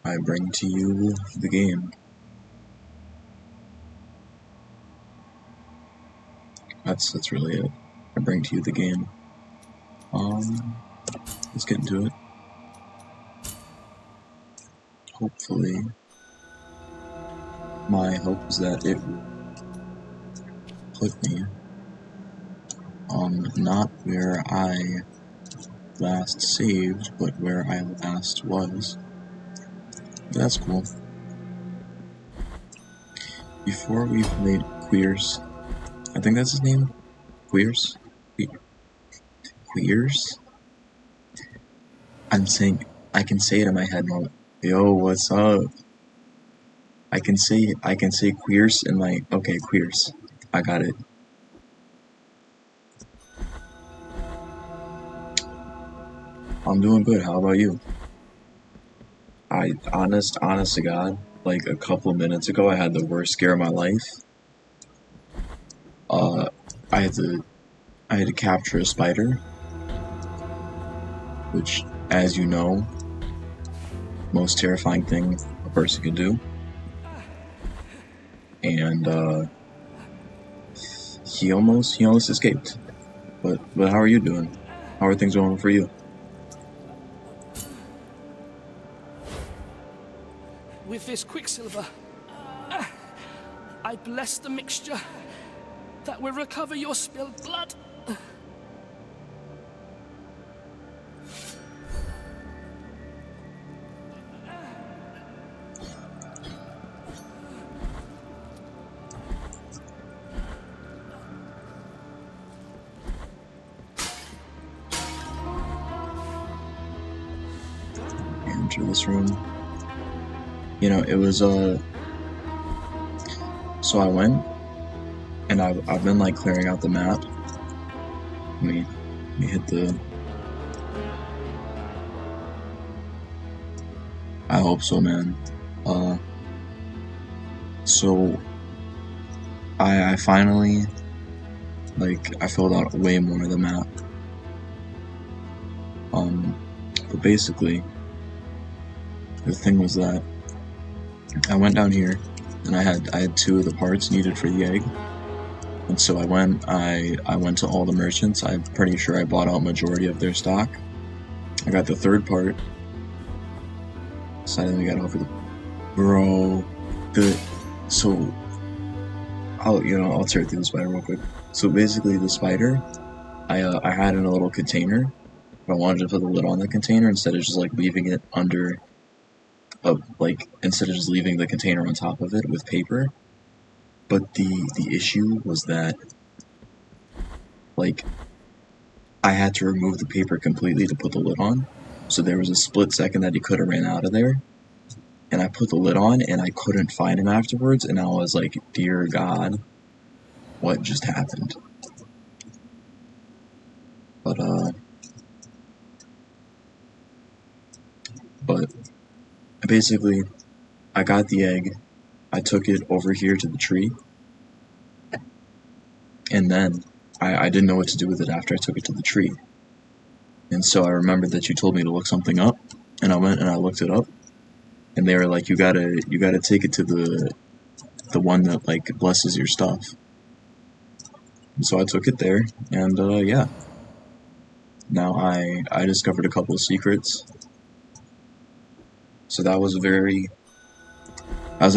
I bring to you the game. That's really it. I bring to you the game. Let's get into it. Hopefully, my hope is that it will put me not where I last saved, but where I last was. But that's cool. Before we played Quirce, I think that's his name? Quirce? Quirce? I'm saying, I can say it in my head now. Yo, what's up? I can say Quirce in my, okay, Quirce. I got it. I'm doing good, how about you? Honest to God, like a couple minutes ago, I had the worst scare of my life. I had to capture a spider, which, as you know, most terrifying thing a person can do. And he almost escaped. But how are you doing? How are things going for you? With this quicksilver, I bless the mixture that will recover your spilled blood. Enter this room. You know, it was so I went and I've been like clearing out the map. Let me hit the, I hope so, man. So I finally, like, I filled out way more of the map. But basically, the thing was that I went down here and I had 2 of the parts needed for the egg. And so I went to all the merchants. I'm pretty sure I bought out majority of their stock. I got the 3rd part. So then we got over the, bro, so I'll tear through the spider real quick. So basically the spider, I had in a little container, but I wanted to put the lid on the container instead of just like leaving it under, instead of just leaving the container on top of it with paper. But the issue was that, like, I had to remove the paper completely to put the lid on. So there was a split second that he could have ran out of there. And I put the lid on and I couldn't find him afterwards. And I was like, dear God, what just happened? But basically, I got the egg. I took it over here to the tree. And then I didn't know what to do with it after I took it to the tree. And so I remembered that you told me to look something up, and I went and I looked it up, and they were like, you gotta take it to the one that like blesses your stuff. And so I took it there, and yeah. Now I discovered a couple of secrets. So that was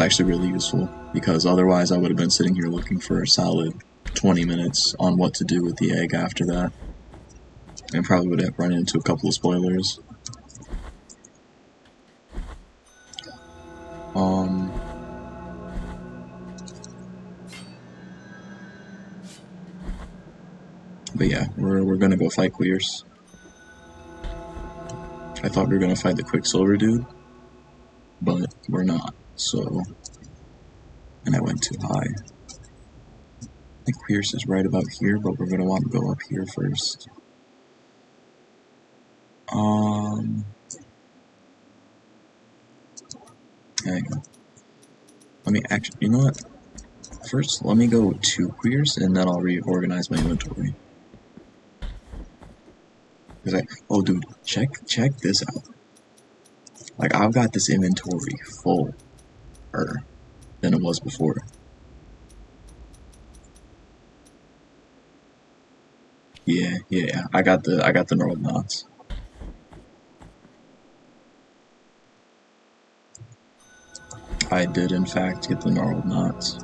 actually really useful, because otherwise I would have been sitting here looking for a solid 20 minutes on what to do with the egg after that. And probably would have run into a couple of spoilers. But yeah, we're gonna go fight Quirce. I thought we were gonna fight the Quicksilver dude, but we're not, so... And I went too high. I think Quirce is right about here, but we're gonna want to go up here first. Hang on. Let me actually, you know what? First, let me go to Quirce, and then I'll reorganize my inventory. Oh dude, check this out. Like, I've got this inventory fuller than it was before. Yeah, I got the gnarled knots. I did in fact get the gnarled knots.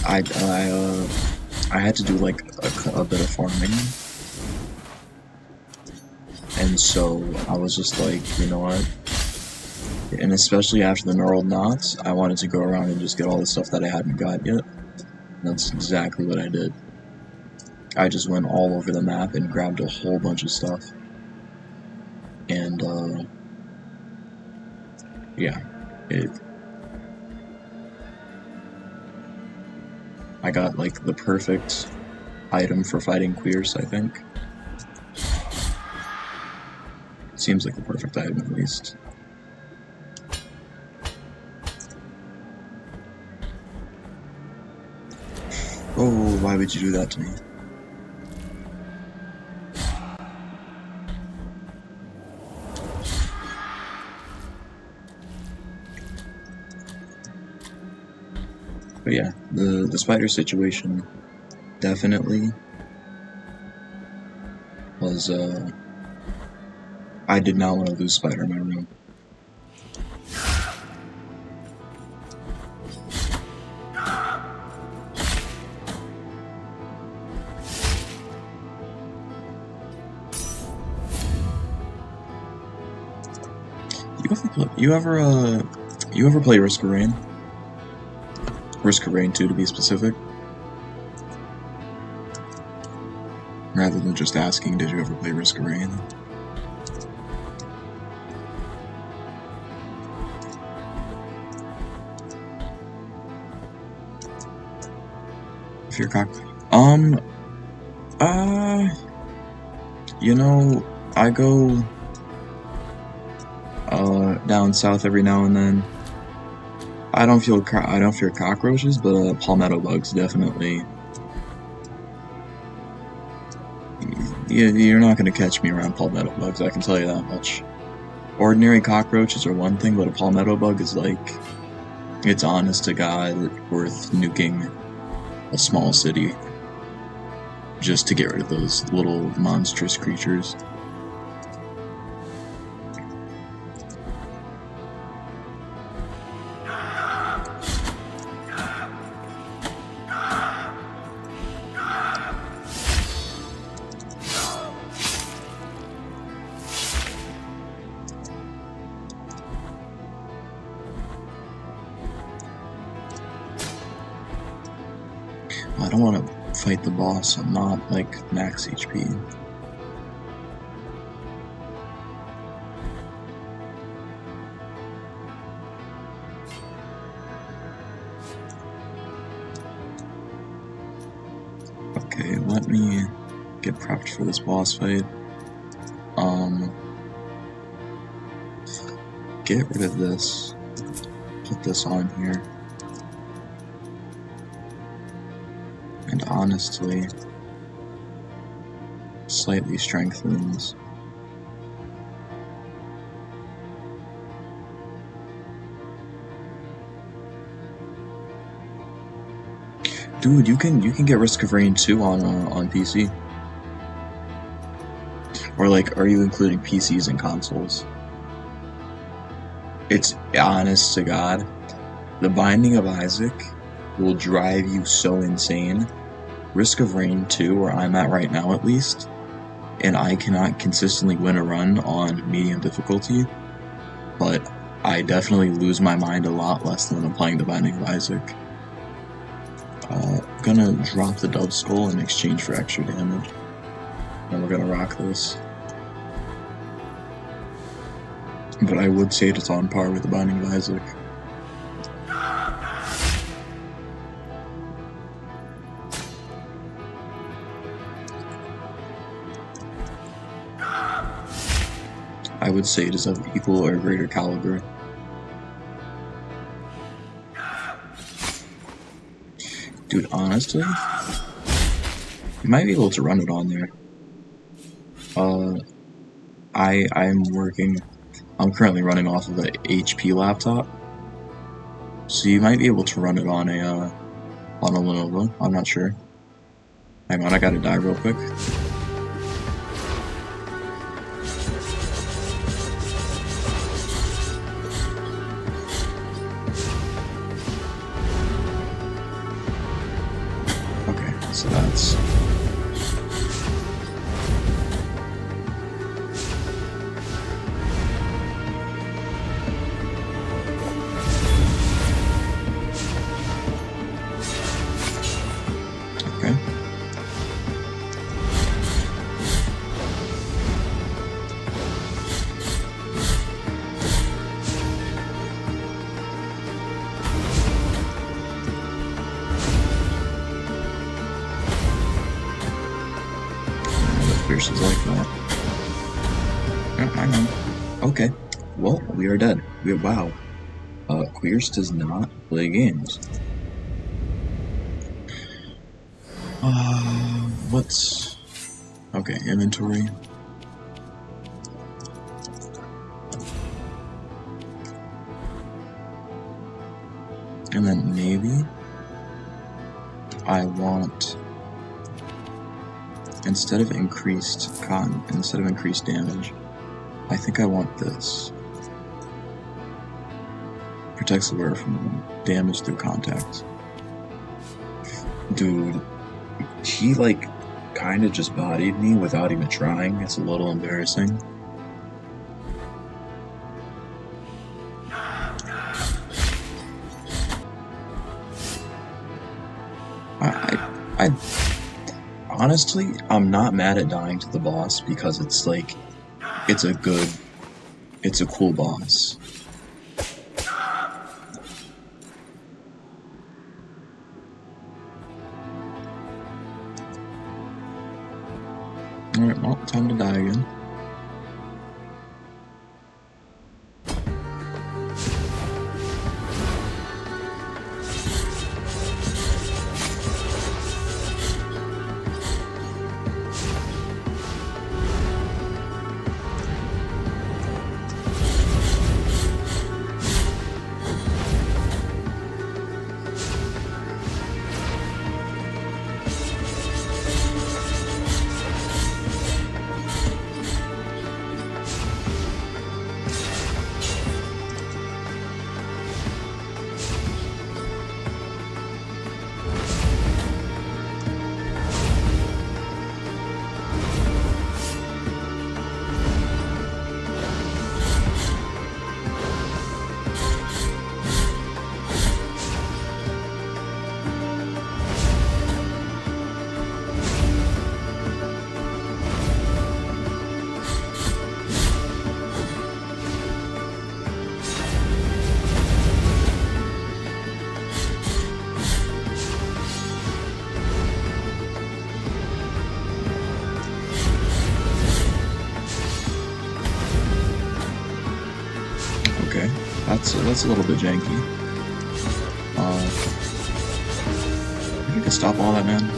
I had to do like a bit of farming, and so I was just like, you know what? And especially after the gnarled knots, I wanted to go around and just get all the stuff that I hadn't got yet. And that's exactly what I did. I just went all over the map and grabbed a whole bunch of stuff. And yeah, I got like the perfect item for fighting Quirce, I think. Seems like the perfect item at least. Oh, why would you do that to me? But yeah, the spider situation definitely was, I did not want to lose Spider in my room. You ever play Risk of Rain? Risk of Rain 2 to be specific? Rather than just asking, did you ever play Risk of Rain? If you're cock... you know, I go down south every now and then. I don't fear cockroaches, but palmetto bugs definitely. You're not gonna catch me around palmetto bugs, I can tell you that much. Ordinary cockroaches are one thing, but a palmetto bug is like, it's honest to God worth nuking a small city just to get rid of those little monstrous creatures. I don't want to fight the boss, I'm not like max HP. Okay, let me get prepped for this boss fight. Get rid of this. Put this on here. And honestly, slightly strengthens. Dude, you can get Risk of Rain 2 on PC. Or like, are you including PCs and consoles? It's honest to God, The Binding of Isaac will drive you so insane. Risk of Rain 2, where I'm at right now at least, and I cannot consistently win a run on medium difficulty, but I definitely lose my mind a lot less than when I'm playing The Binding of Isaac. Gonna drop the dove skull in exchange for extra damage. And we're gonna rock this. But I would say it's on par with the Binding of Isaac. I would say it is of equal or greater caliber. Dude, honestly, you might be able to run it on there. I'm currently running off of an HP laptop, so you might be able to run it on a Lenovo. I'm not sure. Hang on, I gotta die real quick. Okay, so that's... Okay. Quirce is like that. Oh, hang on. Okay. Well, we are dead. Wow. Quirce does not play games. What's... Okay, inventory. And then maybe I want, instead of increased damage, I think I want this. Protects the wearer from damage through contact. Dude, he like kinda just bodied me without even trying. It's a little embarrassing. I honestly, I'm not mad at dying to the boss because it's like, it's a cool boss. Alright, well, time to die again. Okay, that's a little bit janky. You can stop all that, man.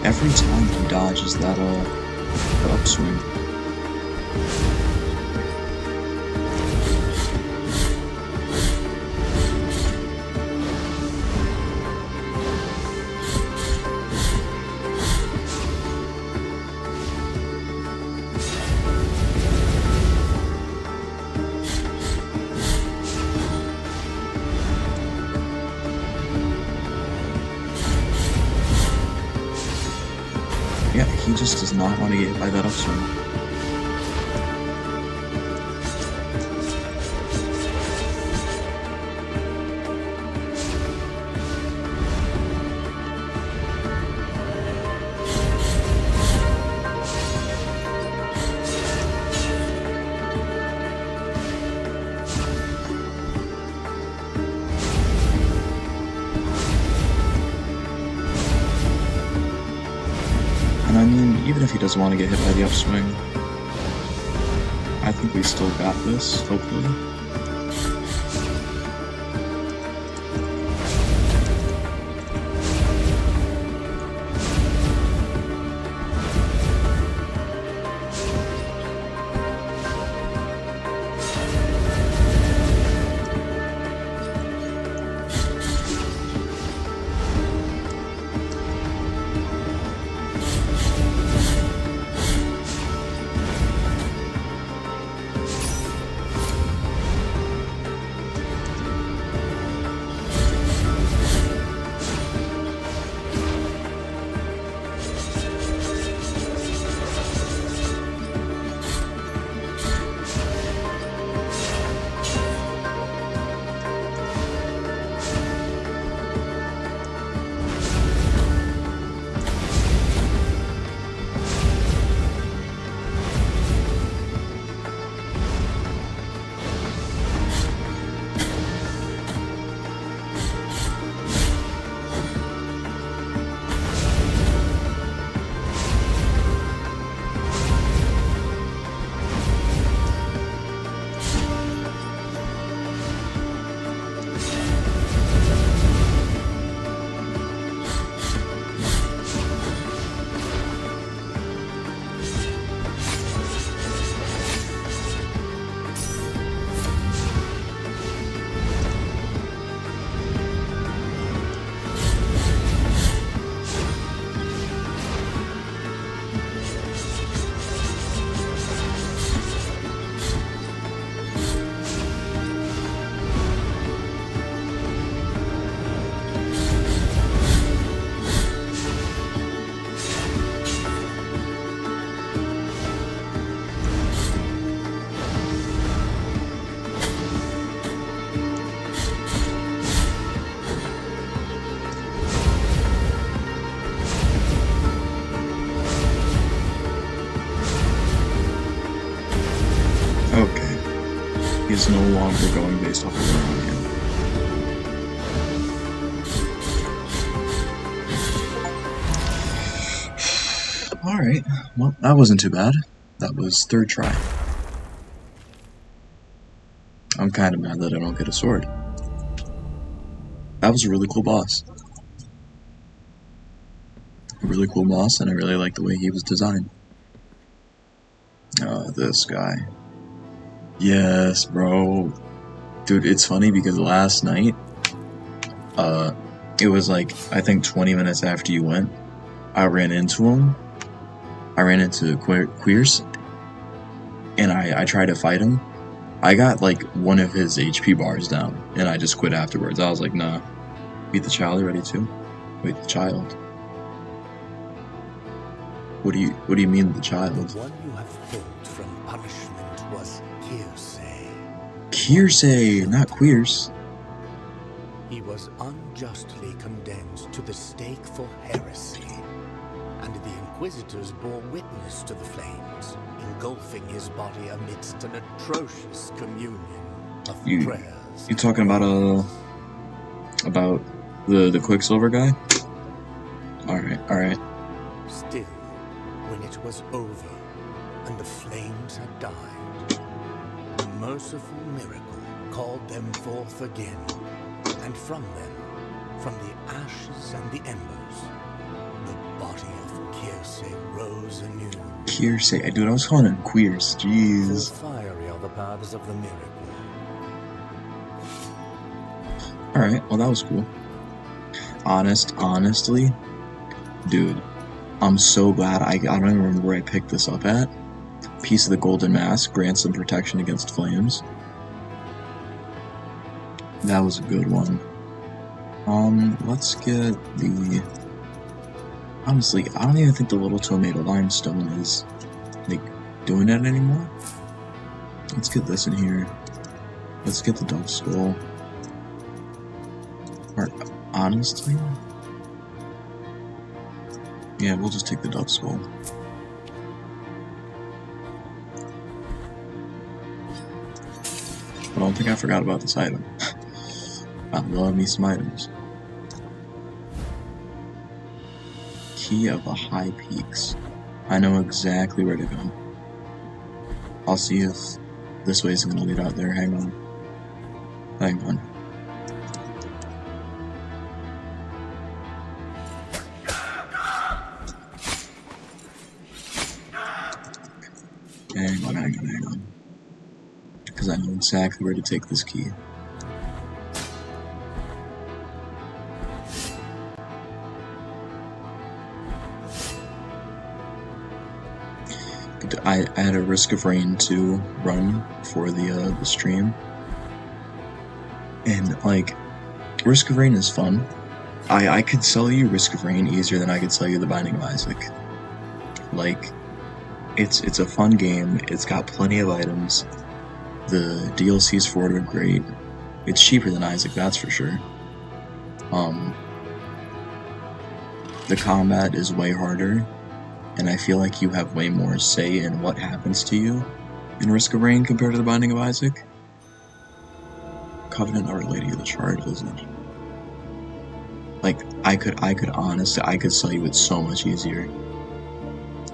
Every time he dodges that upswing. Yeah, he just does not want to get hit by that upswing. And I mean, even if he doesn't want to get hit by the upswing, I think we still got this, hopefully. Is no longer going based off of where I am. Alright, well, that wasn't too bad. That was third try. I'm kind of mad that I don't get a sword. That was a really cool boss. A really cool boss, and I really like the way he was designed. This guy. Yes, bro. Dude, it's funny because last night, it was like, I think 20 minutes after you went, I ran into him. I ran into Quirce, and I tried to fight him. I got like one of his HP bars down, and I just quit afterwards. I was like, nah. Beat the child already too? Wait, the child? What do you mean the child? The one you have pulled from punishment was Quirce. Quirce, not Quirce. He was unjustly condemned to the stake for heresy, and the Inquisitors bore witness to the flames, engulfing his body amidst an atrocious communion of prayers. You talking about the Quicksilver guy? Alright. Still, when it was over and the flames had died, a merciful miracle called them forth again, and from them, from the ashes and the embers, the body of Quirce rose anew. Quirce, dude, I was calling him Quirce, jeez. Full fiery are the paths of the miracle. Alright, well that was cool. Honestly, dude, I'm so glad I don't even remember where I picked this up at. Piece of the Golden Mask grants some protection against flames. That was a good one. Let's get the... Honestly, I don't even think the little tomato limestone is, like, doing that anymore. Let's get this in here. Let's get the dove skull. Or, honestly... yeah, we'll just take the dove skull. I don't think I forgot about this item. I love me some items. Key of the High Peaks. I know exactly where to go. I'll see if this way isn't going to lead out there. Hang on. Hang on. Hang on. Because I know exactly where to take this key. I had a Risk of Rain 2 run for the stream, and like, Risk of Rain is fun. I could sell you Risk of Rain easier than I could sell you The Binding of Isaac. Like, it's a fun game. It's got plenty of items. The DLCs for it are great. It's cheaper than Isaac, that's for sure. The combat is way harder, and I feel like you have way more say in what happens to you in Risk of Rain compared to The Binding of Isaac. Covenant Our Lady of the Shard isn't. Like, I could sell you it so much easier.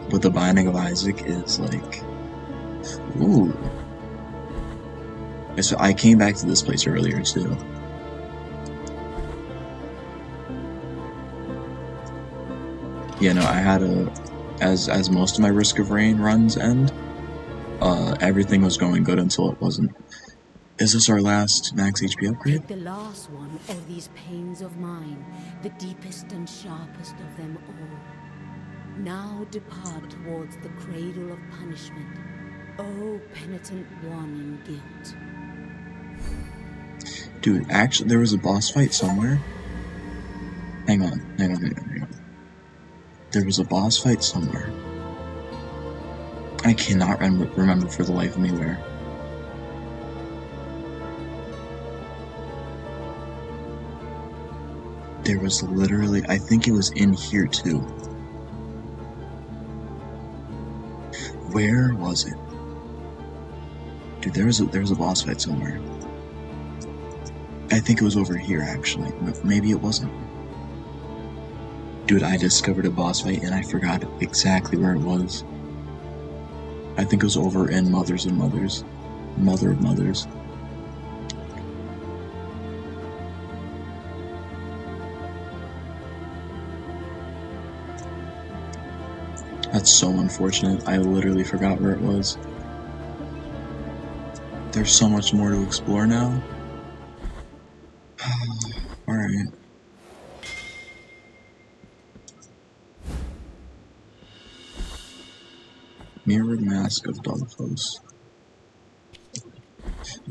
But The Binding of Isaac is like, ooh. So I came back to this place earlier too. Yeah, no, I had as most of my Risk of Rain runs end, everything was going good until it wasn't. Is this our last max HP upgrade? Take the last one of these pains of mine, the deepest and sharpest of them all. Now depart towards the cradle of punishment, O penitent one in guilt. Dude, actually, there was a boss fight somewhere. Hang on. There was a boss fight somewhere. I cannot remember for the life of me where. There was literally, I think it was in here too. Where was it? Dude, there was a boss fight somewhere. I think it was over here, actually. Maybe it wasn't. Dude, I discovered a boss fight and I forgot exactly where it was. I think it was over in Mothers and Mothers. Mother of Mothers. That's so unfortunate. I literally forgot where it was. There's so much more to explore now. Alright. Mirrored Mask of Dogfos.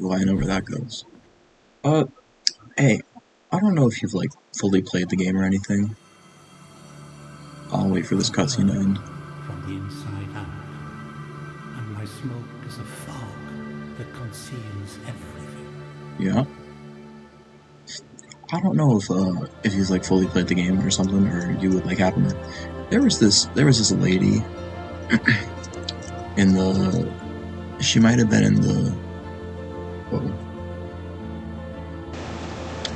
Oh, I know where that goes. Hey, I don't know if you've, like, fully played the game or anything. I'll wait for this cutscene to end. From the inside out, and my smoke is a fog that conceals everything. Yeah. I don't know if he's like fully played the game or something, or you would like happen to. There was this lady in the. She might have been in the. Whoa.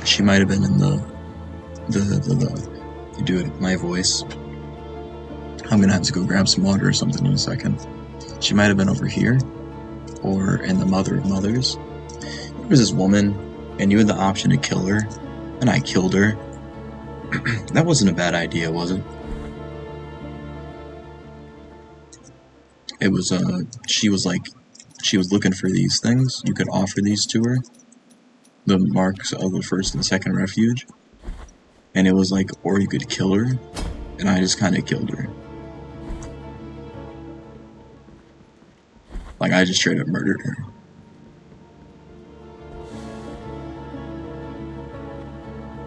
She might have been in the. Dude, my voice. I'm gonna have to go grab some water or something in a second. She might have been over here, or in the Mother of Mothers. There was this woman, and you had the option to kill her, and I killed her. That wasn't a bad idea, was it? It was, she was looking for these things. You could offer these to her. The marks of the first and second refuge. And it was like, or you could kill her, and I just kinda killed her. Like, I just straight up murdered her.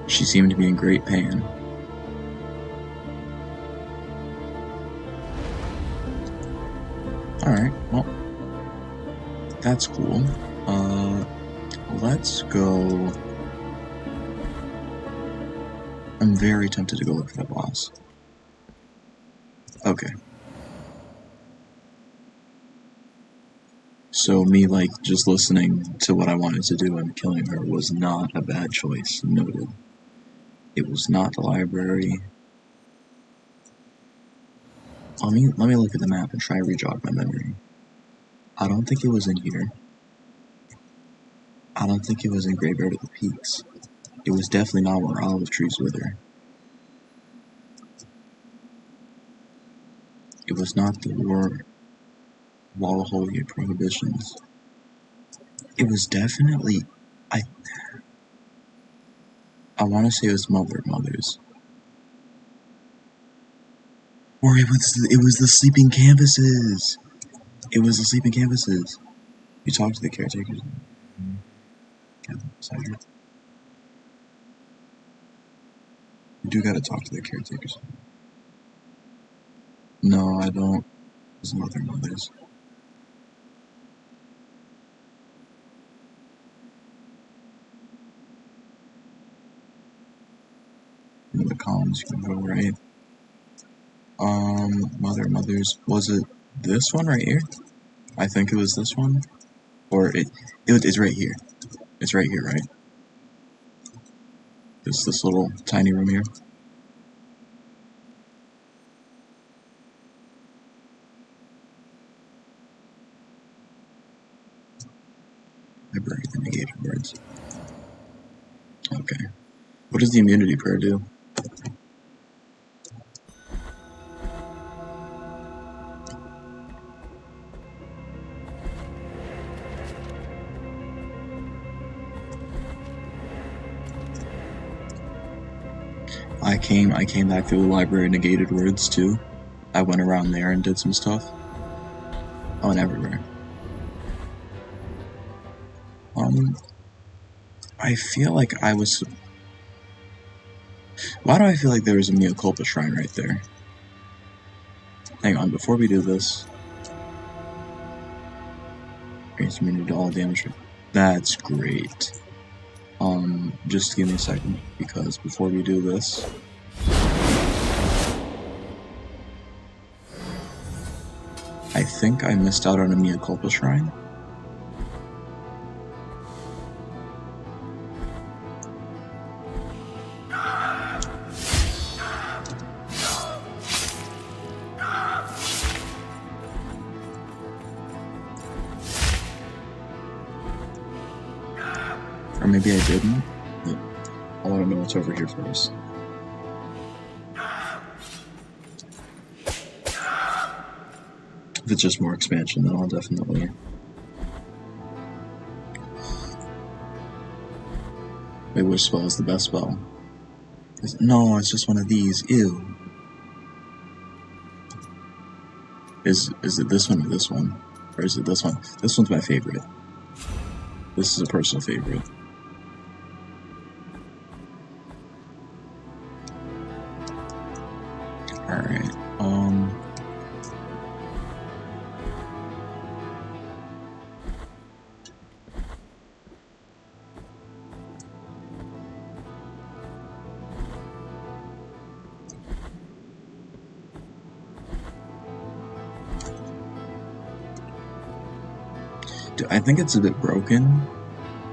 She seemed to be in great pain. Alright, well, that's cool. Let's go... I'm very tempted to go look for the boss. Okay. So me, like, just listening to what I wanted to do and killing her was not a bad choice, noted. It was not the library. Let me look at the map and try to re-jog my memory. I don't think it was in here. I don't think it was in Graveyard of the Peaks. It was definitely not where olive trees wither. It was not the Wall of Holy Prohibitions. It was definitely... I want to say it was Mothers. Or it was the Sleeping Canvases! It was the Sleeping Canvases! You talked to the caretakers. You do gotta talk to the caretakers. No, I don't. It's Mothers. In the columns you can go right. Mothers. Was it this one right here? I think it was this one. Or it's right here. It's right here, right? It's this little tiny room here. Library, the negated words. Okay. What does the immunity prayer do? I came back through the library negated words too. I went around there and did some stuff. I went everywhere. I feel like I was... Why do I feel like there was a Mea Culpa shrine right there? Hang on, before we do this... Increase immunity to all damage. That's great. Just give me a second, because before we do this... I think I missed out on a Mea Culpa shrine. Or maybe I didn't. Yeah. I want to know what's over here first. If it's just more expansion, then I'll definitely... Wait, which spell is the best spell? No, it's just one of these. Ew. Is it this one or this one? Or is it this one? This one's my favorite. This is a personal favorite. Alright, I think it's a bit broken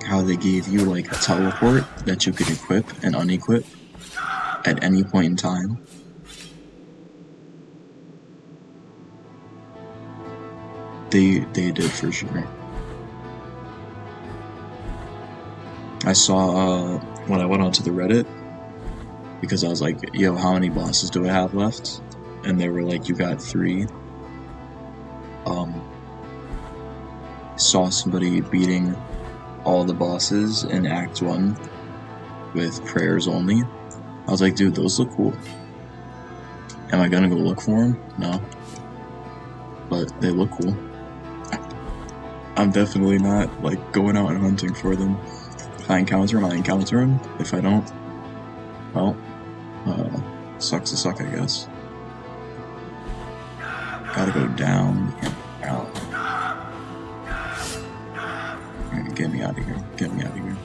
how they gave you like a teleport that you could equip and unequip at any point in time. They did for sure. I saw when I went onto the Reddit, because I was like, yo, how many bosses do I have left? And they were like, you got 3. Saw somebody beating all the bosses in Act 1 with prayers only. I was like, dude, those look cool. Am I gonna go look for them? No. But they look cool. I'm definitely not, like, going out and hunting for them. If I encounter them, I encounter them. If I don't, well, sucks to suck, I guess. Gotta go down and out. Get me out of here. Get me out of here.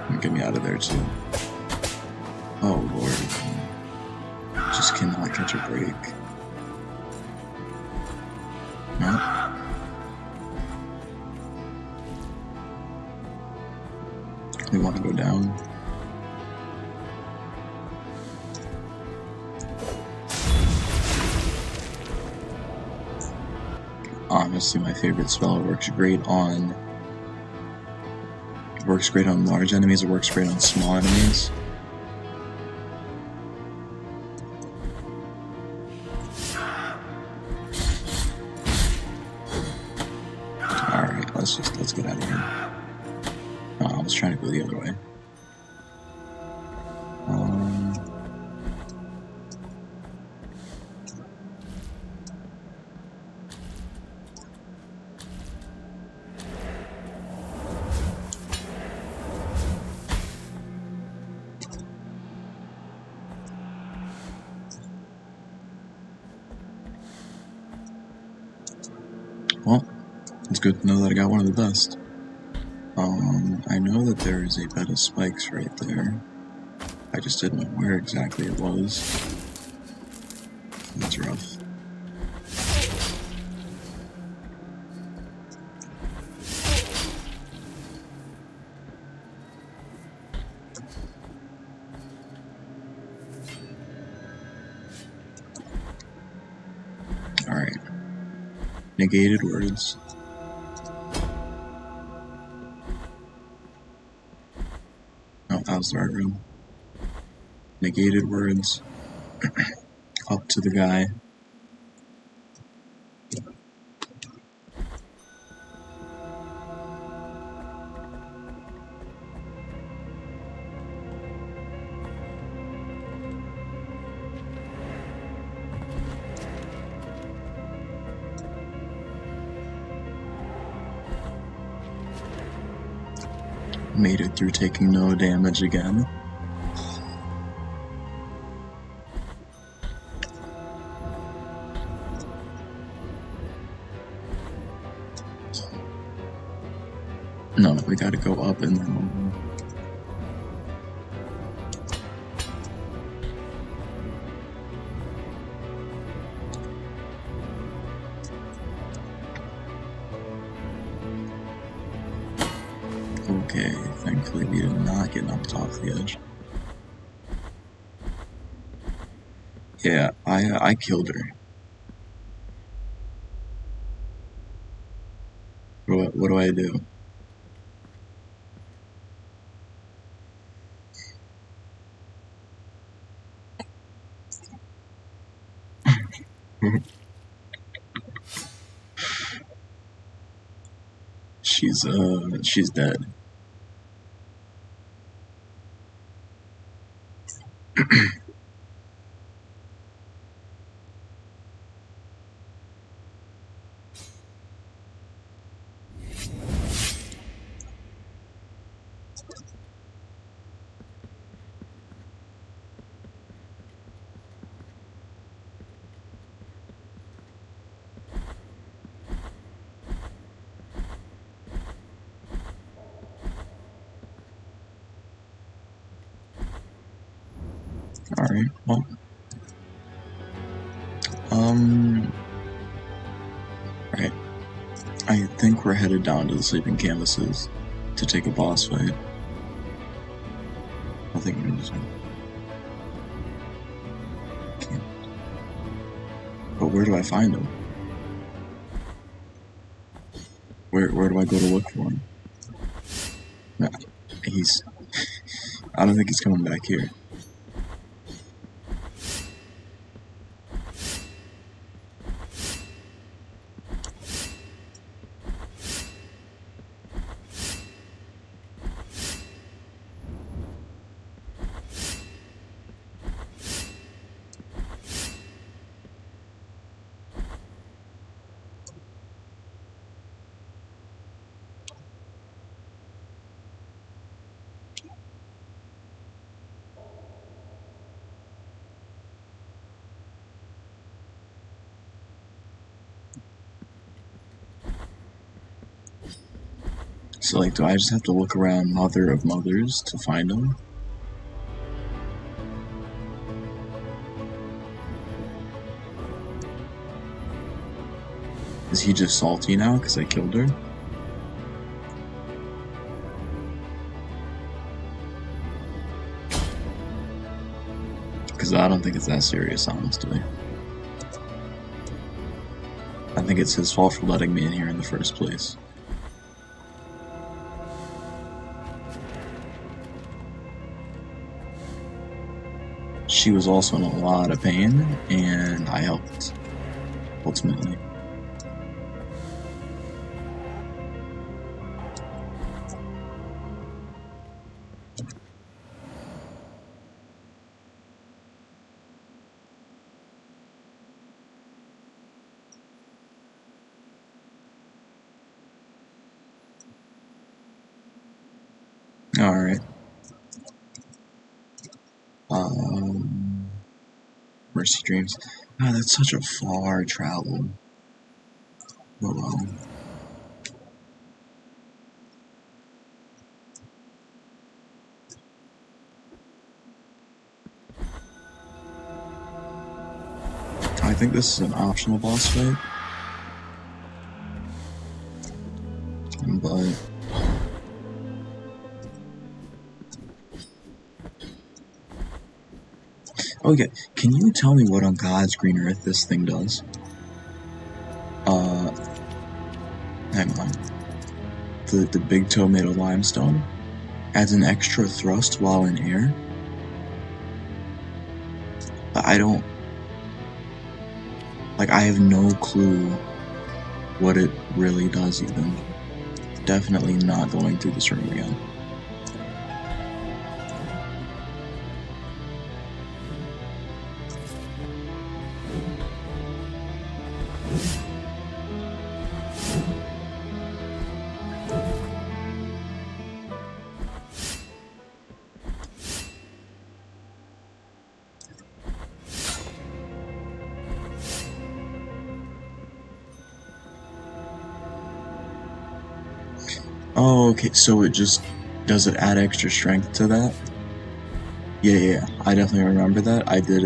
And get me out of there too. Oh lord. Just cannot catch a break. No. We want to go down. Honestly, my favorite spell. It works great on large enemies. It works great on small enemies. Alright, let's get out of here. Oh, I was trying to go the other way. Well, it's good to know that I got one of the best. I know that there is a bed of spikes right there. I just didn't know where exactly it was. That's rough. Alright. Negated words. Oh, that was the right room. Negated words. Up to the guy. Made it through taking no damage again. No, we gotta go up and then over. Okay, thankfully we did not get knocked off the edge. Yeah, I killed her. What do I do? She's dead. Alright, well. Right. I think we're headed down to the sleeping canvases to take a boss fight. I think we're just okay. But where do I find him? Where do I go to look for him? Nah, I don't think he's coming back here. So, like, do I just have to look around Mother of Mothers to find him? Is he just salty now because I killed her? Because I don't think it's that serious, honestly. I think it's his fault for letting me in here in the first place. She was also in a lot of pain, and I helped, ultimately. Alright. Mercy Dreams. Ah, that's such a far travel. Oh well. I think this is an optional boss fight. But okay, can you tell me what on God's green earth this thing does? Hang on. The big toe made of limestone adds an extra thrust while in air. But I don't... Like, I have no clue what it really does even. Definitely not going through this room again. Oh, okay, so it just... Does it add extra strength to that? Yeah, I definitely remember that. I did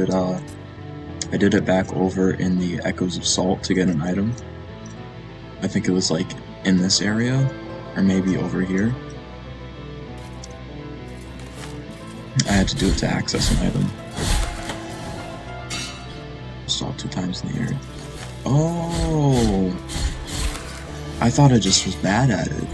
it back over in the Echoes of Salt to get an item. I think it was, like, in this area, or maybe over here. I had to do it to access an item. Salt 2 times in the air. Oh! I thought I just was bad at it.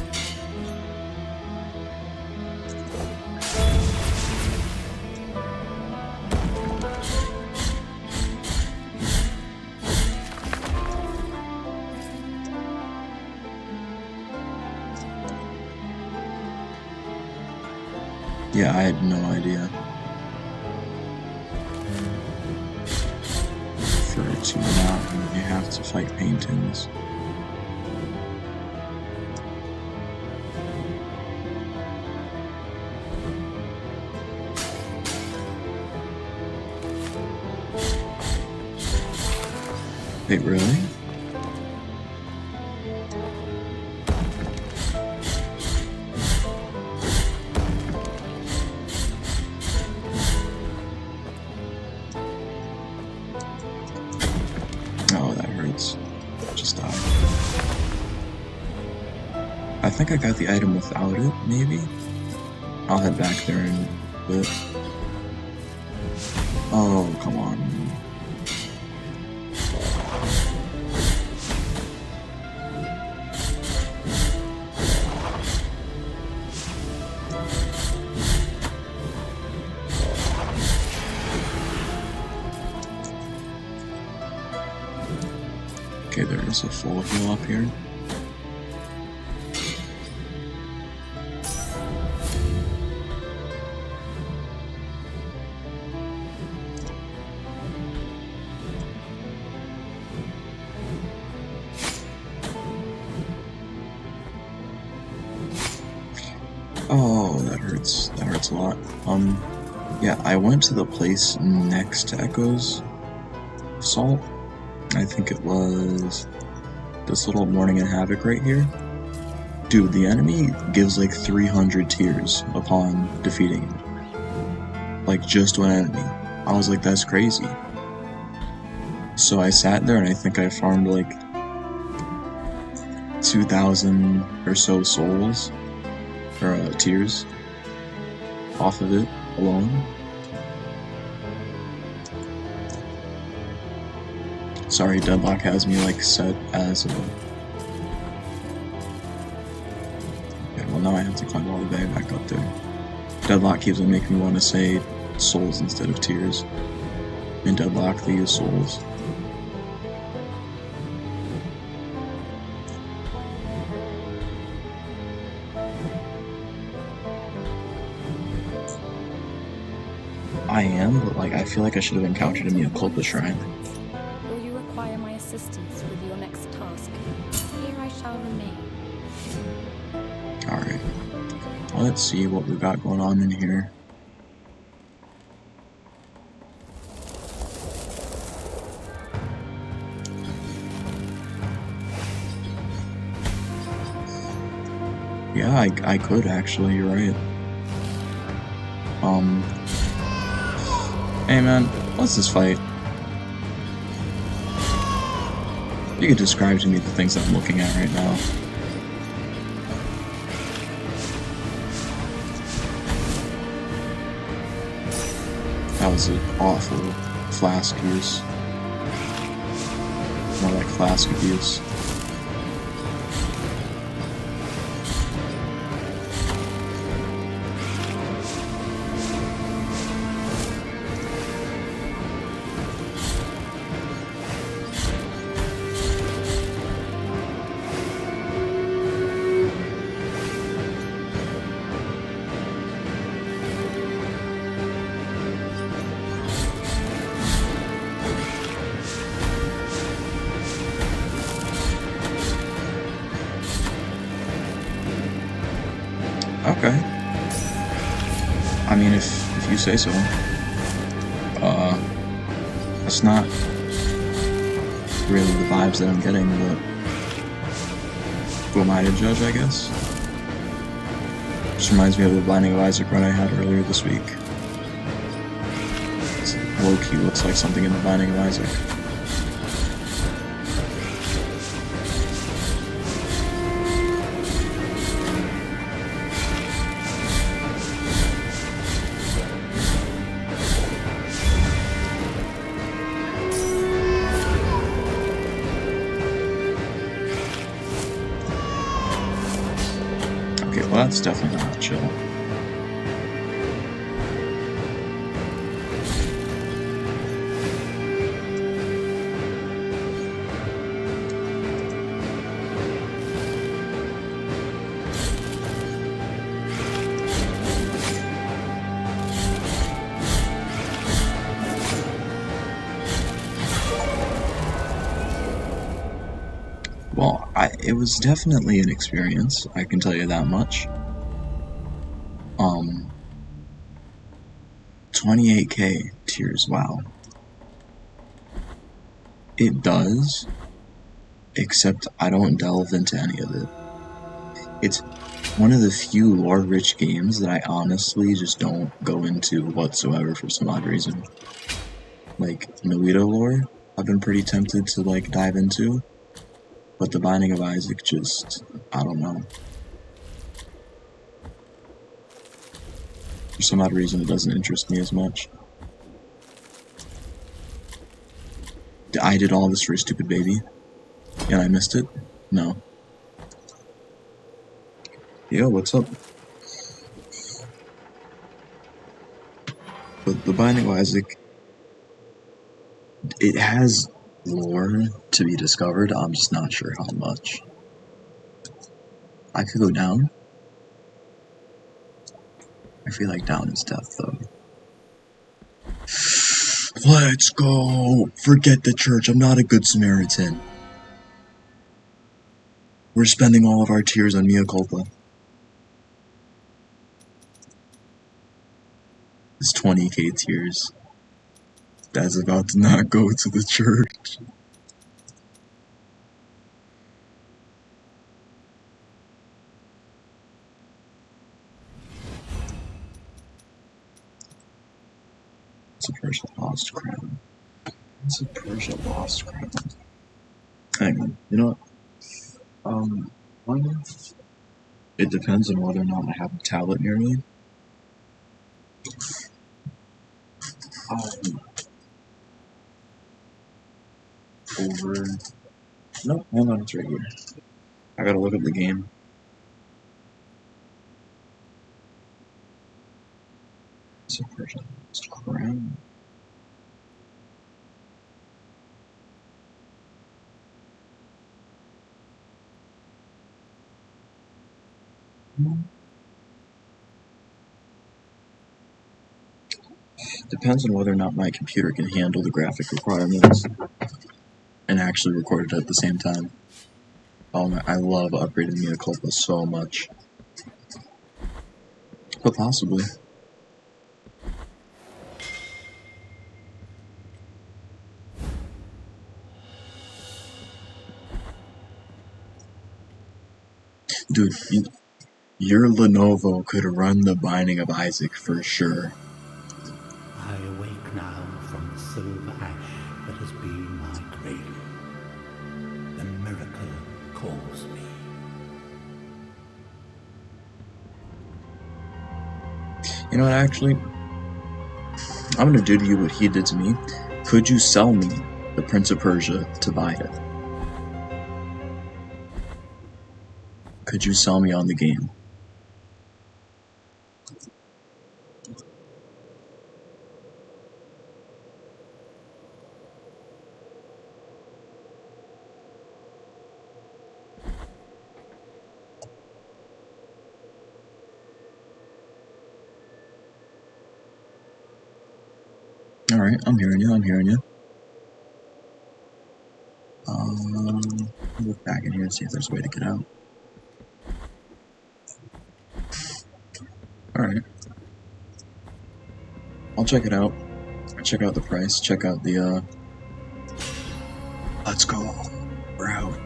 Yeah, I had no idea. For it to not, you have to fight paintings. Wait, really? Oh, that hurts. Just die. I think I got the item without it, maybe? I'll head back there in a bit. Oh, come on. Okay, there is a full heal up here. Oh, that hurts. That hurts a lot. Yeah, I went to the place next to Echoes of Salt. I think it was this little Morning in Havoc right here. Dude, the enemy gives like 300 tears upon defeating it. Like, just one enemy. I was like, that's crazy. So I sat there and I think I farmed like 2,000 or so souls, or tears, off of it alone. Sorry, Deadlock has me like set as a... Okay, well now I have to climb all the way back up there. Deadlock keeps on making me want to say souls instead of tears. In Deadlock they use souls. I am, but like I feel like I should have encountered him in the Culpa Shrine. Will you require my assistance with your next task? Here I shall remain. Alright. Let's see what we got going on in here. Yeah, I could actually, you're right. Hey man, what's this fight? You could describe to me the things I'm looking at right now. That was an awful flask use. More like flask abuse. Okay. I mean, if you say so. It's not really the vibes that I'm getting, but who am I to judge, I guess? Just reminds me of the Binding of Isaac run I had earlier this week. Low-key looks like something in the Binding of Isaac. Well, that's definitely not chill. Well, it was definitely an experience, I can tell you that much. 28k tears, wow. It does, except I don't delve into any of it. It's one of the few lore-rich games that I honestly just don't go into whatsoever for some odd reason. Like, Noita lore, I've been pretty tempted to, like, dive into, but the Binding of Isaac just, I don't know. For some odd reason, it doesn't interest me as much. I did all this for a stupid baby, and I missed it? No. Yo, what's up? But the Binding of Isaac, it has lore to be discovered, I'm just not sure how much. I could go down. I feel like down is death, though. Let's go! Forget the church, I'm not a good Samaritan. We're spending all of our tears on Mea Culpa. It's 20k tears. Dad's about to not go to the church. It's a Persia lost crown. It's a Persia lost crown. Hang on, you know what? It depends on whether or not I have a tablet near me. Over. No, hold on, it's right here. I gotta look up the game. It's a Persia lost crown. Depends on whether or not my computer can handle the graphic requirements and actually record it at the same time. I love upgrading the Culpa so much. But possibly. Dude, your Lenovo could run the Binding of Isaac for sure. I awake now from the silver ash that has been my cradle. The miracle calls me. You know what, actually? I'm gonna do to you what he did to me. Could you sell me the Prince of Persia to buy it? Could you sell me on the game? Alright, I'm hearing you. Look back in here and see if there's a way to get out. Alright. I'll check it out. Check out the price, check out the, Let's go. We're out.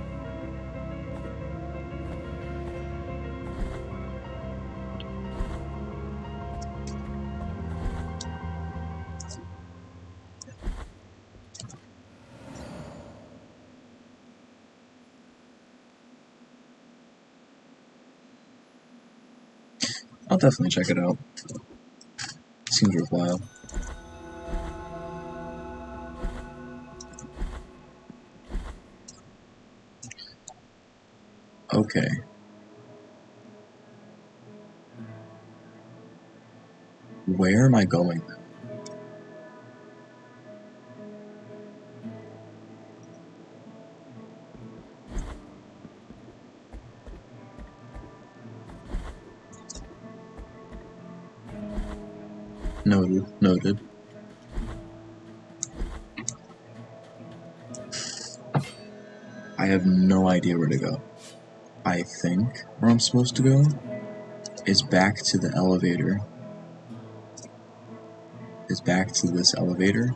I'll definitely check it out. Seems worthwhile. Okay. Where am I going? Noted. I have no idea where to go. I think where I'm supposed to go is back to the elevator. Is back to this elevator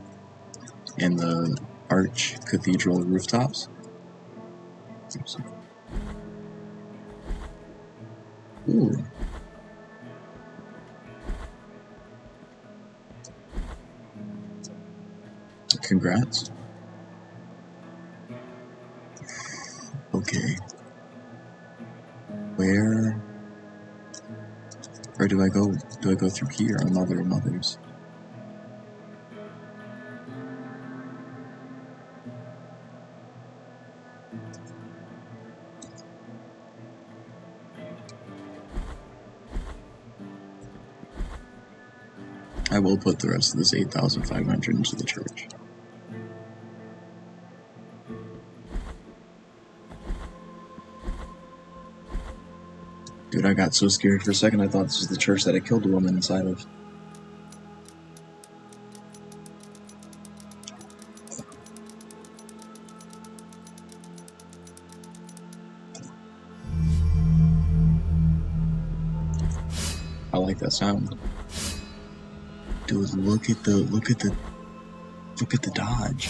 and the Arch Cathedral rooftops. Oops. Ooh. Congrats. Okay. Where? Or do I go? Do I go through here on Mother of Mothers? I will put the rest of this 8,500 into the church. Dude, I got so scared for a second, I thought this was the church that I killed a woman inside of. I like that sound. Dude, look at the dodge.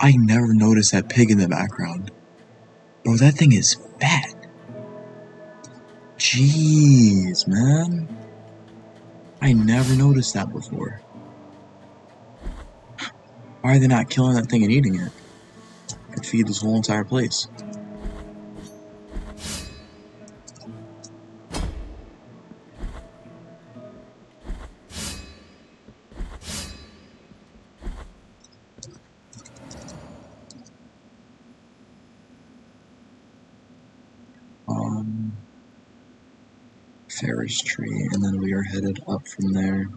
I never noticed that pig in the background. Bro, that thing is fat. Jeez, man. I never noticed that before. Why are they not killing that thing and eating it? Could feed this whole entire place. Ferris tree, and then we are headed up from there.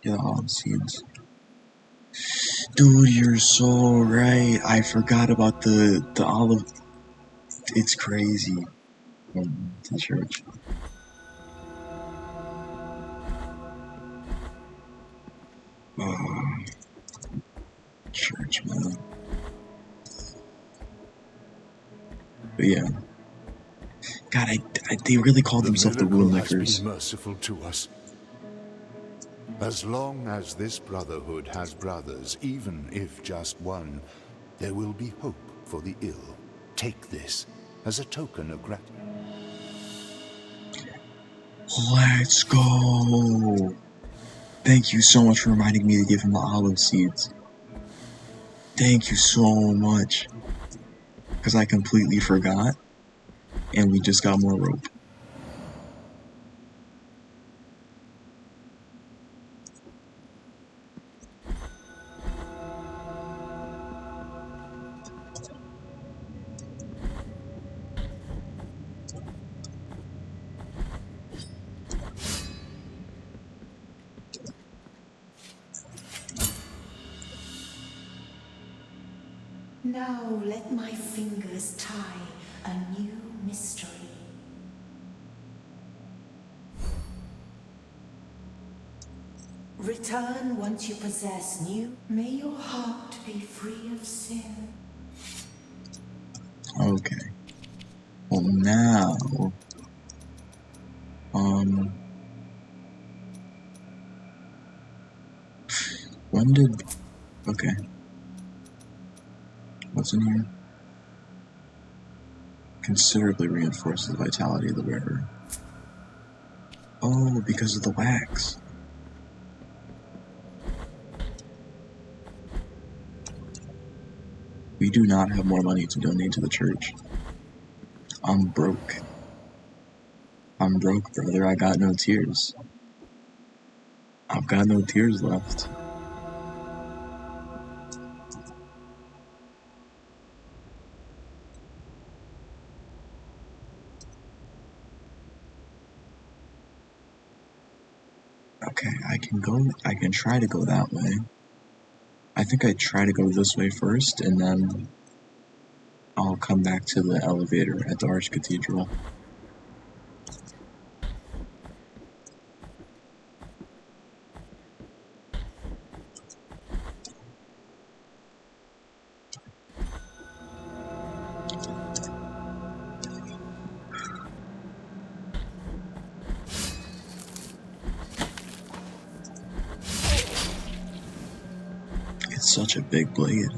Yeah, olive seeds. Dude, you're so right. I forgot about the olive. It's crazy. The church. Oh, church, man. But yeah. God, they really called themselves the miracle Wound has Lickers. been merciful to us. As long as this brotherhood has brothers, even if just one, there will be hope for the ill. Take this as a token of gratitude. Let's go! Thank you so much for reminding me to give him the olive seeds. Thank you so much. Because I completely forgot, and we just got more rope. Now let my fingers tie a new mystery. Return once you possess new. May your heart be free of sin. Okay. Well, now... When did... Okay. What's in here? Considerably reinforces the vitality of the wearer. Oh, because of the wax. We do not have more money to donate to the church. I'm broke. I'm broke, brother. I got no tears. I've got no tears left. Okay, I can try to go that way. I think I try to go this way first, and then I'll come back to the elevator at the Archcathedral. It's such a big blade.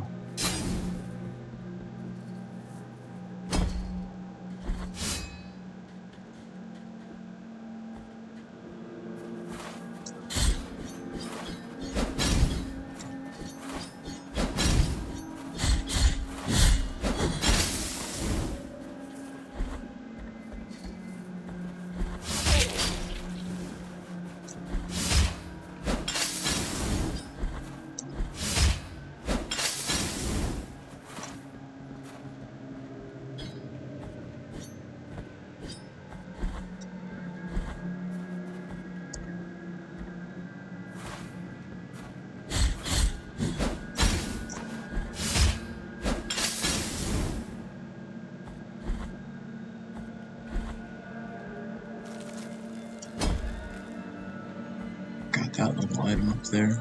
Got that little item up there.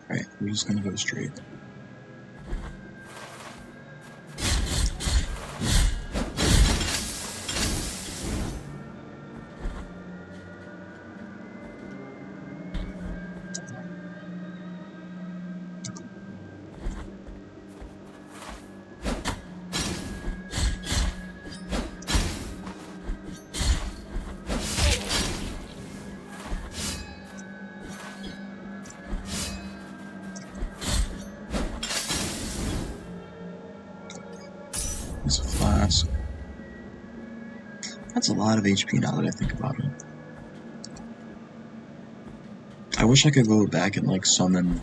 Right, we're just gonna go straight. There's a flask. That's a lot of HP now that I think about it. I wish I could go back and like summon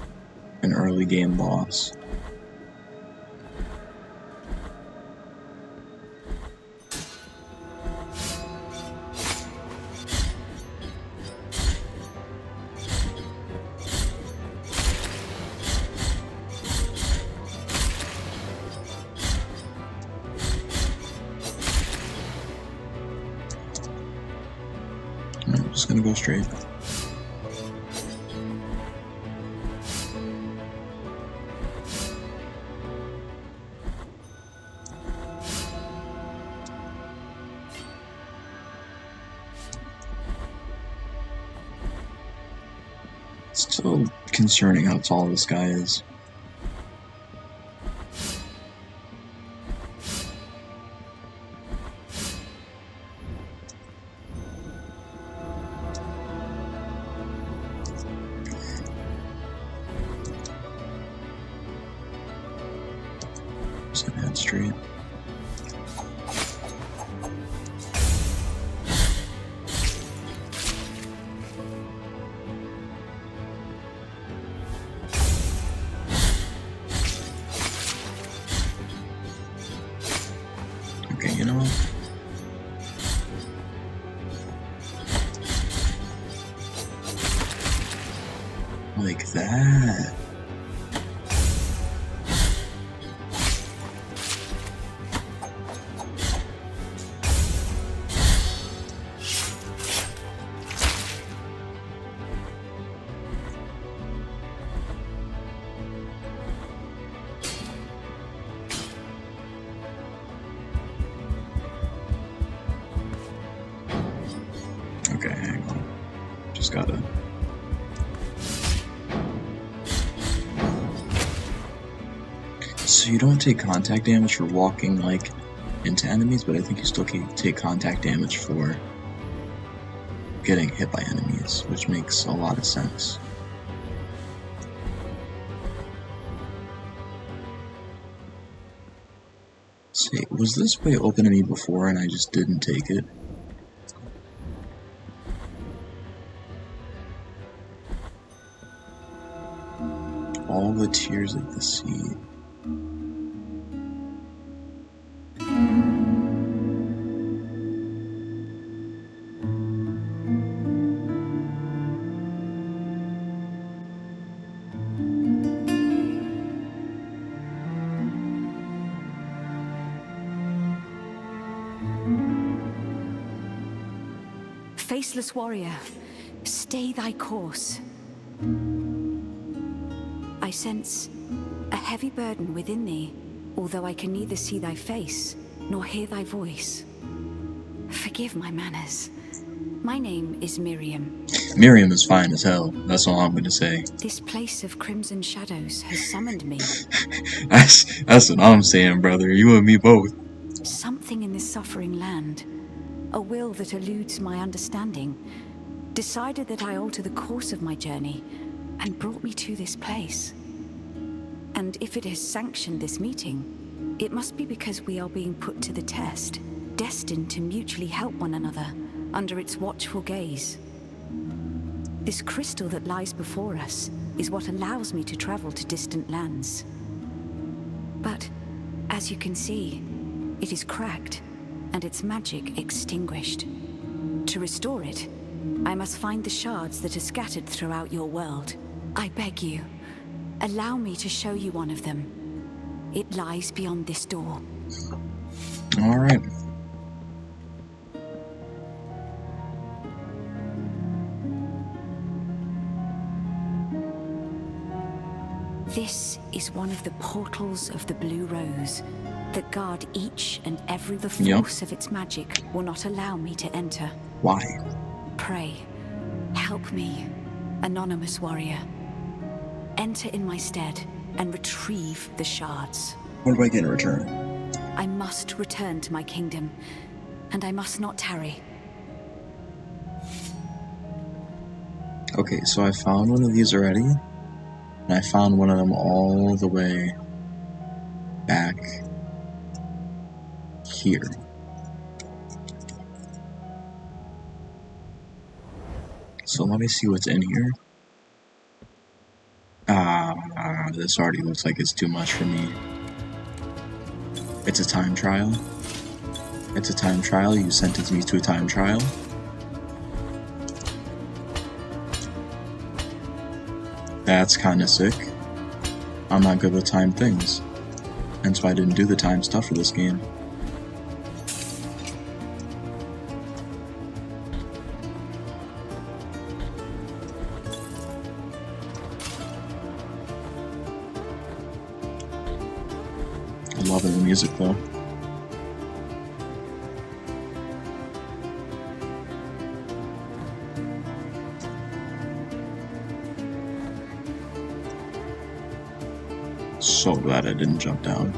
an early game boss. I'm just gonna go straight. It's so concerning how tall this guy is. Just gonna head straight. Okay, you know what? Like that. Okay, hang on. Just gotta... So you don't take contact damage for walking, like, into enemies, but I think you still can take contact damage for getting hit by enemies, which makes a lot of sense. See, was this way open to me before and I just didn't take it? All the tears of the sea. Faceless warrior, stay thy course. I sense a heavy burden within thee, although I can neither see thy face nor hear thy voice. Forgive my manners. My name is Miriam. Miriam is fine as hell. That's all I'm gonna say. This place of crimson shadows has summoned me. That's what I'm saying, brother. You and me both. Something in this suffering land, a will that eludes my understanding, decided that I alter the course of my journey and brought me to this place. And if it has sanctioned this meeting, it must be because we are being put to the test, destined to mutually help one another under its watchful gaze. This crystal that lies before us is what allows me to travel to distant lands. But, as you can see, it is cracked, and its magic extinguished. To restore it, I must find the shards that are scattered throughout your world. I beg you, allow me to show you one of them. It lies beyond this door. Alright. This is one of the portals of the Blue Rose that guard each and every the force of its magic will not allow me to enter. Why? Pray, help me, anonymous warrior. Enter in my stead and retrieve the shards. What do I get in return? I must return to my kingdom, and I must not tarry. Okay, so I found one of these already, and I found one of them all the way back here. So let me see what's in here. This already looks like it's too much for me. It's a time trial. It's a time trial. You sentenced me to a time trial. That's kinda sick. I'm not good with time things. And so I didn't do the time stuff for this game. I love the music though. So glad I didn't jump down.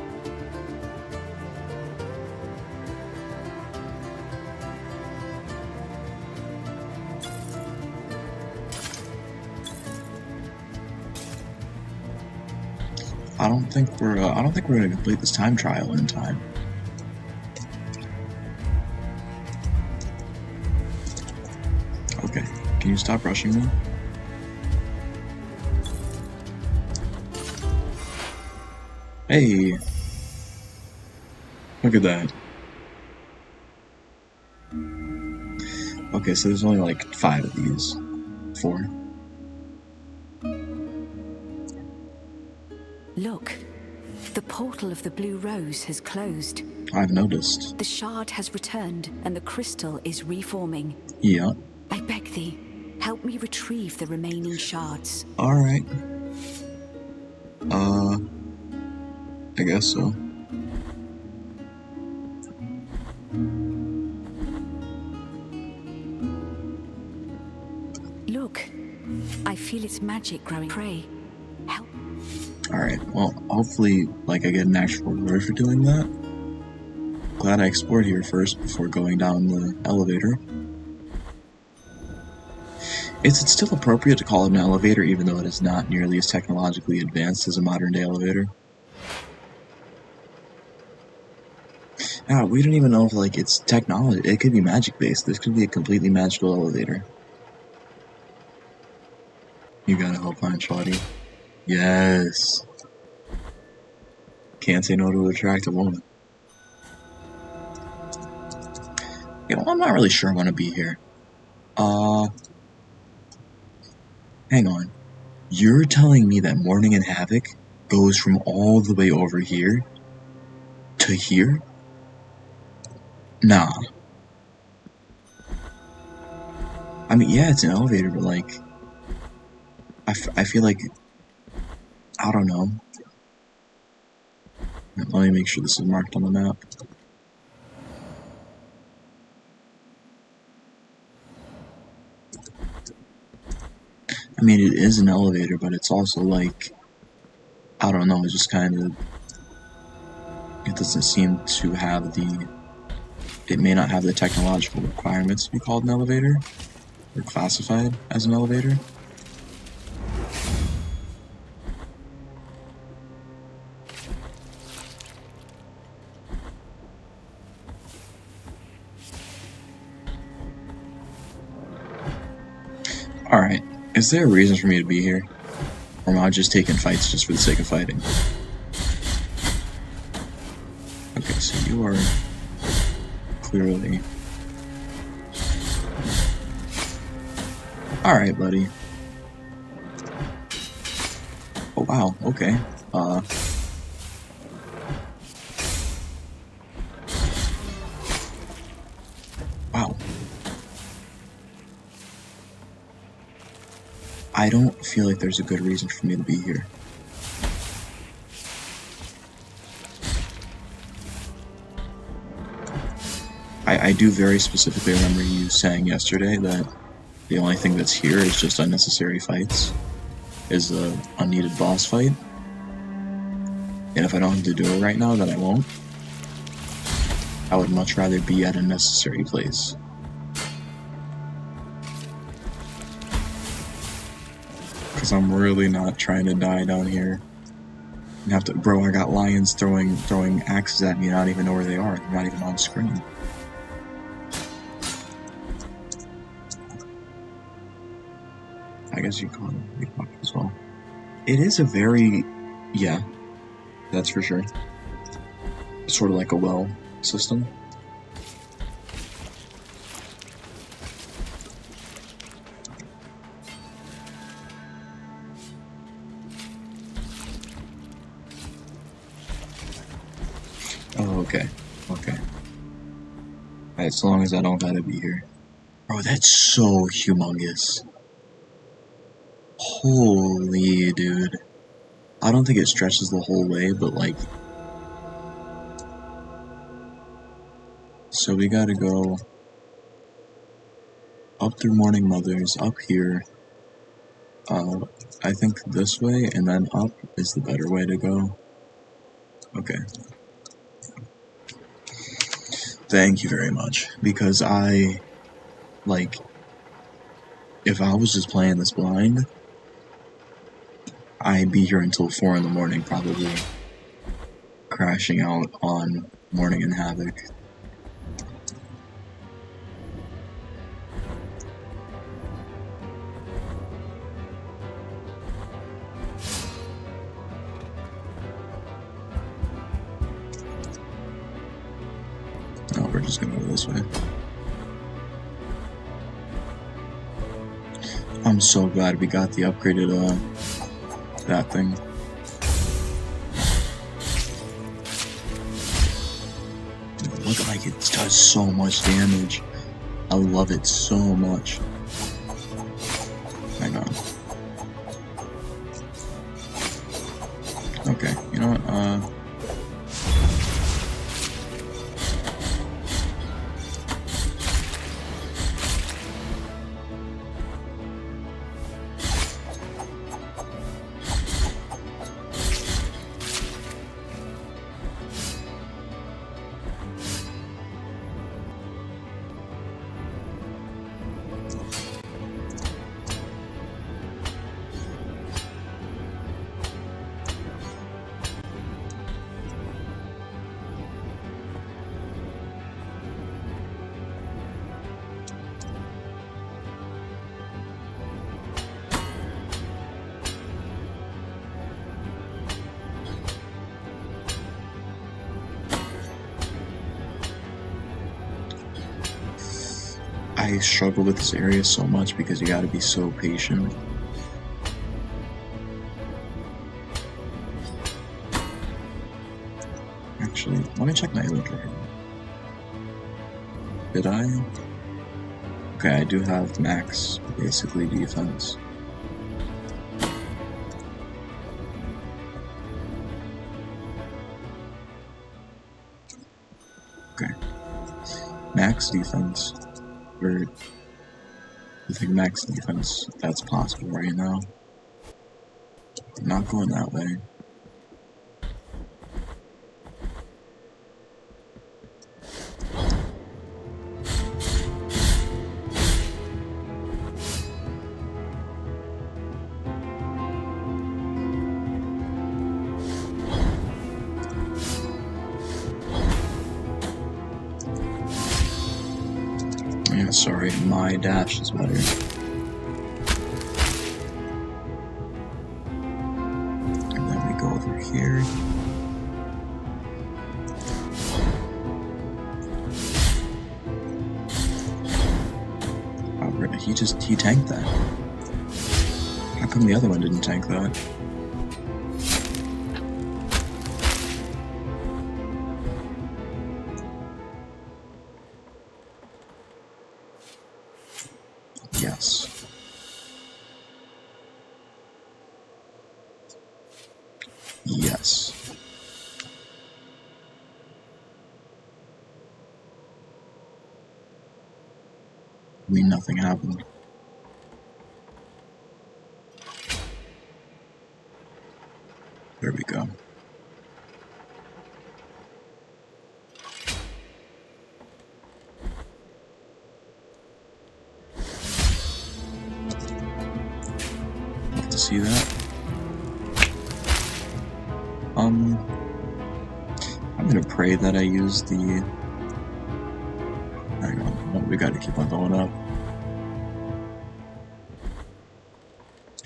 I don't think we're gonna complete this time trial in time. Okay, can you stop rushing me? Hey! Look at that. Okay, so there's only like 5 of these. 4. Look, the portal of the Blue Rose has closed. I've noticed. The shard has returned, and the crystal is reforming. Yeah. I beg thee, help me retrieve the remaining shards. Alright. I guess so. Look, I feel its magic growing. Pray, help. Alright, well, hopefully, like, I get an actual reward for doing that. Glad I explored here first before going down the elevator. It's still appropriate to call it an elevator, even though it is not nearly as technologically advanced as a modern-day elevator. We don't even know if, like, it's technology. It could be magic-based. This could be a completely magical elevator. You gotta help find Shawty. Yes. Can't say no to an attractive woman. You know, I'm not really sure I want to be here. Hang on. You're telling me that Mourning and Havoc goes from all the way over here to here? Nah. I mean, yeah, it's an elevator, but like, I feel like, I don't know. Let me make sure this is marked on the map. I mean, it is an elevator, but it's also like, I don't know, it's just kind of, it doesn't seem to have the, it may not have the technological requirements to be called an elevator, or classified as an elevator. Alright, is there a reason for me to be here? Or am I just taking fights just for the sake of fighting? Okay, so you are clearly... Alright, buddy. Oh, wow, okay. Wow. I don't feel like there's a good reason for me to be here. I do very specifically remember you saying yesterday that the only thing that's here is just unnecessary fights, is a unneeded boss fight. And if I don't have to do it right now, then I won't. I would much rather be at a necessary place. Because I'm really not trying to die down here. You have to, bro. I got lions throwing axes at me, and I don't even know where they are. They're not even on screen. I guess you call it pickpocket as well. It is a very, yeah, that's for sure. Sort of like a well system. Oh, okay. Okay. Alright, as long as I don't gotta be here. Bro, that's so humongous. Holy dude. I don't think it stretches the whole way, but like... So we gotta go up through Morning Mothers, up here. I think this way, and then up is the better way to go. Okay. Thank you very much. Because I... Like... If I was just playing this blind... I'd be here until 4 in the morning, probably. Crashing out on Morning in Havoc. No, we're just gonna go this way. I'm so glad we got the upgraded, that thing. Look like it does so much damage. I love it so much. Hang on. Okay, you know what, I struggle with this area so much because you gotta be so patient. Actually, let me check my inventory. Did I? Okay, I do have max, basically, defense. Okay. Max defense. Or I think max defense, that's possible right now. I'm not going that way. Yeah, sorry, my dash is better. And then we go over here. Oh, really? He tanked that. How come the other one didn't tank that? Yes. Yes. I mean, nothing happened. There we go. Love to see that. I'm gonna pray that I use the... Hang on, no, we gotta keep on going up.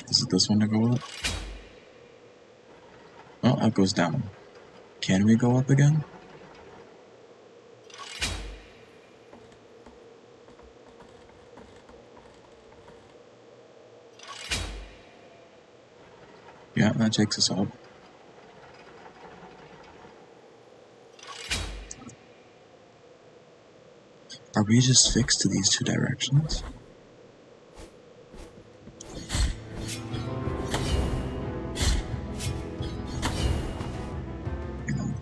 Is it this one to go up? Oh, it goes down. Can we go up again? Yeah, that takes us up. Are we just fixed to these two directions? Hang on.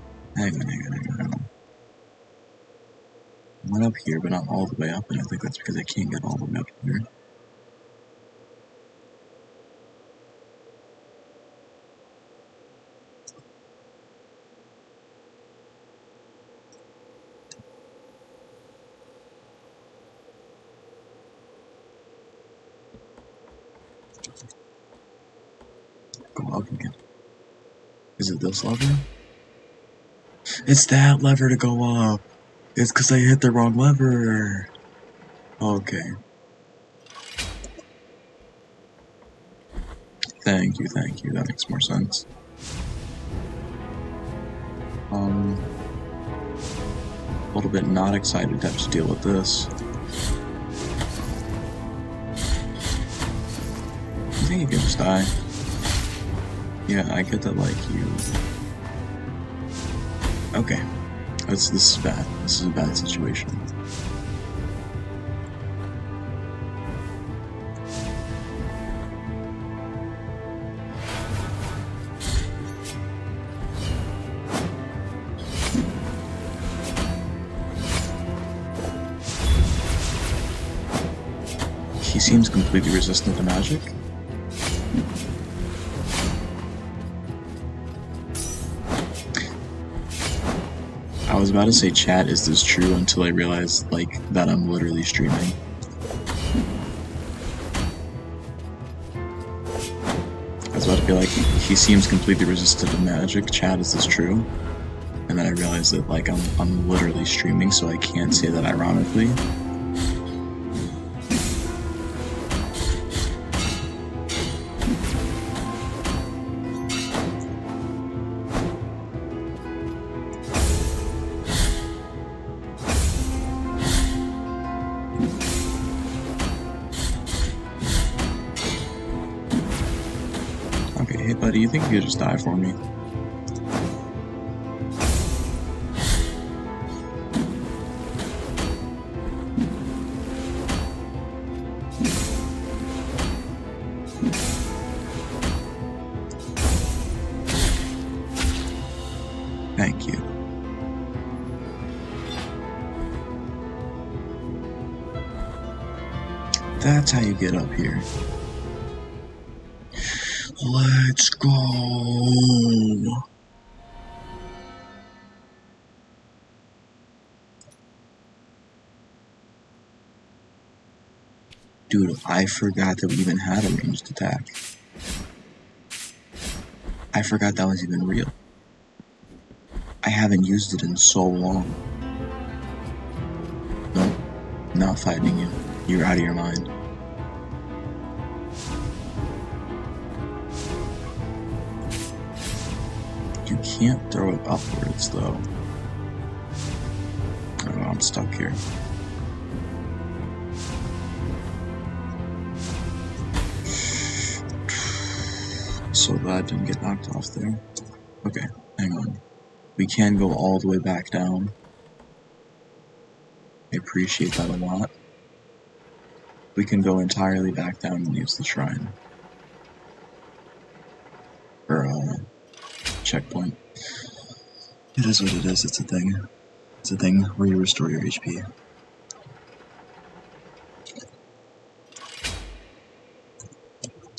I went up here, but not all the way up, and I think that's because I can't get all the way up here. Go up again. Is it this lever? It's that lever to go up! It's because I hit the wrong lever! Okay. Thank you, that makes more sense. A little bit not excited to have to deal with this. I think you can just die. Yeah, I get that, like, you... Okay. This is bad. This is a bad situation. He seems completely resistant to magic. I was about to say, chat, is this true, until I realized, like, that I'm literally streaming. I was about to be like, he seems completely resistant to magic, chat, is this true? And then I realized that, like, I'm literally streaming, so I can't say that ironically. Okay, hey buddy, you think you could just die for me? Thank you. That's how you get up here. Let's go! Dude, I forgot that we even had a ranged attack. I forgot that was even real. I haven't used it in so long. Nope, not fighting you. You're out of your mind. You can't throw it upwards, though. Oh, I'm stuck here. So glad I didn't get knocked off there. Okay, hang on. We can go all the way back down. I appreciate that a lot. We can go entirely back down and use the shrine. Or, checkpoint. It is what it is, it's a thing. It's a thing where you restore your HP.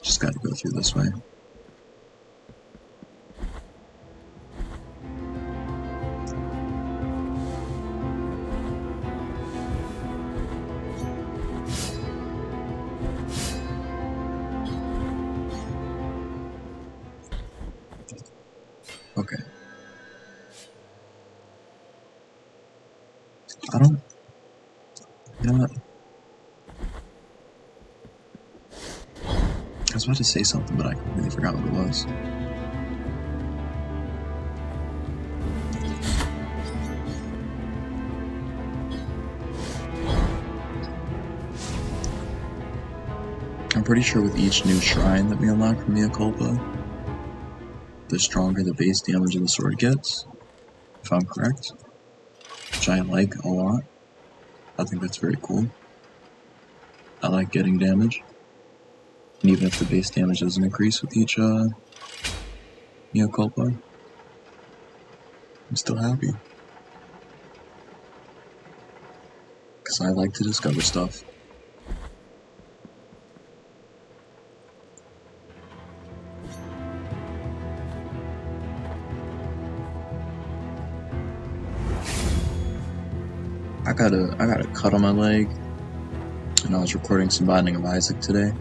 Just gotta go through this way. Okay. I don't... You know what? I was about to say something, but I completely forgot what it was. I'm pretty sure with each new shrine that we unlock from Mea Culpa, the stronger the base damage of the sword gets, if I'm correct, which I like a lot. I think that's very cool. I like getting damage, and even if the base damage doesn't increase with each Mea Culpa, I'm still happy. Because I like to discover stuff. I got a cut on my leg, and I was recording some Binding of Isaac today.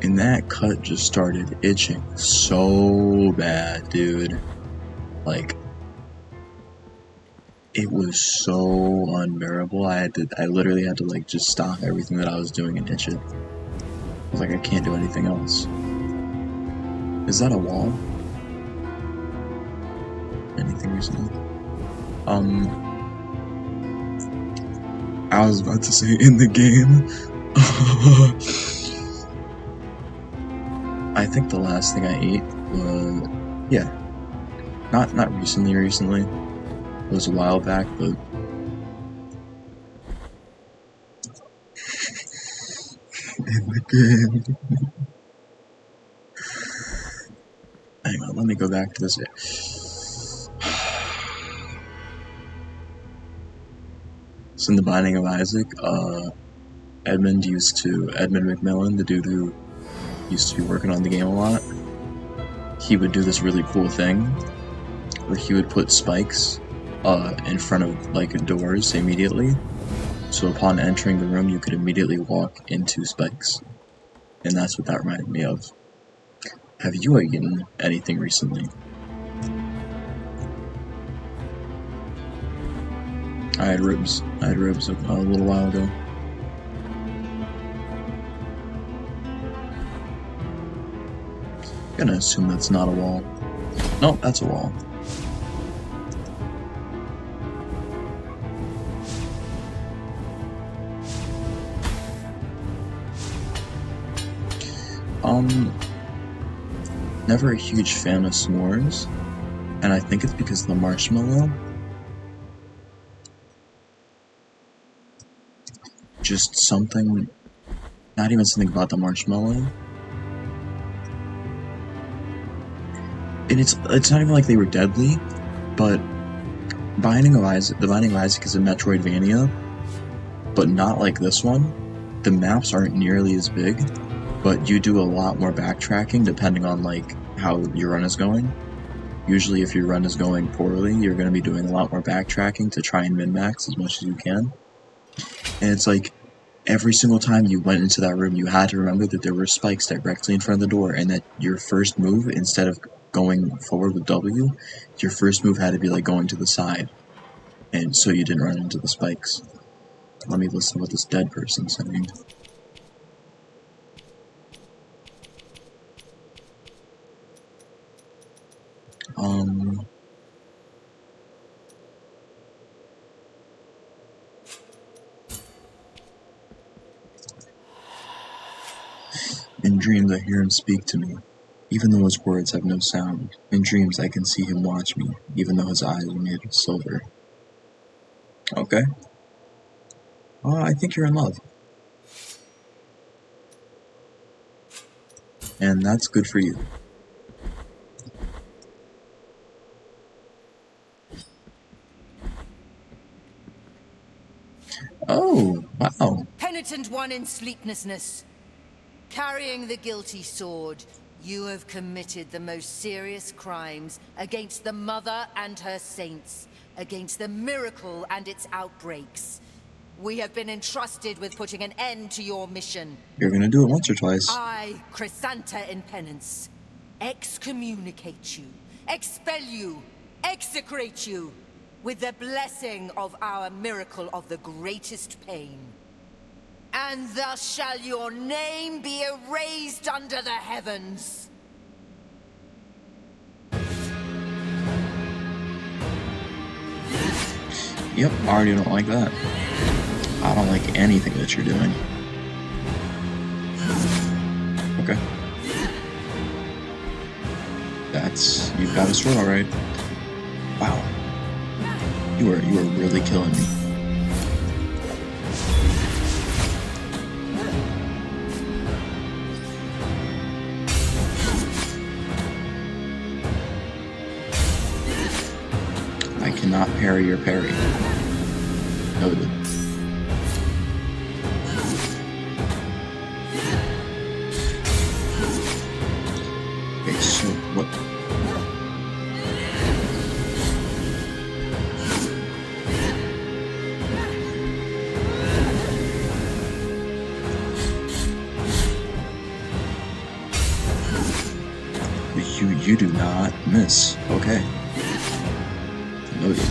And that cut just started itching so bad, dude. Like, it was so unbearable. I literally had to like just stop everything that I was doing and itch it. I was like, I can't do anything else. Is that a wall? Anything recently? I was about to say in the game. I think the last thing I ate was, yeah, not recently. It was a while back, but in the game. Hang on, let me go back to this. So in the Binding of Isaac, Edmund McMillan, the dude who used to be working on the game a lot, he would do this really cool thing where he would put spikes in front of like doors immediately, so upon entering the room you could immediately walk into spikes, and that's what that reminded me of. Have you eaten anything recently? I had ribs a little while ago. I'm gonna assume that's not a wall. No, that's a wall. Never a huge fan of s'mores, and I think it's because of the marshmallow. Just something, not even something about the marshmallow. And it's not even like they were deadly, but the Binding of Isaac is a Metroidvania, but not like this one. The maps aren't nearly as big, but you do a lot more backtracking depending on like how your run is going. Usually if your run is going poorly, you're going to be doing a lot more backtracking to try and min-max as much as you can. And it's like, every single time you went into that room, you had to remember that there were spikes directly in front of the door, and that your first move, instead of going forward with W, your first move had to be like going to the side, and so you didn't run into the spikes. Let me listen to what this dead person's saying. In dreams I hear him speak to me, even though his words have no sound. In dreams I can see him watch me, even though his eyes are made of silver. Okay. I think you're in love. And that's good for you. Oh, wow. Penitent one in sleeplessness. Carrying the guilty sword, you have committed the most serious crimes against the Mother and her saints, against the miracle and its outbreaks. We have been entrusted with putting an end to your mission. You're gonna do it once or twice. I, Chrysanta in penance, excommunicate you, expel you, execrate you, with the blessing of our miracle of the greatest pain. And thus shall your name be erased under the heavens. Yep, I already don't like that. I don't like anything that you're doing. Okay. You've got a sword, alright. Wow. You are really killing me. I cannot parry your parry. Noted. Okay, so what? You do not miss. Okay. Noted.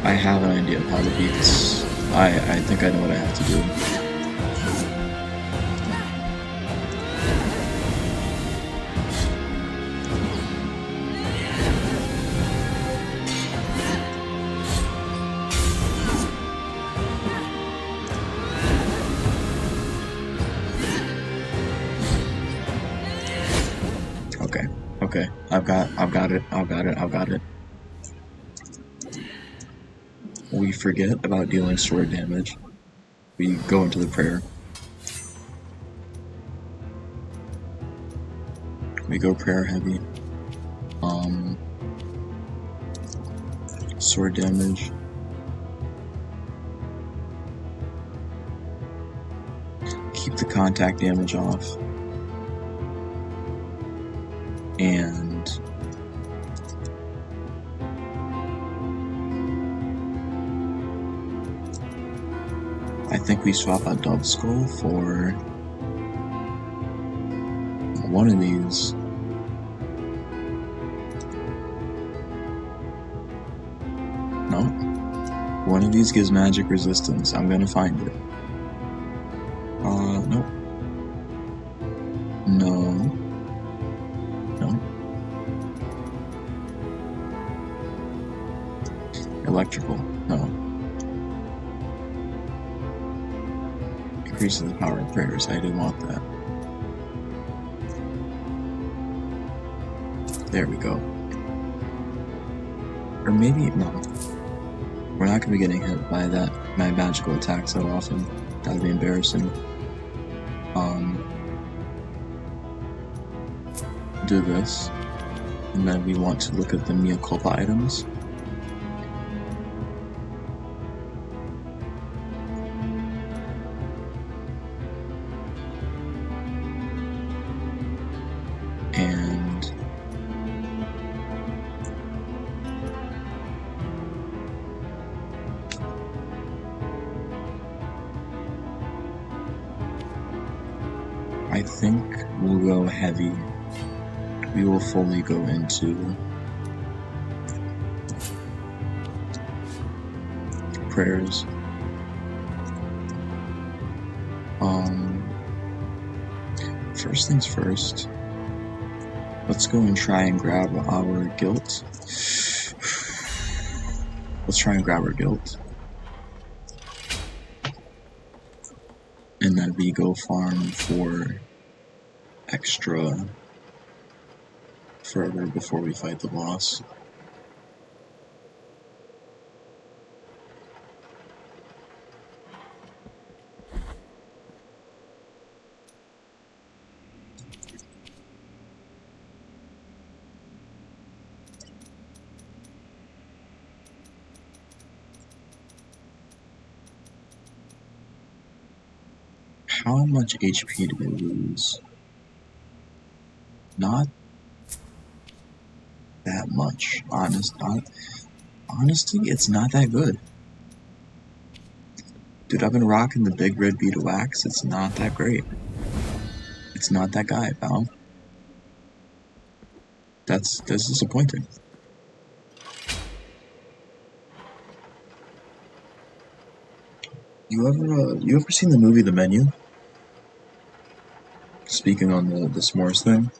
I have an idea of how to beat this. I think I know what I have to do. Okay, I've got it. We forget about dealing sword damage. We go into the prayer. We go prayer heavy. Sword damage. Keep the contact damage off. And I think we swap out Dove Skull for one of these. No. One of these gives magic resistance. I'm gonna find it. Nope. No. No. Electrical. No. Increases the power of prayers. I didn't want that. There we go. Or maybe, no. We're not going to be getting hit by my magical attacks that often. That would be embarrassing. Do this. And then we want to look at the Mea Culpa items. And I think we'll go heavy. We will fully go into prayers. First things first, let's go and try and grab our guilt. Let's try and grab our guilt. And then we go farm for extra further before we fight the boss. How much HP do they lose? Not that much. Honestly, it's not that good. Dude, I've been rocking the big red bead of wax. It's not that great. It's not that guy, pal. That's disappointing. You ever seen the movie The Menu? Speaking on the s'mores thing.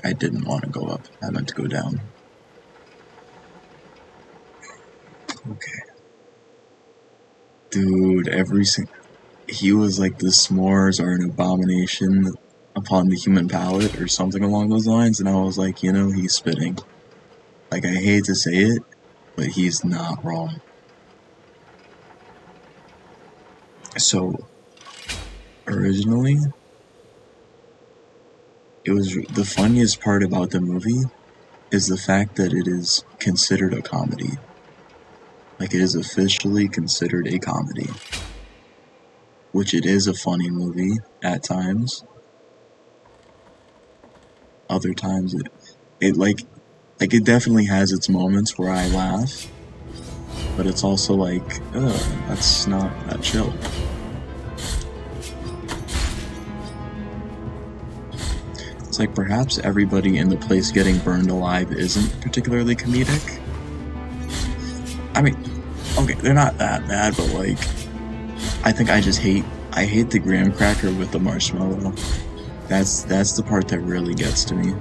I didn't want to go up. I meant to go down. Okay. Dude, he was like, the s'mores are an abomination upon the human palate, or something along those lines, and I was like, you know, he's spitting. Like, I hate to say it, but he's not wrong. So, originally, the funniest part about the movie is the fact that it is considered a comedy. Like, it is officially considered a comedy. Which it is a funny movie, at times. Other times, it definitely has its moments where I laugh. But it's also like, that's not that chill. It's like, perhaps everybody in the place getting burned alive isn't particularly comedic. I mean, okay, they're not that bad, but like, I think I hate the graham cracker with the marshmallow. That's the part that really gets to me.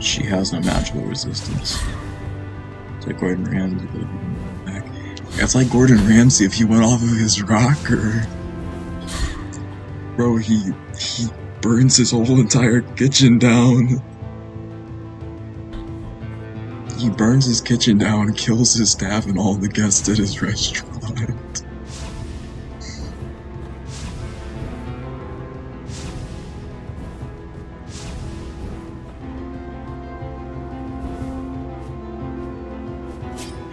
She has no magical resistance. It's like Gordon Ramsay, back. It's like Gordon Ramsay if he went off of his rocker. Bro, he burns his whole entire kitchen down. He burns his kitchen down, kills his staff and all the guests at his restaurant.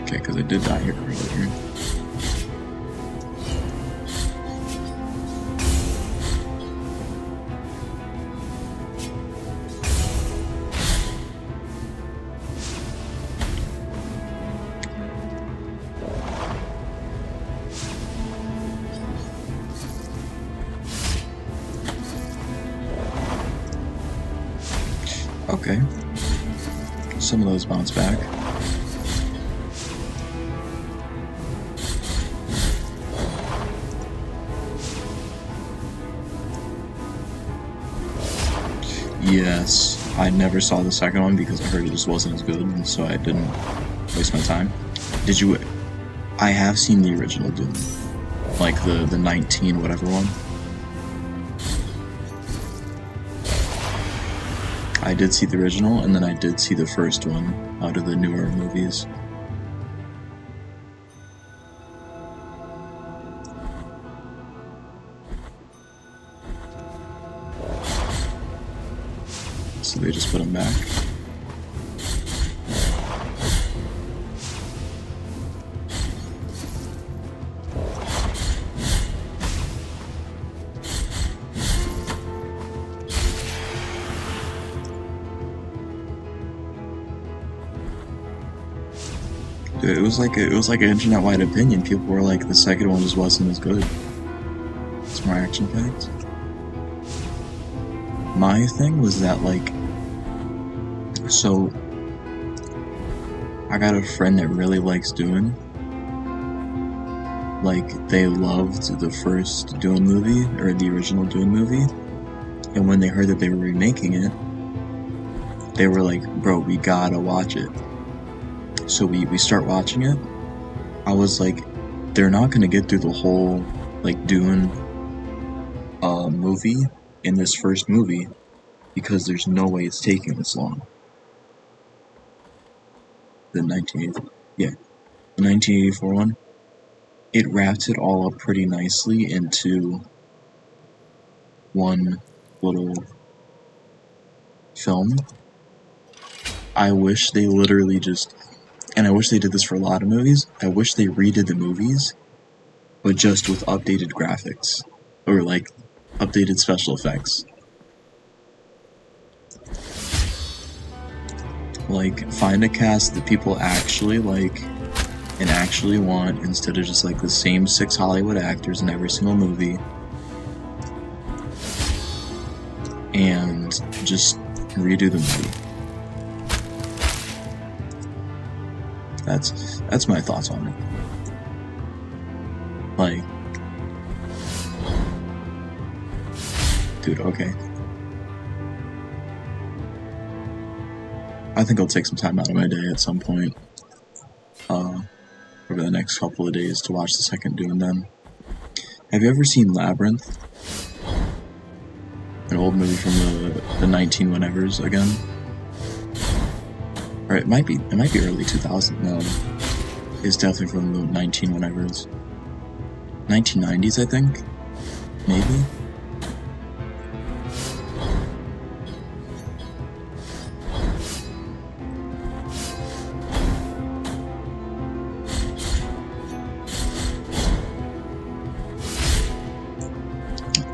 Okay, because I did die here earlier. Okay. Some of those bounce back. Yes, I never saw the second one because I heard it just wasn't as good, and so I didn't waste my time. Did you? I have seen the original Doom, like the 19 whatever one. I did see the original, and then I did see the first one out of the newer movies. So they just put him back. Dude, it was like an internet-wide opinion. People were like, the second one just wasn't as good. It's more action-packed. My thing was that, like, so I got a friend that really likes Dune. Like, they loved the first Dune movie, or the original Dune movie, and when they heard that they were remaking it, they were like, bro, we gotta watch it. So we start watching it. I was like, they're not gonna get through the whole like Dune movie in this first movie because there's no way it's taking this long. The 1984 one. It wrapped it all up pretty nicely into one little film. I wish they literally just, and I wish they did this for a lot of movies, I wish they redid the movies, but just with updated graphics, or like, updated special effects. Like, find a cast that people actually like, and actually want, instead of just like the same 6 Hollywood actors in every single movie, and just redo the movie. That's my thoughts on it. Like, dude, okay. I think I'll take some time out of my day at some point, over the next couple of days to watch the second Dune then. Have you ever seen Labyrinth? An old movie from the 19 whenevers again? Or it might be early 2000. No, it's definitely from the 19 whenevers. 1990s, I think? Maybe?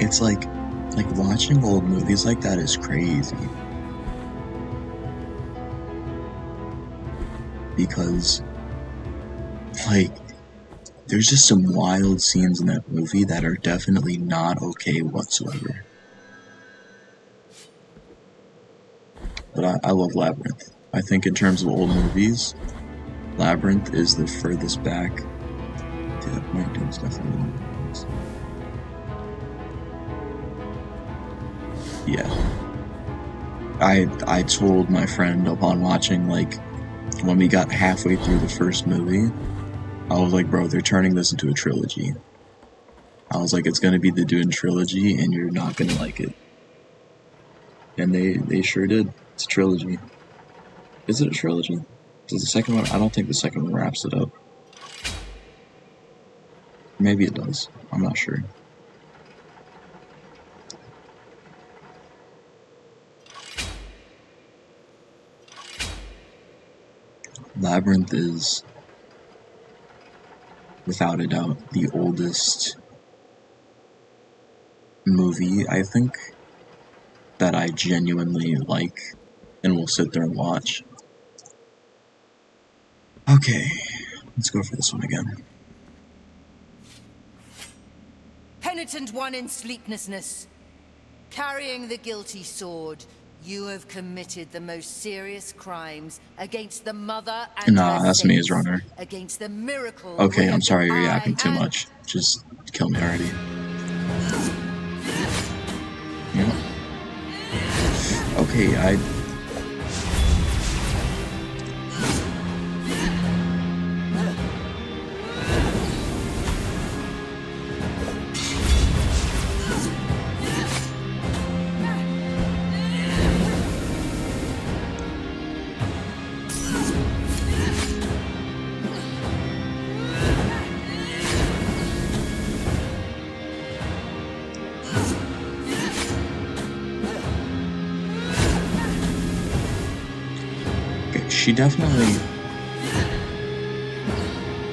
It's like watching old movies like that is crazy. Because, like, there's just some wild scenes in that movie that are definitely not okay whatsoever. But I love Labyrinth. I think in terms of old movies, Labyrinth is the furthest back. Yeah, Mike Doom's definitely. Yeah. I told my friend upon watching, like, when we got halfway through the first movie, I was like, bro, they're turning this into a trilogy. I was like, it's gonna be the Dune trilogy, and you're not gonna like it. And they sure did. It's a trilogy. Is it a trilogy? Does the second one? I don't think the second one wraps it up. Maybe it does. I'm not sure. Labyrinth is, without a doubt, the oldest movie, I think, that I genuinely like and will sit there and watch. Okay, let's go for this one again. Penitent one in sleeplessness, carrying the guilty sword, you have committed the most serious crimes against the mother and her That's me as saints, runner. against the miracle. Okay, I'm sorry you're yapping too much. Just kill me already. Yeah. Okay, she definitely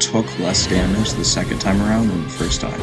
took less damage the second time around than the first time.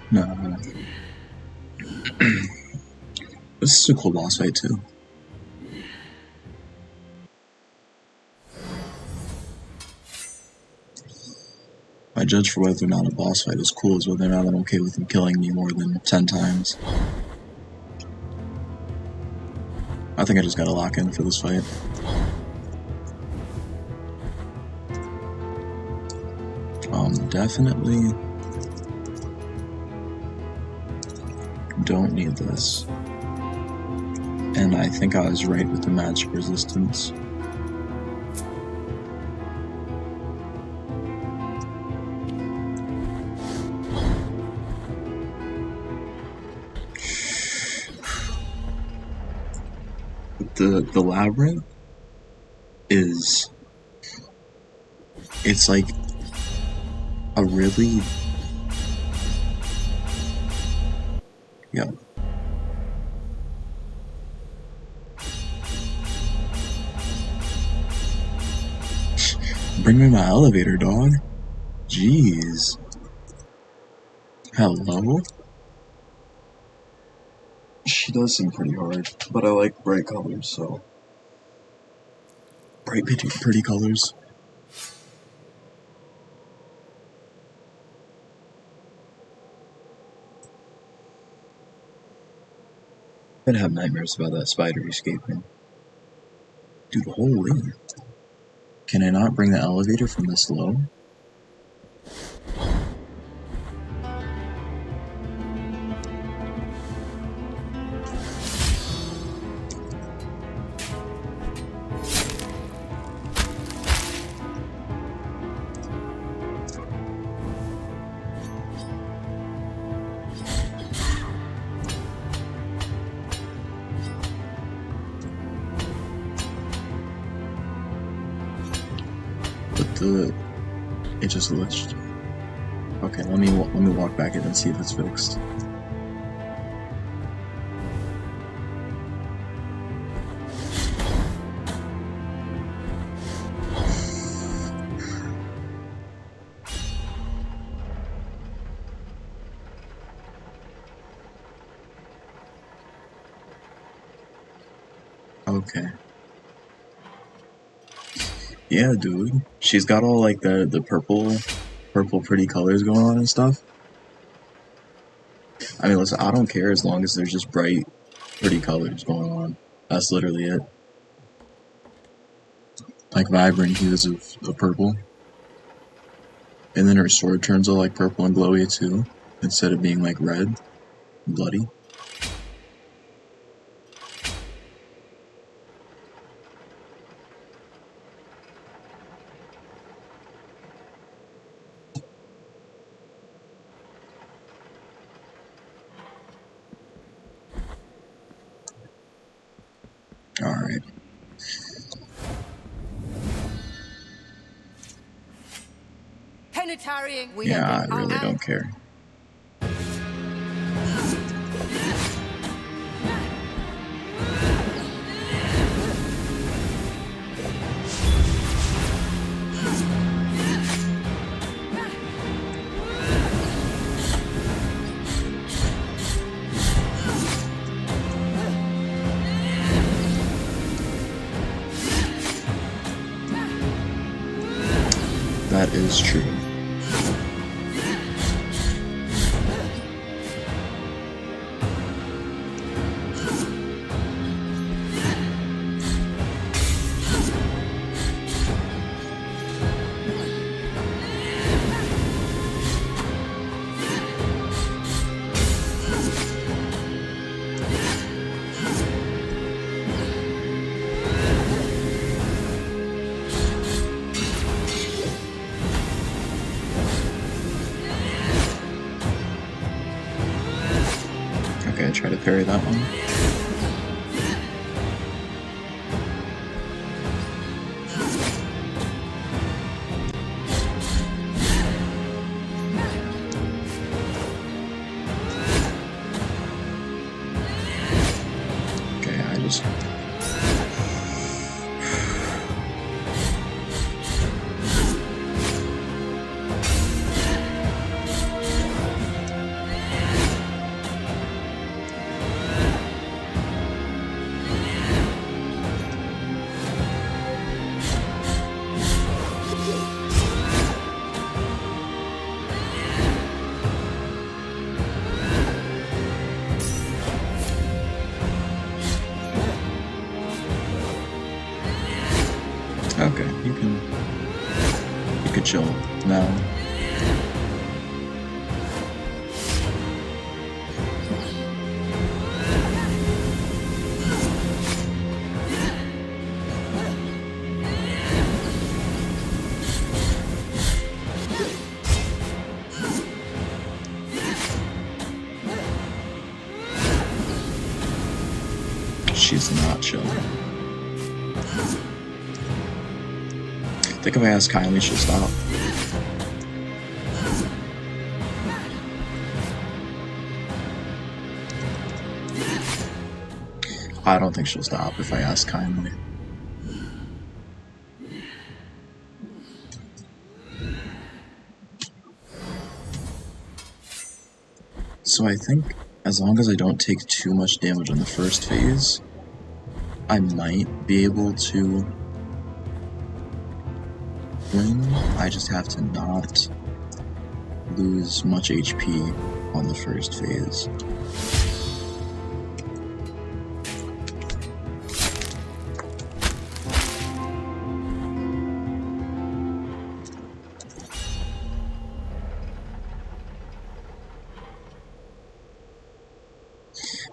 No. This is a cool boss fight too. My judge for whether or not a boss fight is cool is whether or not I'm okay with him killing me more than 10 times. I think I just gotta lock in for this fight. Definitely don't need this. And I think I was right with the magic resistance. The labyrinth is, it's like a really, yeah. Bring me my elevator, dog. Jeez. Hello? She does seem pretty hard, but I like bright colors, so... Bright, pretty colors. I'd have nightmares about that spider escaping. Dude, holy. Can I not bring the elevator from this low? It just glitched. Okay, let me walk back in and see if it's fixed. Okay. Yeah, dude. She's got all like the purple pretty colors going on and stuff. I mean, listen, I don't care as long as there's just bright, pretty colors going on. That's literally it. Like vibrant hues of purple. And then her sword turns all like purple and glowy too, instead of being like red and bloody. Alright. Penetarian, Yeah, I really don't care. That is true. Okay, try to parry that one. Okay, I just... chill now. She's not chill. I think if I ask kindly, she'll stop. I don't think she'll stop if I ask kindly. So I think as long as I don't take too much damage on the first phase, I might be able to win. I just have to not lose much HP on the first phase.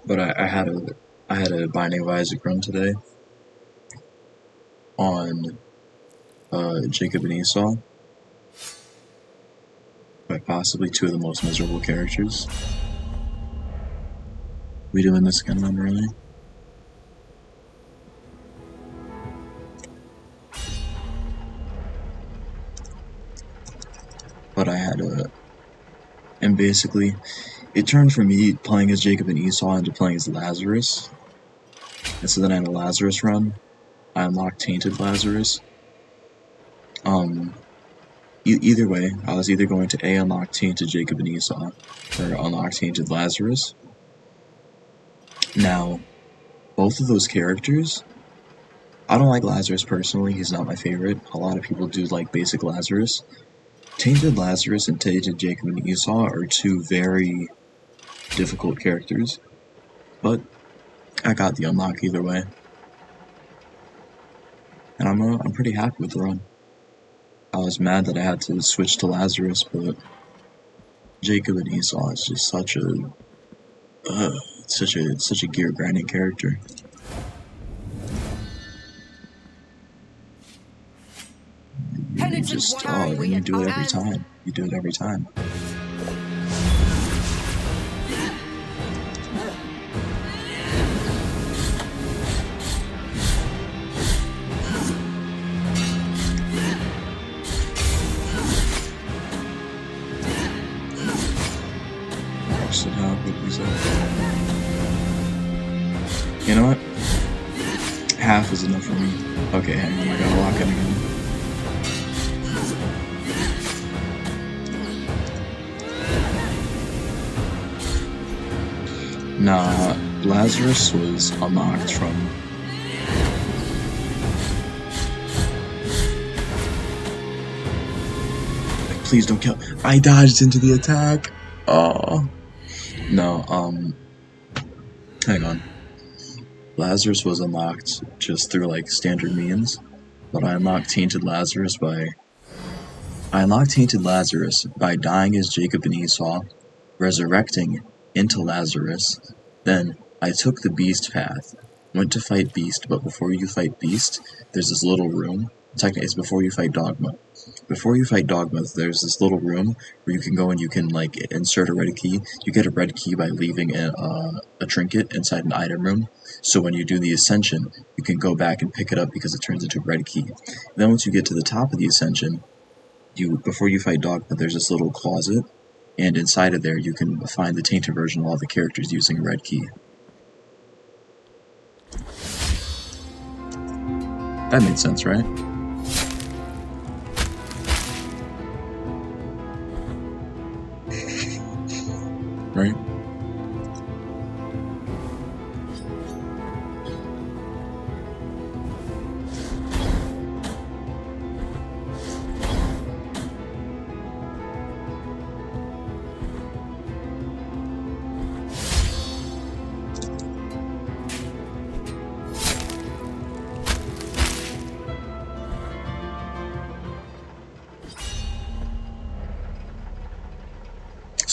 But I had a Binding of Isaac run today on Jacob and Esau by possibly two of the most miserable characters. We doing this again, then, really? But I had and basically, it turned from me playing as Jacob and Esau into playing as Lazarus. And so then I had a Lazarus run. I unlocked Tainted Lazarus. Either way, I was either going to A, unlock Tainted Jacob and Esau, or unlock Tainted Lazarus. Now, both of those characters, I don't like Lazarus personally, he's not my favorite. A lot of people do like basic Lazarus. Tainted Lazarus and Tainted Jacob and Esau are two very difficult characters, but I got the unlock either way. And I'm pretty happy with the run. I was mad that I had to switch to Lazarus, but Jacob and Esau is just such a gear grinding character. You just and you do it every time. You do it every time. You know what? Half is enough for me. Okay, hang on, I gotta lock it again. Nah, Lazarus was unlocked from... Please don't kill... I dodged into the attack! Oh. No, hang on. Lazarus was unlocked just through, like, standard means, but I unlocked Tainted Lazarus by dying as Jacob and Esau, resurrecting into Lazarus, then I took the Beast path, went to fight Beast, but before you fight Beast, there's this little room. Technically, it's before you fight Dogma. Before you fight Dogma, there's this little room where you can go and you can, like, insert a red key. You get a red key by leaving a trinket inside an item room. So when you do the Ascension, you can go back and pick it up because it turns into a red key. Then once you get to the top of the Ascension, before you fight Dogma, there's this little closet, and inside of there you can find the tainted version of all the characters using a red key. That made sense, right? Right?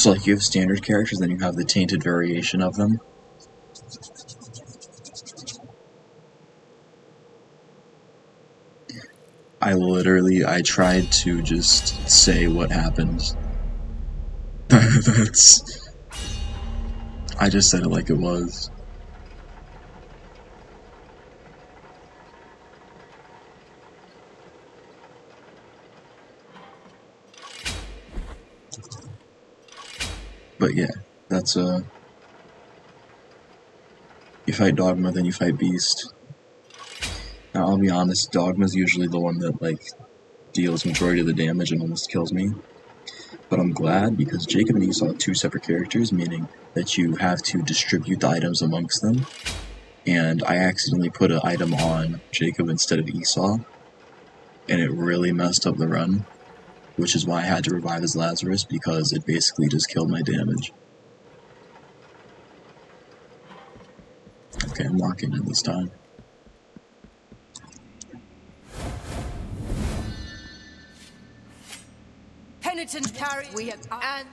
So like you have standard characters, then you have the tainted variation of them. I tried to just say what happened. I just said it like it was. But yeah, that's you fight Dogma, then you fight Beast. Now I'll be honest, Dogma's usually the one that like deals majority of the damage and almost kills me. But I'm glad because Jacob and Esau are two separate characters, meaning that you have to distribute the items amongst them. And I accidentally put an item on Jacob instead of Esau, and it really messed up the run, which is why I had to revive as Lazarus, because it basically just killed my damage. Okay, I'm locking in this time. Penitent carry, we have and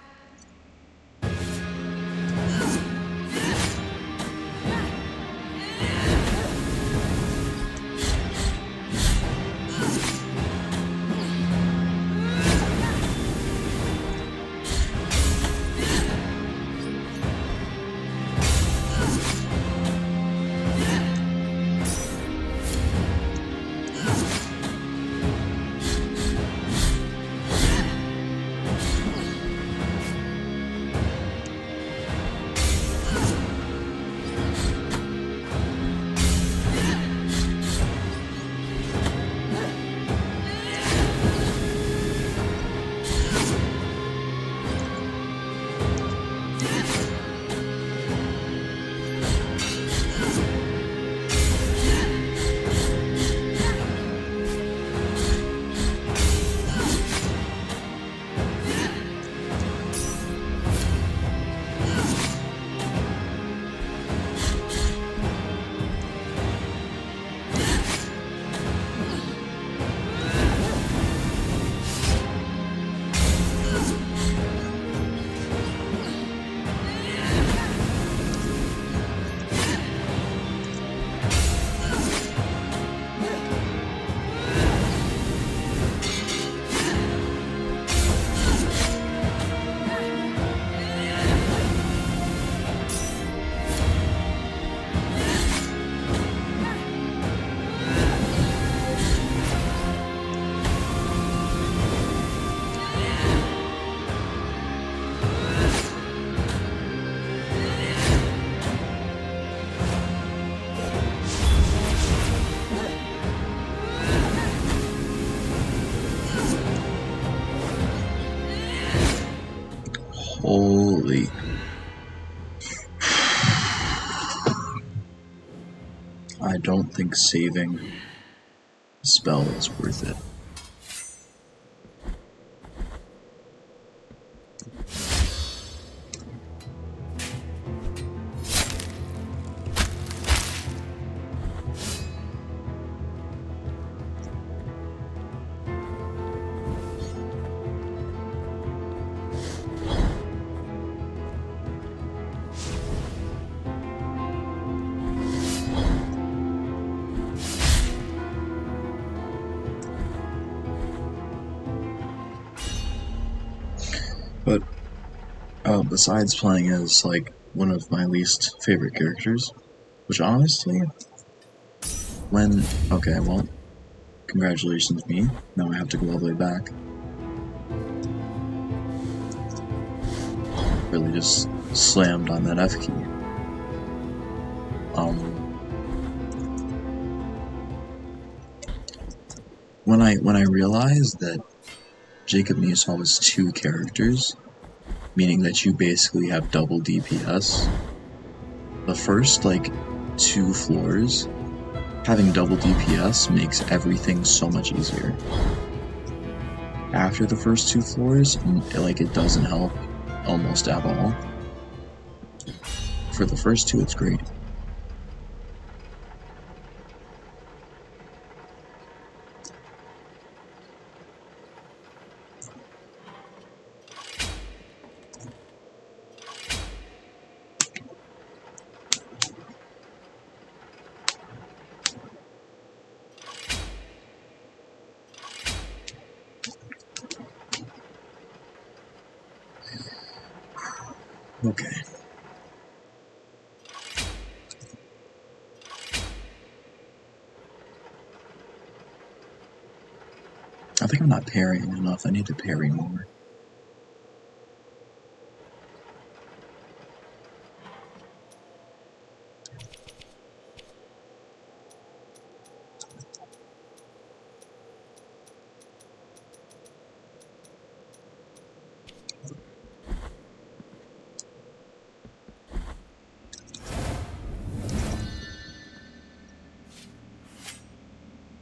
Holy. I don't think saving the spell is worth it. But besides playing as like one of my least favorite characters, which honestly, okay, well, congratulations me. Now I have to go all the way back. Really just slammed on that F key. When I realized that Jacob and Esau was two characters, meaning that you basically have double DPS, the first like 2 floors, having double DPS makes everything so much easier. After the first 2 floors, like it doesn't help almost at all. For the first 2, it's great. Okay. I think I'm not parrying enough. I need to parry more.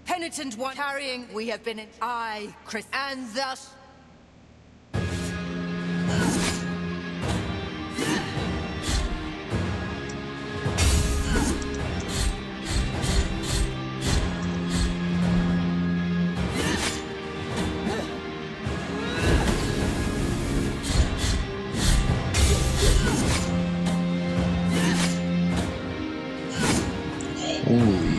Penitent one carrying, we have been in Quirce, and thus. Holy.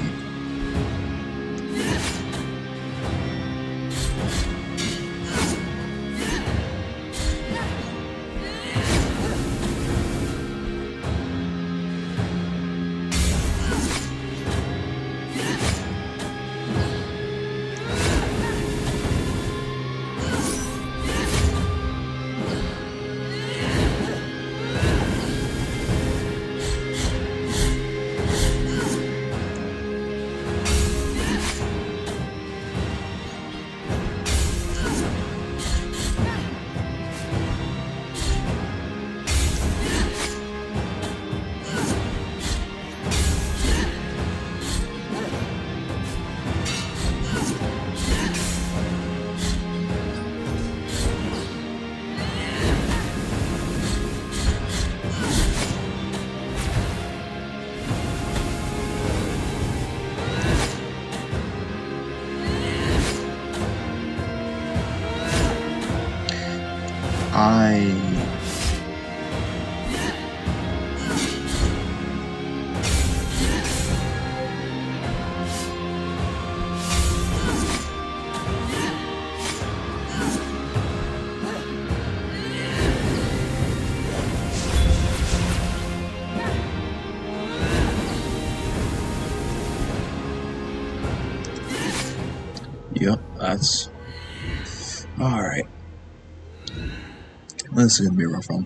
Yep, that's... Alright. This is gonna be a rough one.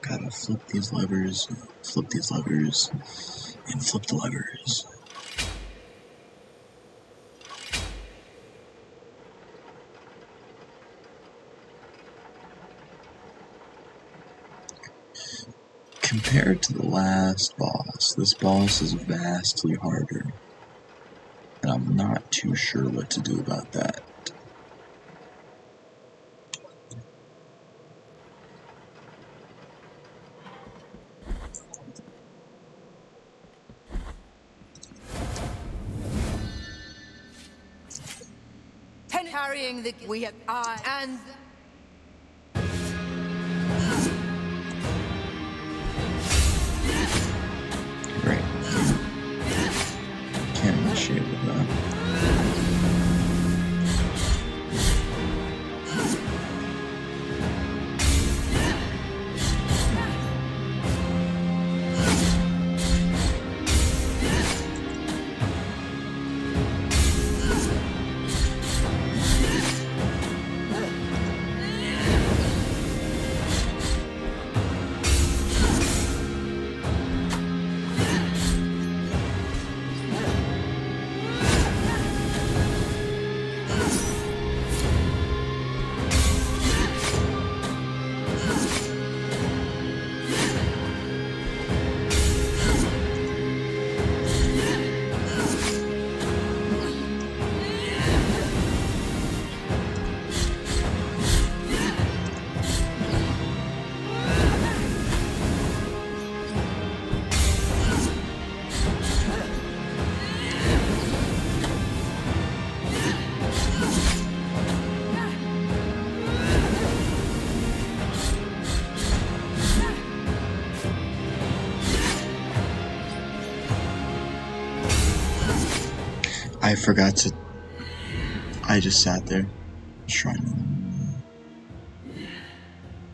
Gotta flip these levers, and flip the levers. Compared to the last boss, this boss is vastly harder, and I'm not too sure what to do about that. Carrying the we have and Great. Can't initiate with that. forgot to... I just sat there, trying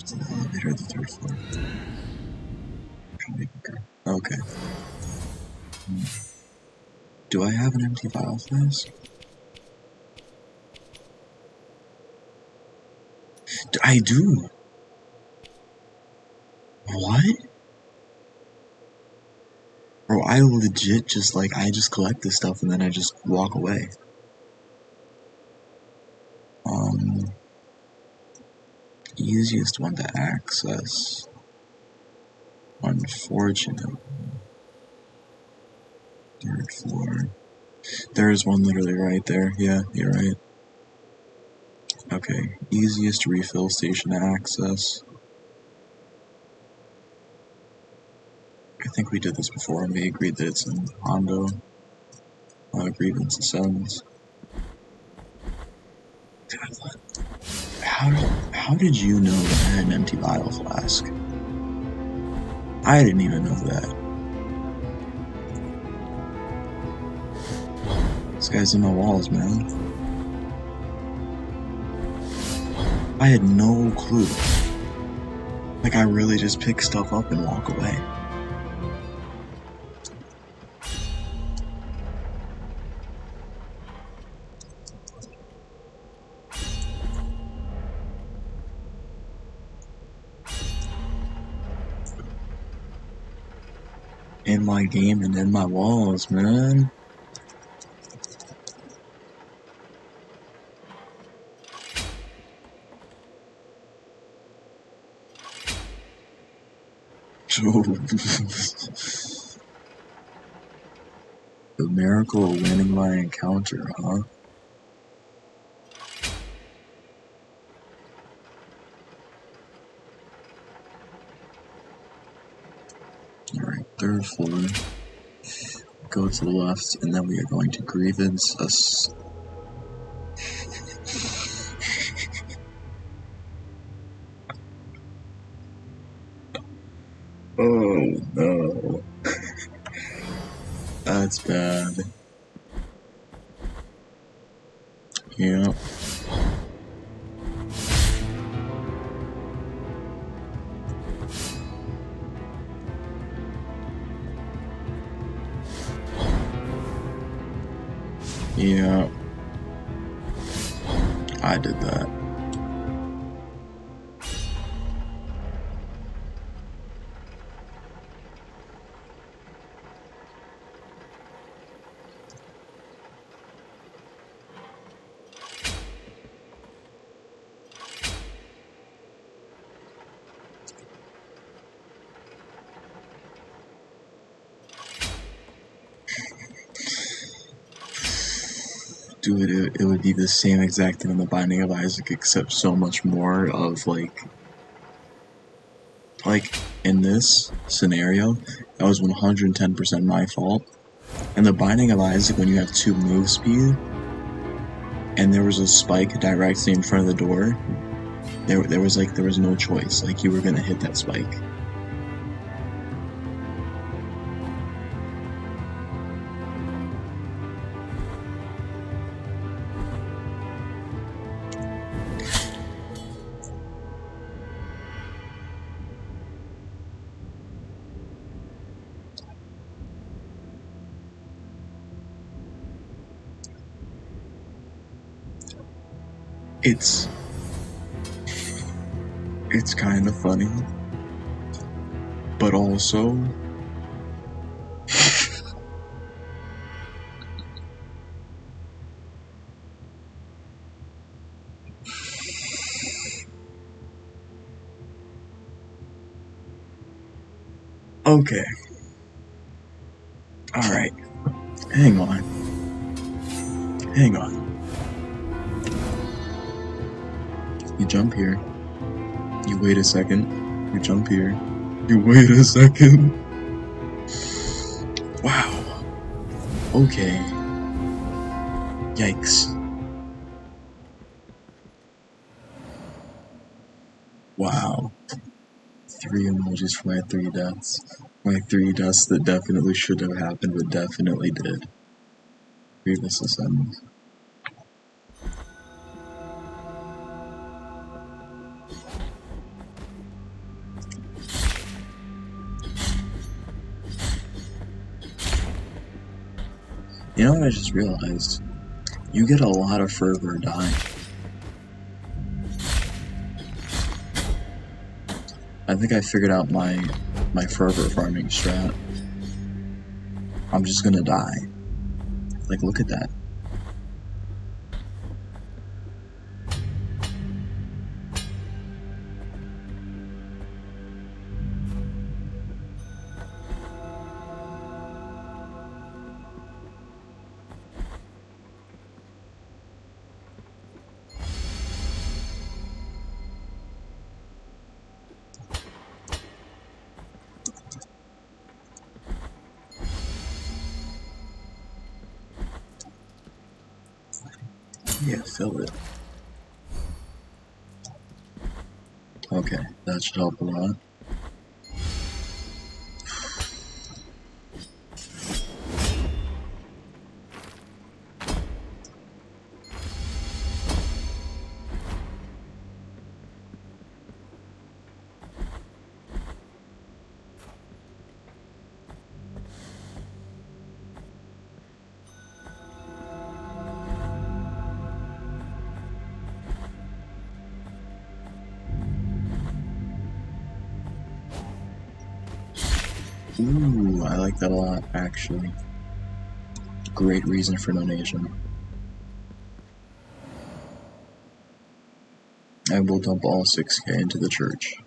to the elevator at the 3rd floor. Okay. Do I have an empty vial flask? I do! What? Bro, I legit just, like, I just collect this stuff and then I just walk away. Easiest one to access. Unfortunate. 3rd floor. There is one literally right there. Yeah, you're right. Okay, easiest refill station to access. I think we did this before and we agreed that it's in Hondo. Grievance Ascends. How did you know that I had an empty vial flask? I didn't even know that. This guy's in my walls, man. I had no clue. Like, I really just pick stuff up and walk away. In my game and in my walls, man. The miracle of winning my encounter, huh? Alright, 3rd floor. Go to the left, and then we are going to Grievance us. Oh no. That's bad. Yeah. Yeah. I did that. Dude, it would be the same exact thing in the Binding of Isaac, except so much more of, like, in this scenario, that was 110% my fault. In the Binding of Isaac, when you have 2 move speed, and there was a spike directly in front of the door, there was no choice, like, you were gonna hit that spike. It's kind of funny, but also okay. Alright. Hang on. Hang on. You jump here. You wait a second. You jump here. You wait a second. Wow. Okay. Yikes. Wow. 3 emojis for my 3 deaths. My 3 deaths that definitely should have happened, but definitely did. grievous ascends. You know what I just realized? You get a lot of fervor dying. I think I figured out my fervor farming strat. I'm just gonna die. Like, look at that. Yeah, fill it. Okay, that should help a lot. Ooh, I like that a lot, actually. Great reason for donation. I will dump all 6K into the church.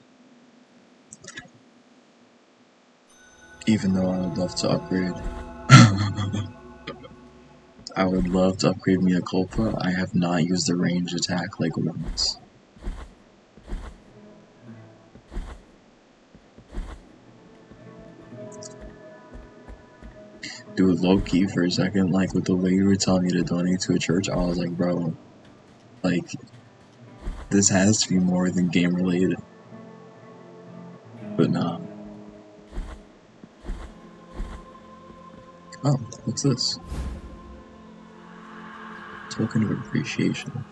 Even though I would love to upgrade. I would love to upgrade Mia Culpa. I have not used the ranged attack like once. Dude, low-key for a second, like, with the way you were telling me to donate to a church, I was like, bro, like, this has to be more than game-related. But nah. Oh, what's this? Token of appreciation.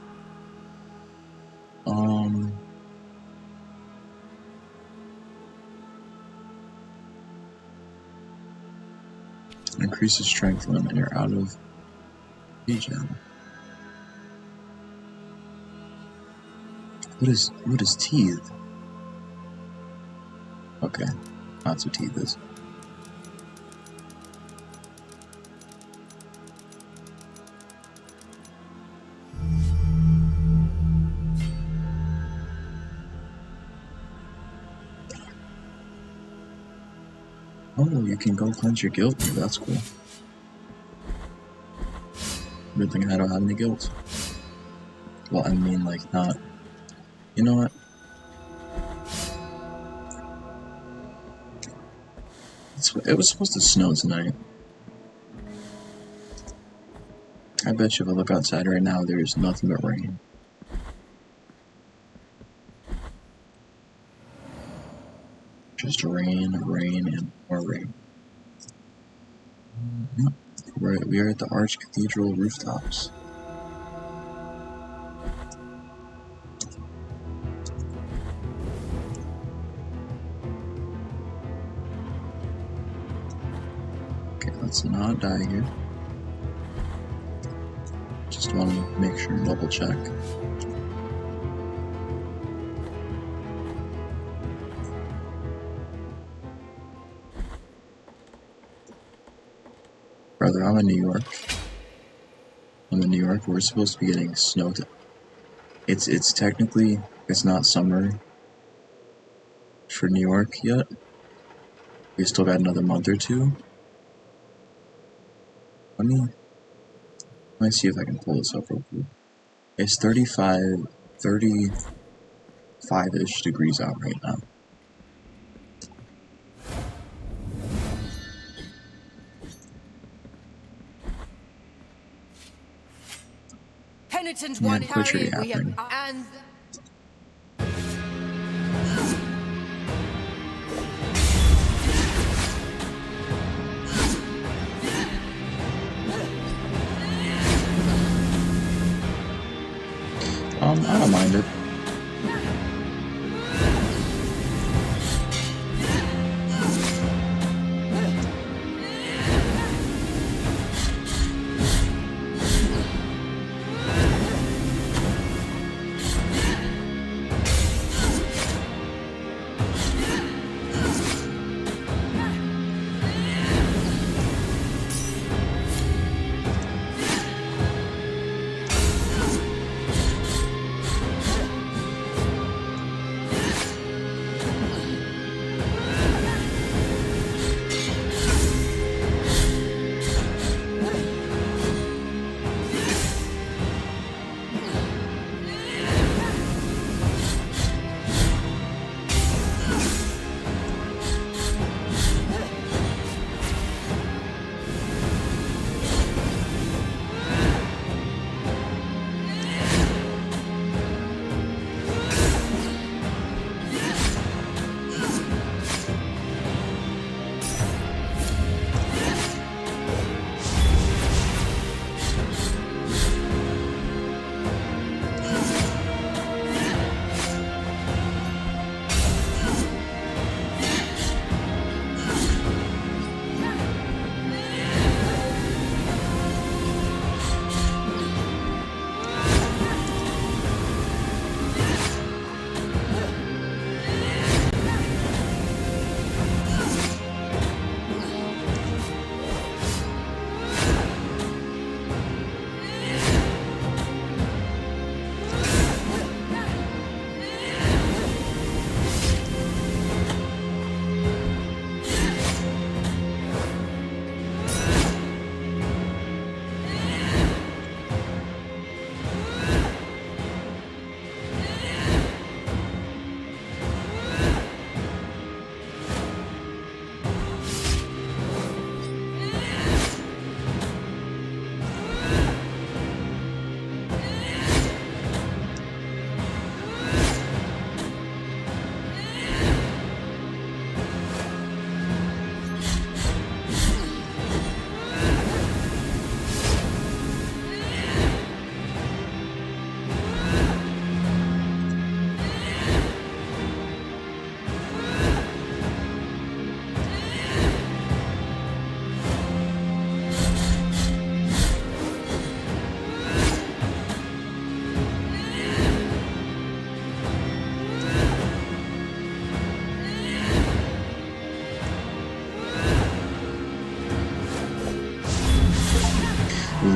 Increases strength when you're out of regen. What is teeth? Okay, that's what teeth is. Oh, you can go cleanse your guilt. That's cool. Good thing I don't have any guilt. Well, I mean, like, not. You know what? It was supposed to snow tonight. I bet you if I look outside right now, there's nothing but rain. Just rain, rain, and more rain. We are at the Arch Cathedral rooftops. Okay, let's not die here. Just want to make sure and double check. Brother, I'm in New York. We're supposed to be getting snow. It's technically, it's not summer for New York yet. We still got another month or two. Let me see if I can pull this up real quick. It's 35-ish degrees out right now. Penitent one, butchery Harry, happening. and I don't mind it.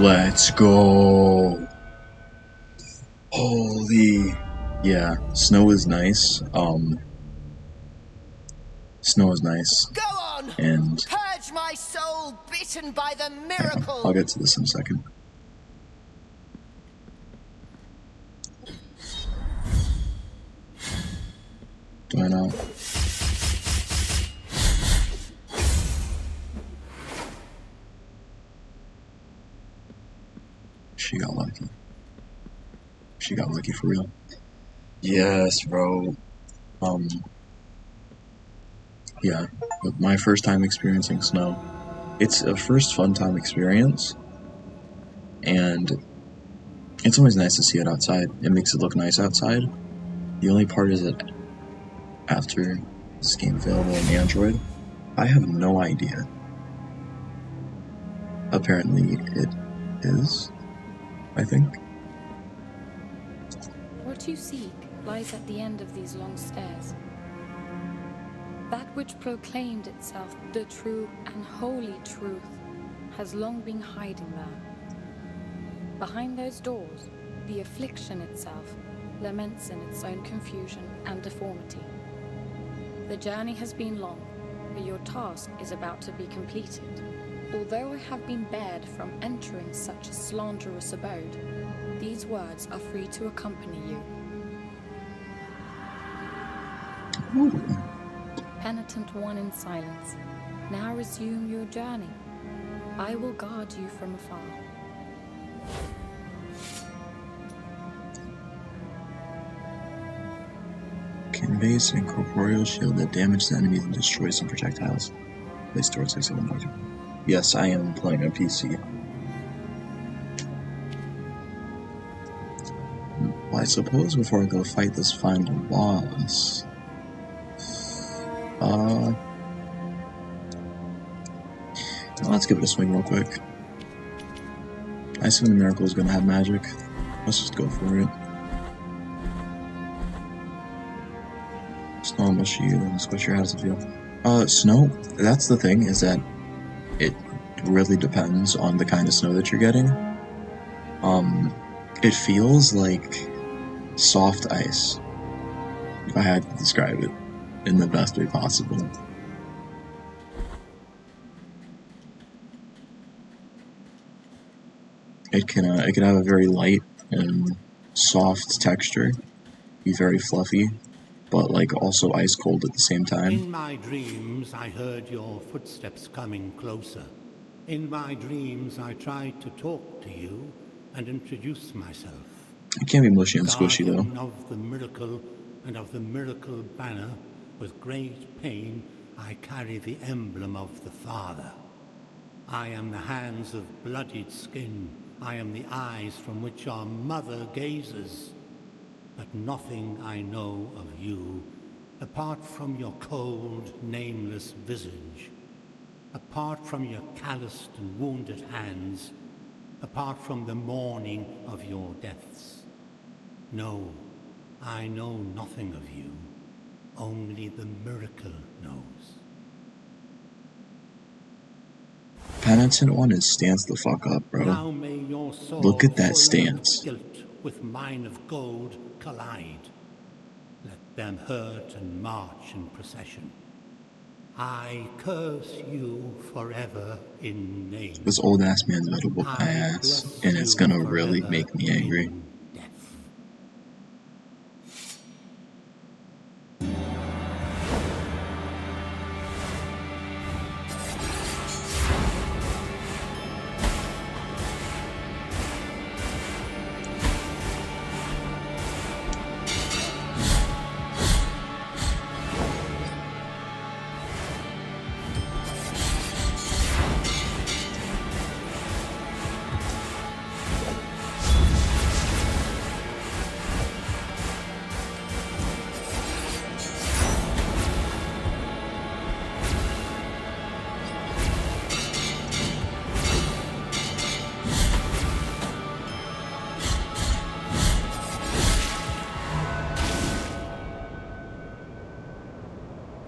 Let's go. Holy. Yeah, snow is nice. Snow is nice. Go on! And Purge my soul bitten by the hang on, miracle! I'll get to this in a second. Do I know? She got lucky. She got lucky for real. Yes, bro. Yeah, but my first time experiencing snow. It's a first fun time experience, and it's always nice to see it outside. It makes it look nice outside. The only part is that after this game available on Android, I have no idea. Apparently it is, I think. What you seek lies at the end of these long stairs. That which proclaimed itself the true and holy truth has long been hiding there. Behind those doors, the affliction itself laments in its own confusion and deformity. The journey has been long, but your task is about to be completed. Although I have been barred from entering such a slanderous abode, these words are free to accompany you. Penitent one in silence, now resume your journey. I will guard you from afar. Conveys an incorporeal shield that damages enemies and destroys some projectiles. They store 6 Yes, I am playing a PC. Why I suppose before I go fight this final boss, let's give it a swing real quick. I assume the miracle is gonna have magic. Let's just go for it. Snow mushy, squish your how's it feel? Snow, that's the thing, is that it really depends on the kind of snow that you're getting. It feels like soft ice, if I had to describe it in the best way possible. It can have a very light and soft texture, be very fluffy, but like also ice cold at the same time. In my dreams, I heard your footsteps coming closer. In my dreams, I tried to talk to you and introduce myself. It can't be mushy and squishy though. Guardian of the miracle and of the miracle banner, with great pain, I carry the emblem of the Father. I am the hands of bloodied skin. I am the eyes from which our mother gazes. But nothing I know of you, apart from your cold, nameless visage, apart from your calloused and wounded hands, apart from the mourning of your deaths. No, I know nothing of you. Only the miracle knows. Penitent one is stance the fuck up, bro. Now may your soul, Look at that full stance. of guilt with mine of gold collide. Let them hurt and march in procession. I curse you forever in name. This old ass man's about to whoop my ass, and it's gonna really make me angry.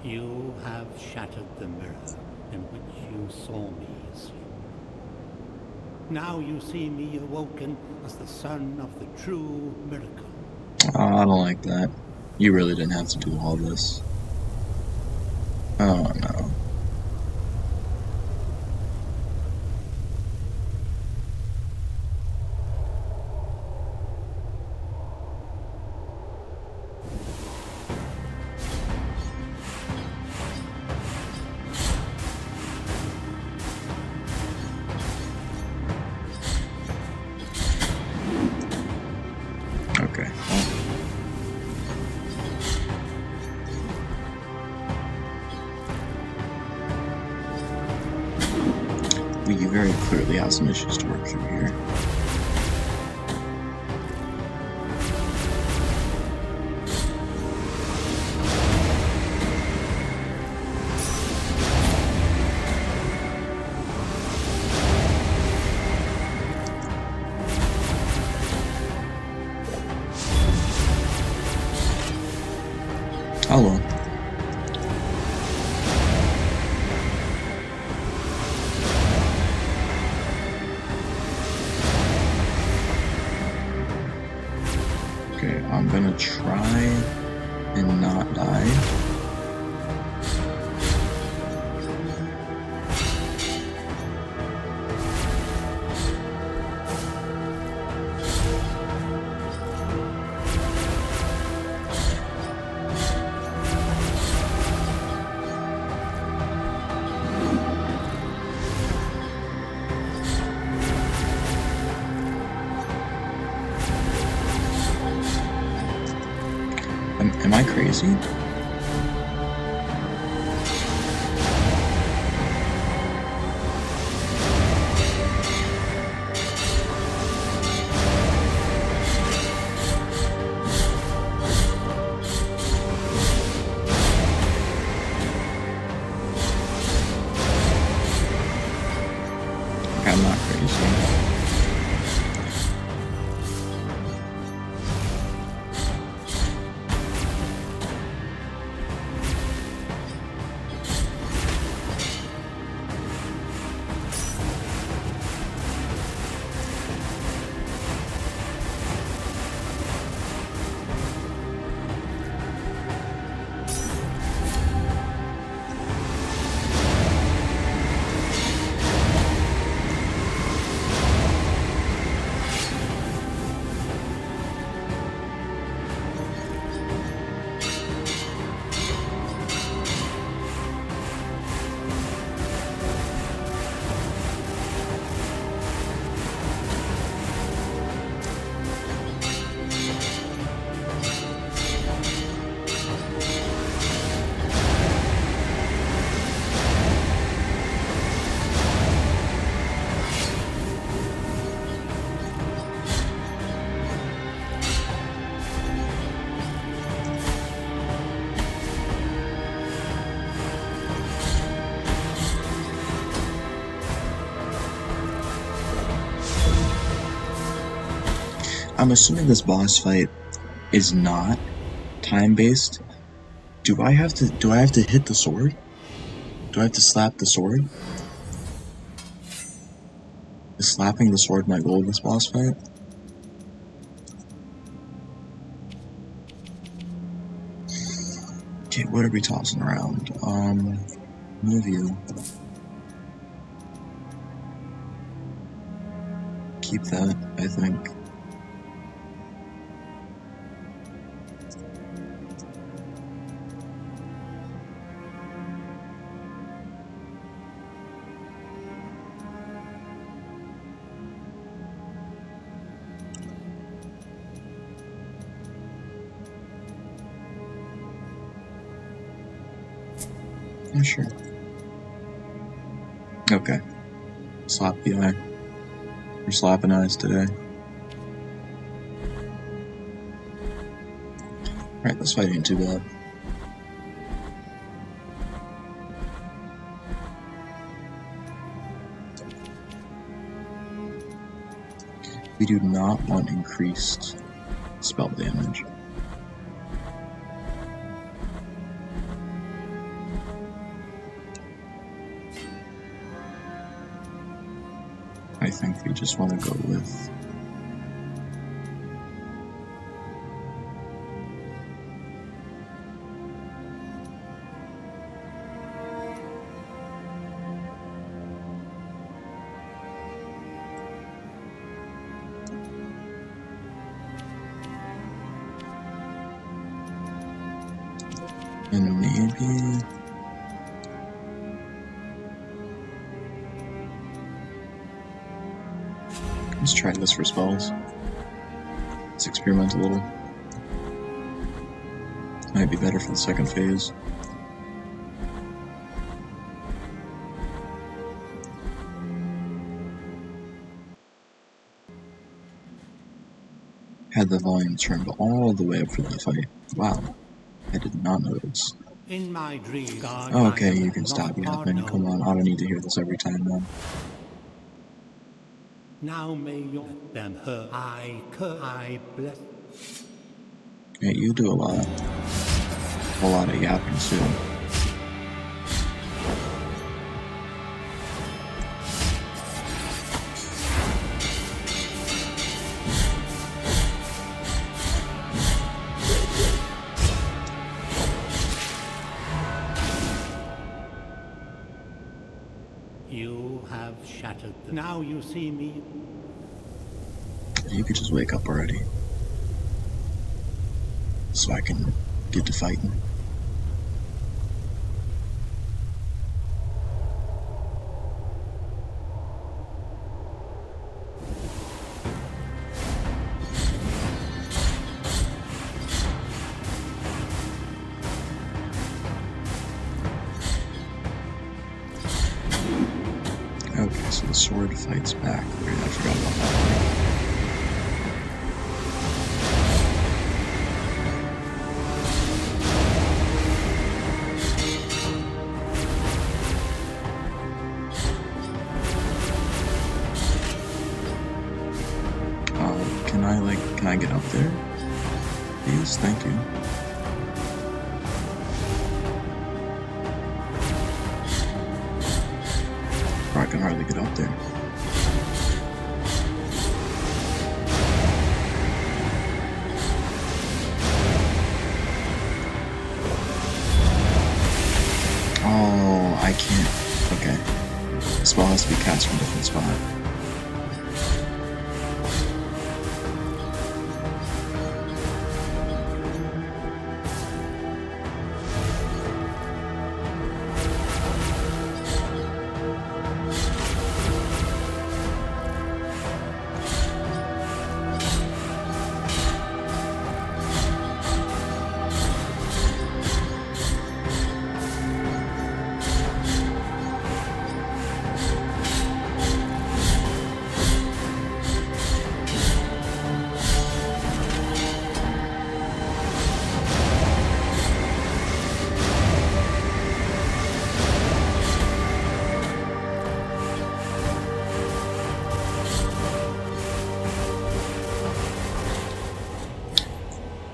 You have shattered the mirror in which you saw me asleep. Now you see me awoken as the son of the true miracle. Oh, I don't like that. You really didn't have to do all this. Oh no. Okay. We very clearly have some issues to work through here. Hello. Okay, I'm gonna try and not die. Am I crazy? I'm assuming this boss fight is not time-based. Do I have to hit the sword? Do I have to slap the sword? Is slapping the sword my goal of this boss fight? Okay, what are we tossing around? Move you. Keep that, I think. Yeah, sure. Okay. Slap the eye. We're slapping eyes today. Alright, this fight ain't too bad. We do not want increased spell damage. I think we just want to go with and maybe let's try this for spells. Let's experiment a little. Might be better for the second phase. Had the volume turned all the way up for that fight. Wow, I did not notice. In my dream, God, Okay, you can stop yapping. Come on, I don't need to hear this every time, man. Now may you them her I bless. Yeah, you do a lot of yapping too. You have shattered. Now you see me. You could just wake up already, so I can get to fighting. Okay, so the sword fights back. Wait, I forgot about that. Can I get up there? Please, thank you. I can hardly get up there. Oh, I can't. Okay. The spell has to be cast from a different spot.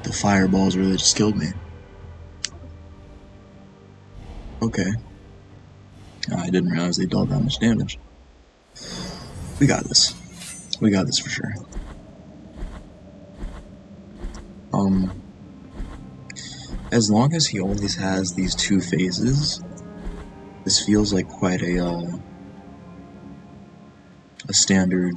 The fireballs really just killed me. Okay. I didn't realize they dealt that much damage. We got this. We got this for sure. As long as he always has these two phases, this feels like quite a standard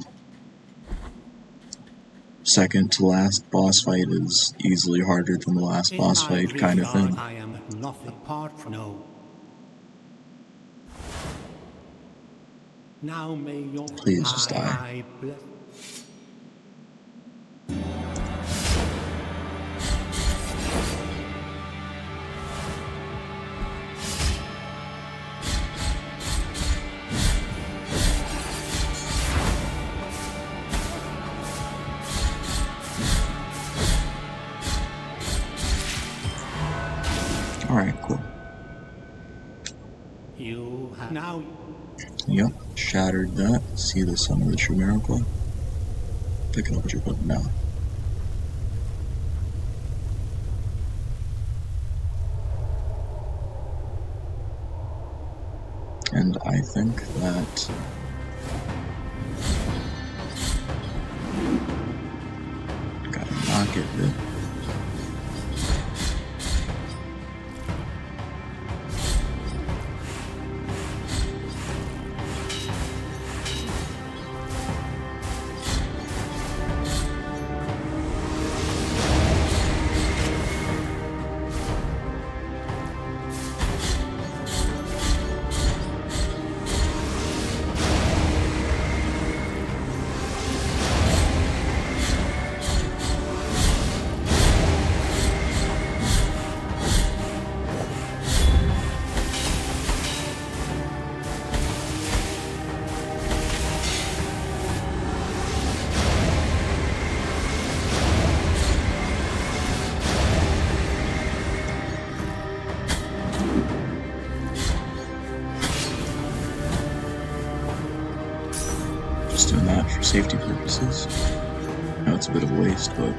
second to last boss fight is easily harder than the last boss fight kind of thing. I am nothing apart from no. Now may your Please just die. eye bless. Alright, cool. You have now. Yep, shattered that. See the sum of the true miracle. Pick it up what you're putting down. And I think that gotta knock it bit. Just doing that for safety purposes. I know it's a bit of a waste, but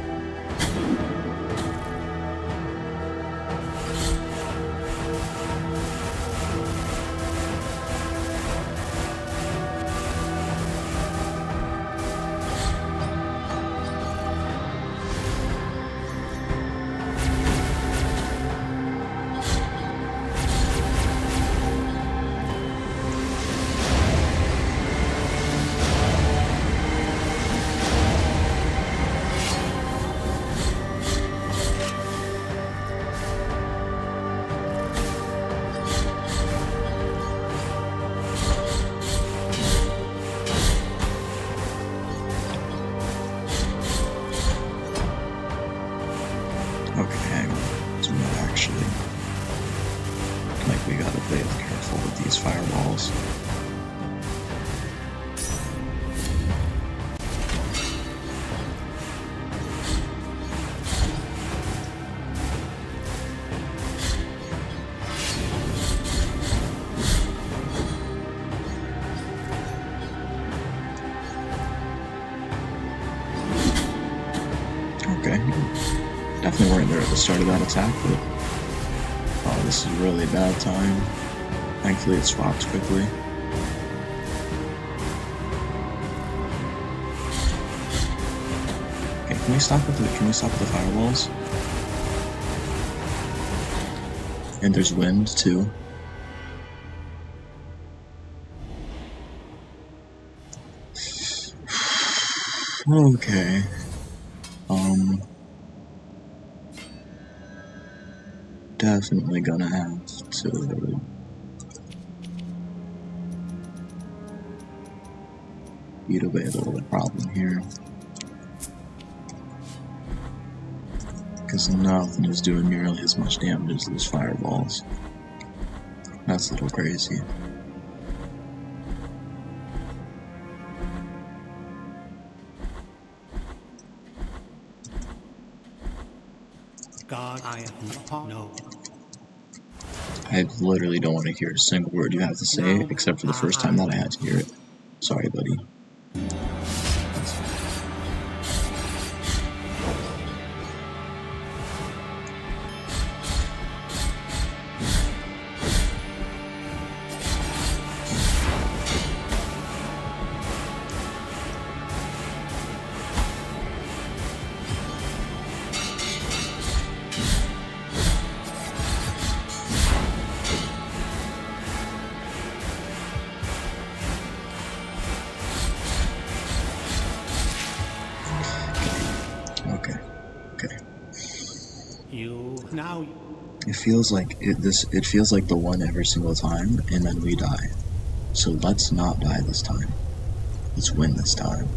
okay, hang on. So not actually. Like, we gotta play it careful with these fireballs. Okay. Definitely weren't there at the start of that attack, but oh, this is a really bad time. Thankfully it swapped quickly. Okay, can we stop with the fireballs? And there's wind too. Okay. Definitely gonna have to eat away a little bit problem here. Because nothing is doing nearly as much damage as those fireballs. That's a little crazy. God, I am no. I literally don't want to hear a single word you have to say, except for the first time that I had to hear it. Sorry, buddy. Now It feels like it feels like the one every single time, and then we die. So let's not die this time. Let's win this time.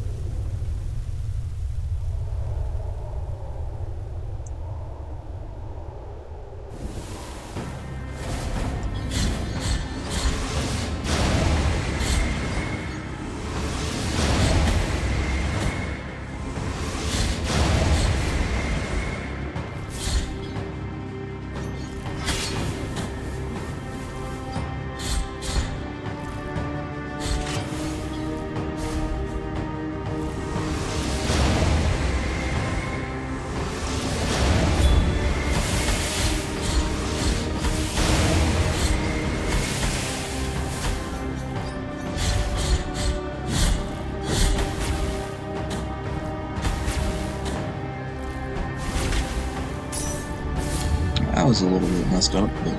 That was a little bit messed up, but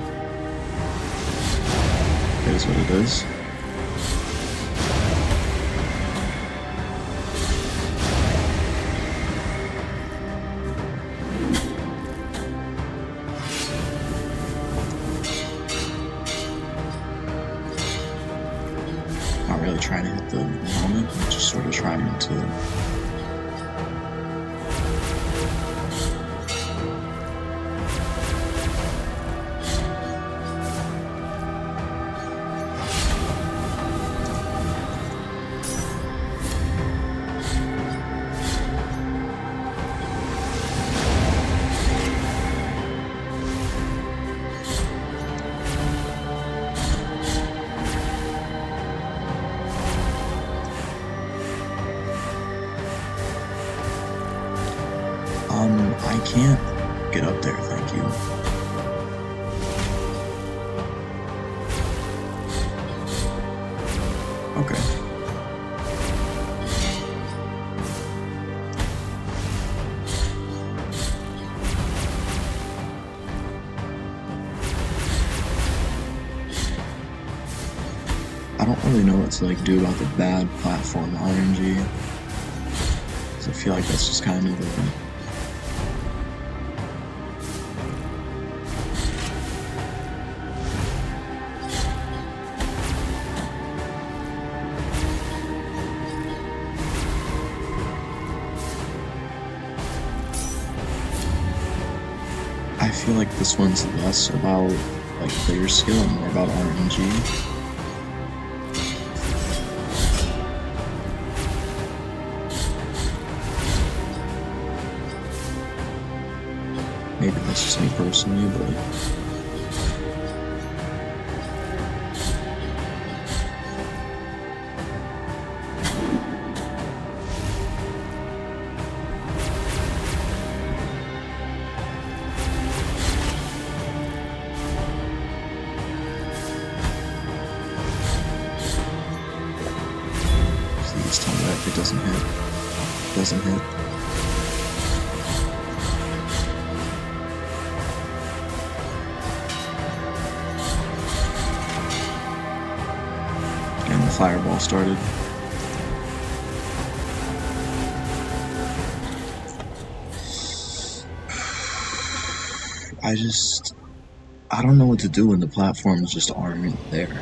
it is what it is. Not really trying to hit the helmet, I'm just sort of trying to I can't get up there, thank you. Okay. I don't really know what to do about the bad platform RNG. 'Cause I feel like that's just kind of I feel like this one's less about player skill and more about RNG. Maybe that's just me personally, but please tell me that it doesn't hit. It doesn't hit. And the fireball started. I don't know what to do when the platforms just aren't there.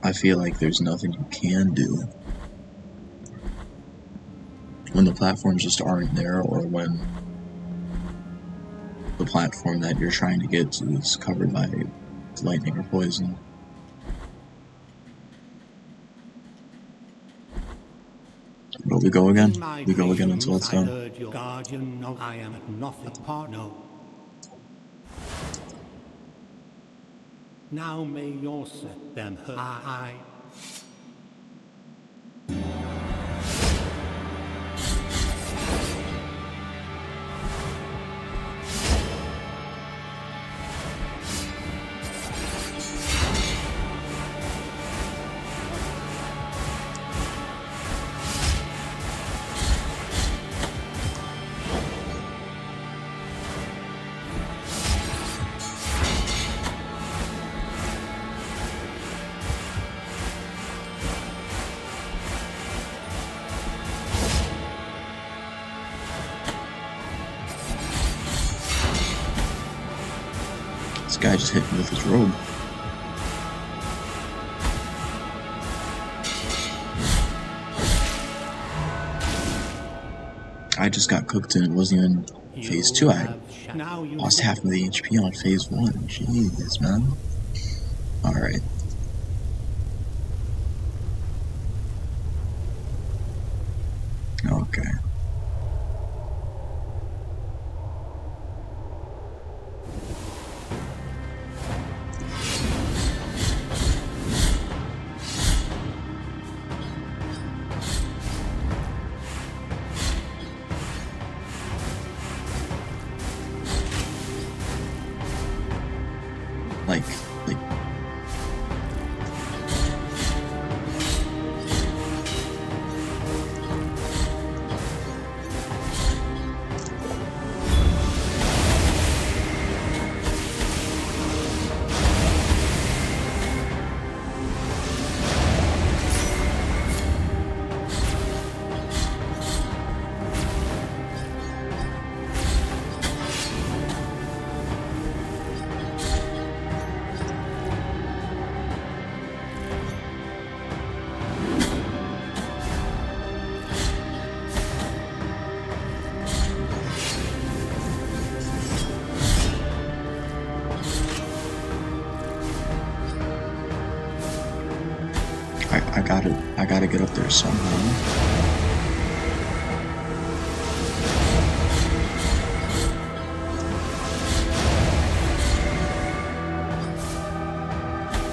I feel like there's nothing you can do when the platforms just aren't there, or when the platform that you're trying to get to is covered by lightning or poison. But we go again. We go again until it's done. I am nothing apart. No. Now may your set them hurt. I guy just hit me with his robe. I just got cooked and it wasn't even phase 2. I lost half of the HP on phase 1. Jeez, man. Alright. Okay. Like I gotta get up there somehow.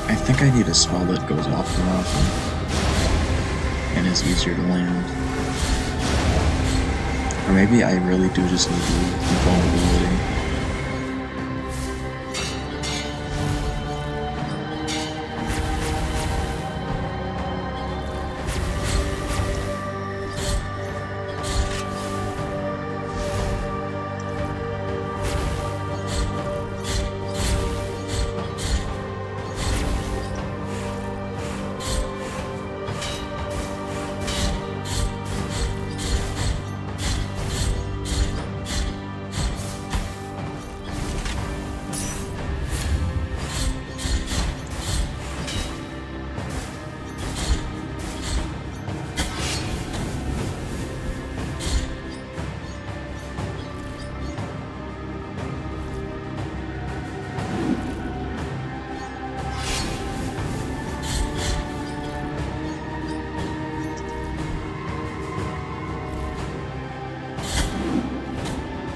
I think I need a spell that goes off more often and is easier to land. Or maybe I really do just need the vulnerability.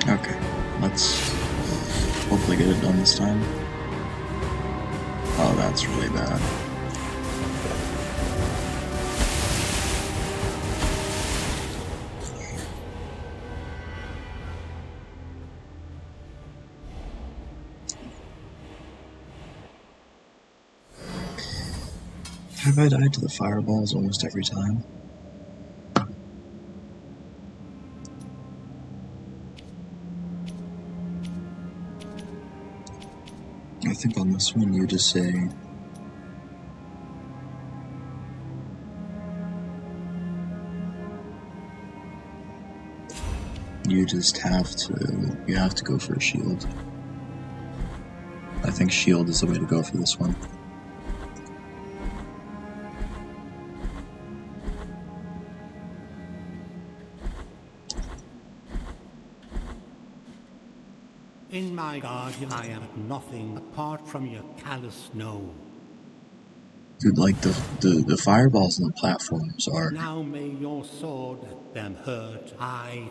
Okay, let's hopefully get it done this time. Oh, that's really bad. Have I died to the fireballs almost every time? I think on this one you just say you have to go for a shield. I think shield is the way to go for this one. In my guardian, I am nothing apart from your callous snow. Dude, like the fireballs on the platforms are. Now may your sword them hurt, I.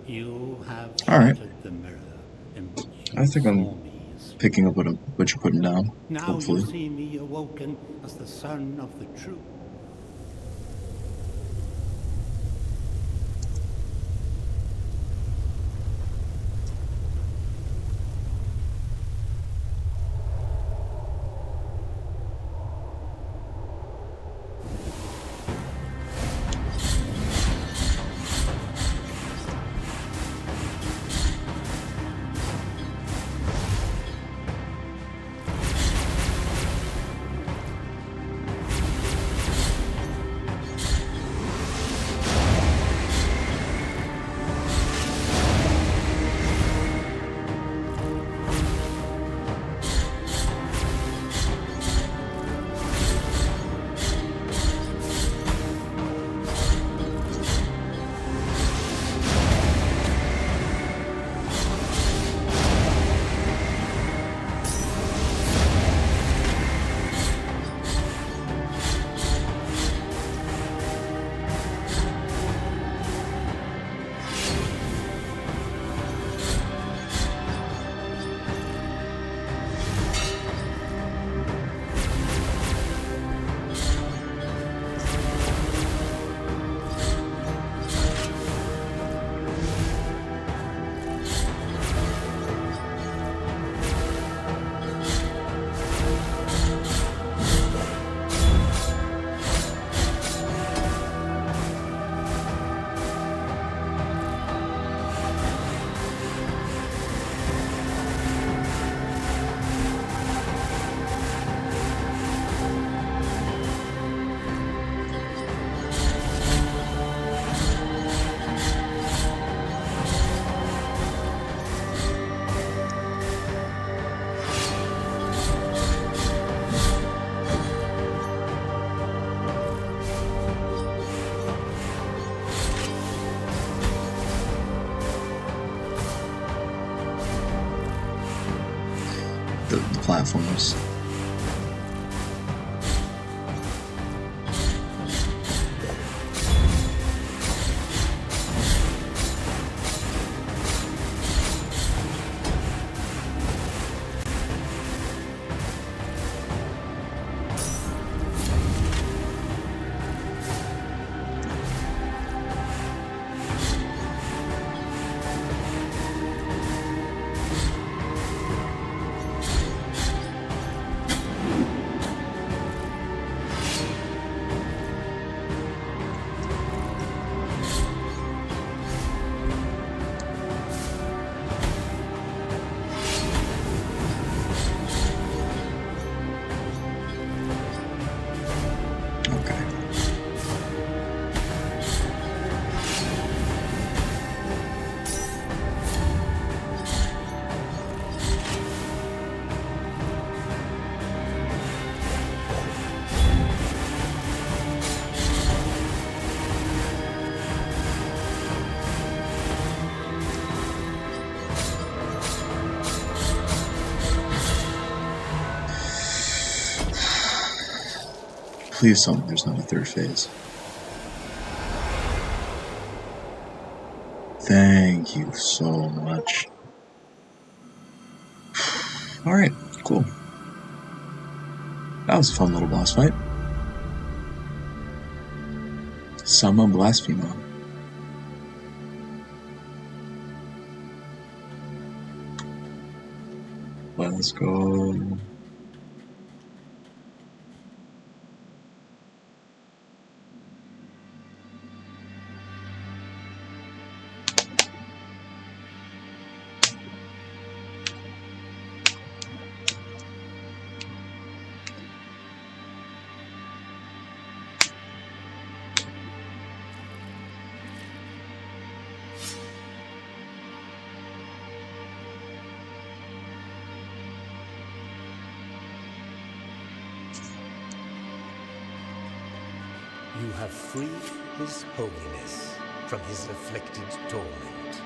You have All right. the mirror in which I think I'm you saw me picking up what you're putting down, Now hopefully. you see me awoken as the son of the truth. The platforms. Please tell me there's not a third phase. Thank you so much. Alright, cool. That was a fun little boss fight. Sama Blasphemous. Let's go. You have freed his holiness from his afflicted torment.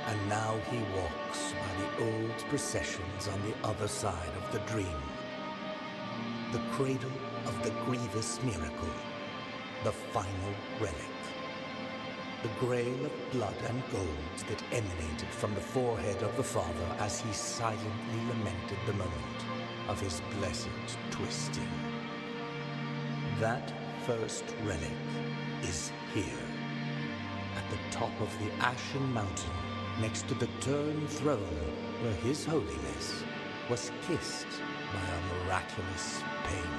And now he walks by the old processions on the other side of the dream. The cradle of the grievous miracle, the final relic. the grail of blood and gold that emanated from the forehead of the father as he silently lamented the moment of his blessed twisting. That first relic is here, at the top of the Ashen Mountain, next to the turned throne where His Holiness was kissed by a miraculous pain.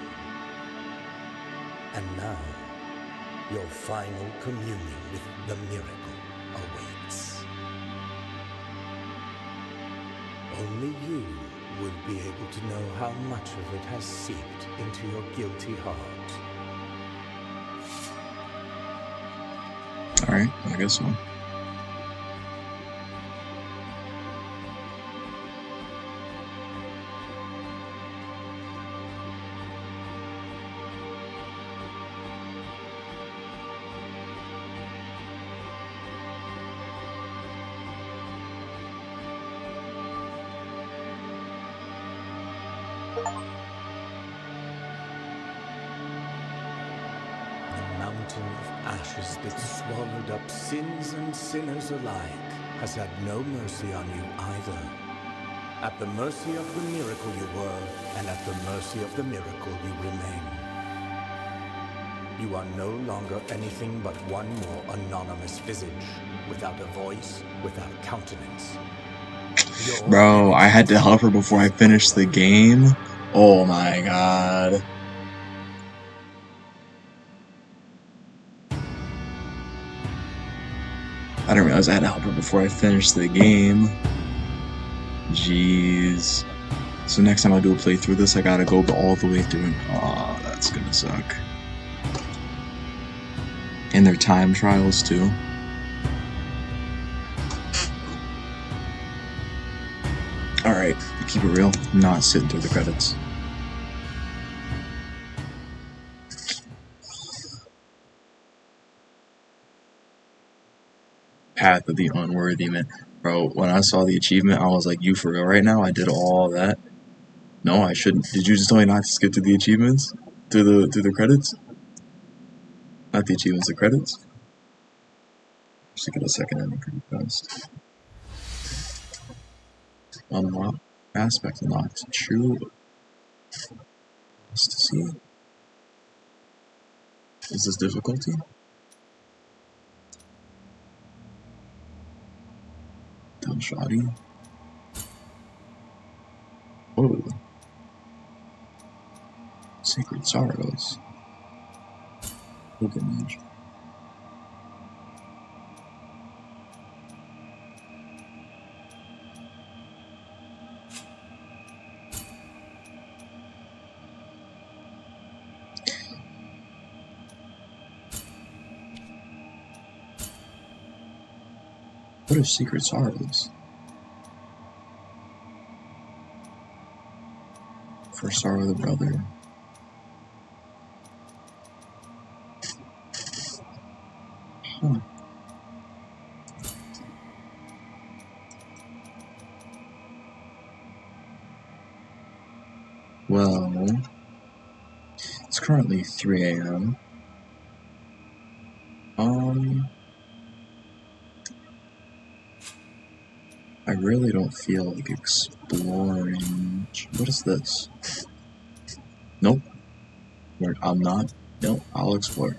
And now, your final communion with the miracle awaits. Only you would be able to know how much of it has seeped into your guilty heart. Alright, I guess so. Mountain of ashes that swallowed up sins and sinners alike has had no mercy on you either. At the mercy of the miracle you were, and at the mercy of the miracle you remain. You are no longer anything but one more anonymous visage, without a voice, without countenance. Bro, I had to help her before I finished the game? Oh my god. I didn't realize I had to help her before I finished the game. Jeez. So next time I do a playthrough of this, I gotta go all the way through and aw, that's gonna suck. And their time trials too. Alright, keep it real. I'm not sitting through the credits. Path of the Unworthy Man. Bro, when I saw the achievement, I was like, you for real right now? I did all that? No, I shouldn't. Did you just tell me not to skip to the achievements? To the credits? Not the achievements, the credits? Just to get a second ending pretty fast. Unlock. Aspect unlocked. True. Let's see. Is this difficulty? Done shoddy. Oh. Sacred Sorrows. Pilgrimage. What are Secret Sorrows? For Sorrow the Brother. Huh. Well, it's currently 3 a.m. I really don't feel like exploring. What is this? Nope. I'm not. Nope. I'll explore.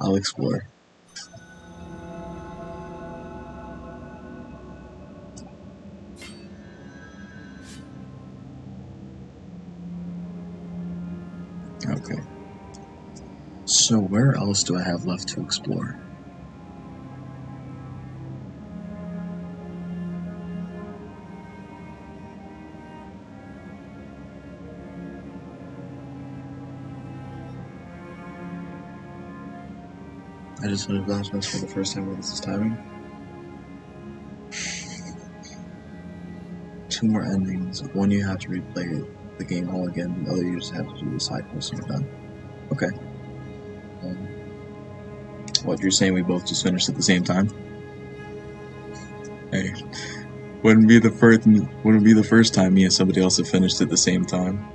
I'll explore. Okay. So where else do I have left to explore? I just finished Blasphemous for the first time with this timing. 2 more endings. One you have to replay the game all again, the other you just have to do the side quest and you're done. Okay. What, you're saying we both just finished at the same time? Hey. Wouldn't be the first time me and somebody else have finished at the same time.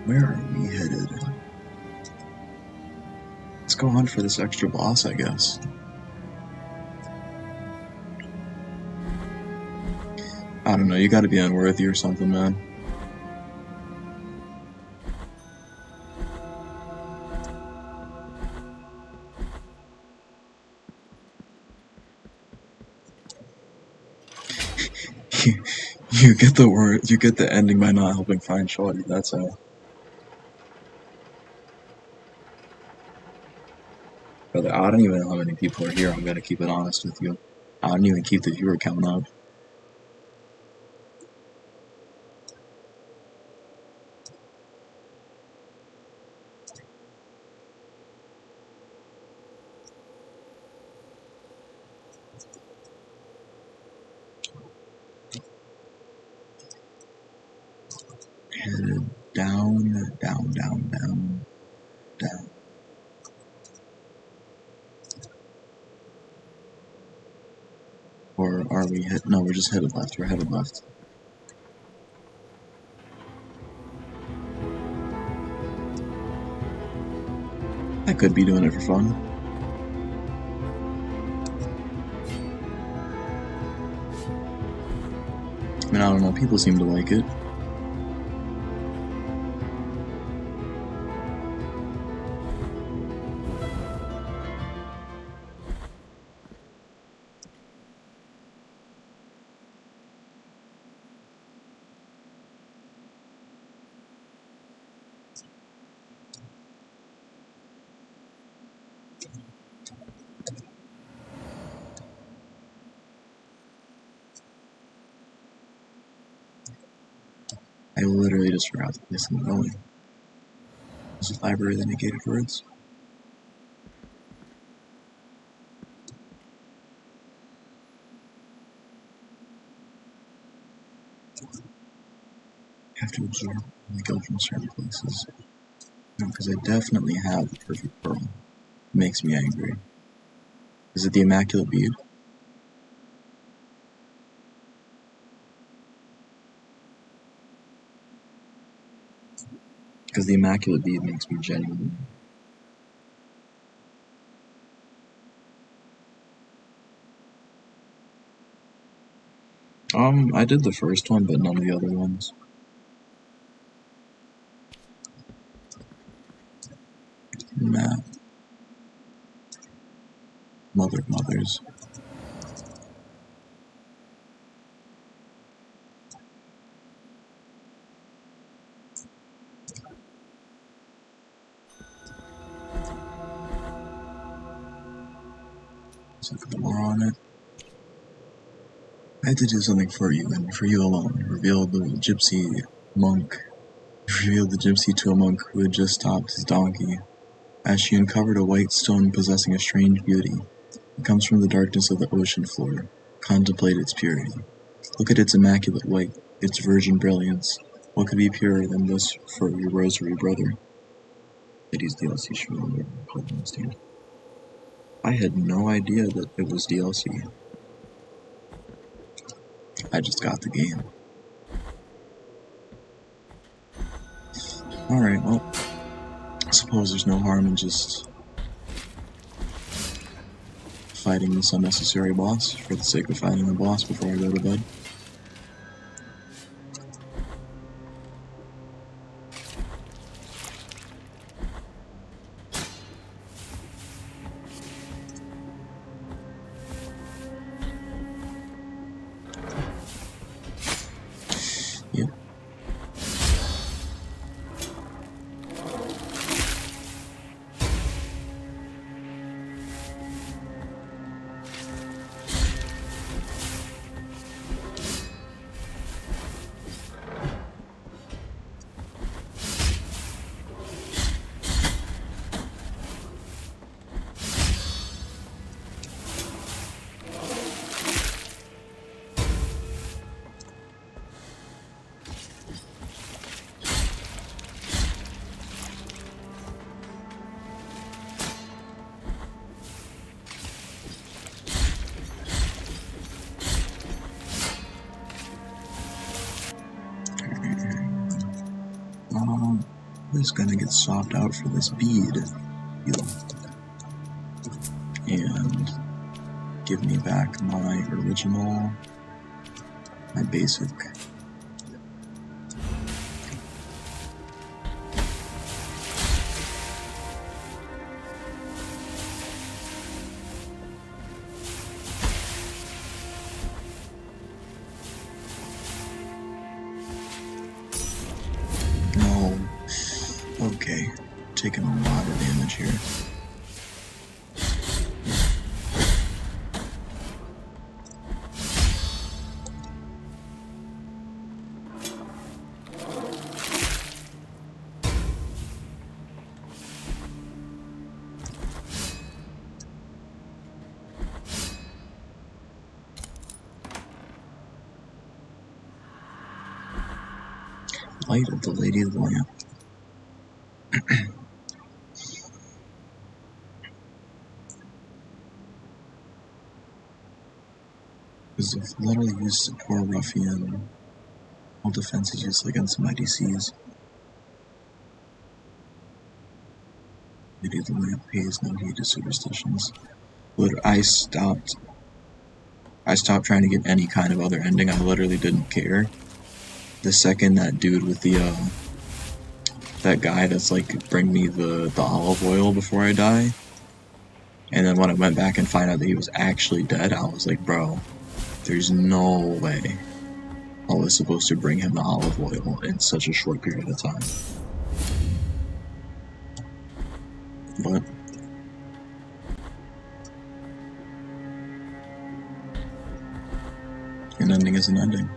Where are we headed? Let's go hunt for this extra boss, I guess. I don't know, you gotta be unworthy or something, man. You get the word, you get the ending by not helping find Shorty, that's how. Brother, I don't even know how many people are here, I'm gonna keep it honest with you. I don't even keep the viewer count up. Headed down, down, down, down, down. Or are we head? No, we're just headed left. We're headed left. I could be doing it for fun. I mean, I don't know. People seem to like it. I literally just forgot the place I'm going. There's a library that negated words. I have to absorb and go from certain places. Because I definitely have the perfect pearl. It makes me angry. Is it the Immaculate Bead? Because the Immaculate Bead makes me genuine. I did the first one, but none of the other ones. Map. Mother of Mothers. Let's look at the more on it. I had to do something for you, and for you alone. Revealed the gypsy monk. Revealed the gypsy to a monk who had just stopped his donkey. As she uncovered a white stone possessing a strange beauty. It comes from the darkness of the ocean floor. Contemplate its purity. Look at its immaculate white, its virgin brilliance. What could be purer than this for your rosary brother? Ladies DLC should remember. I had no idea that it was DLC. I just got the game. Alright, well, I suppose there's no harm in just fighting this unnecessary boss for the sake of fighting the boss before I go to bed. Yep. is gonna get swapped out for this bead. And give me back my original, my basic. No. Okay. Taking a lot of damage here. Light of the Lady of the Lamp. Is the letter used to poor ruffian. All defense is used against some IDCs. Lady of the Lamp pays no heed to superstitions. But I stopped trying to get any kind of other ending. I literally didn't care. The second that dude with the that guy that's like bring me the olive oil before I die, and then when I went back and find out that he was actually dead, I was like, bro, there's no way I was supposed to bring him the olive oil in such a short period of time. But an ending is an ending.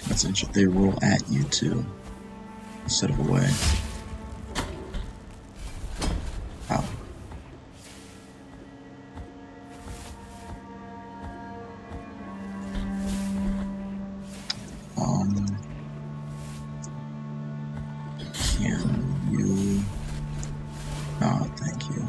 That's interesting. They roll at you too, instead of away. Wow. Can you? Oh, thank you.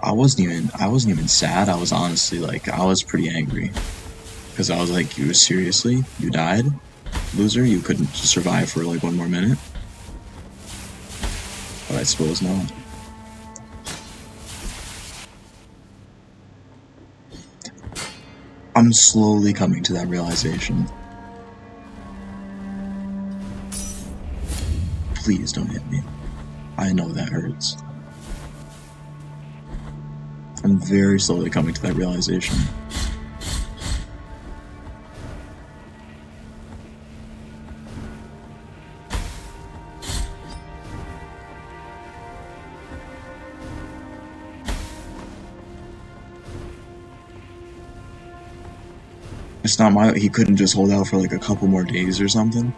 I wasn't even sad. I was honestly like, I was pretty angry. Because I was like, you seriously? You died? Loser? You couldn't survive for like one more minute? But I suppose not. I'm slowly coming to that realization. Please don't hit me. I know that hurts. I'm very slowly coming to that realization. It's not my... He couldn't just hold out for like a couple more days or something.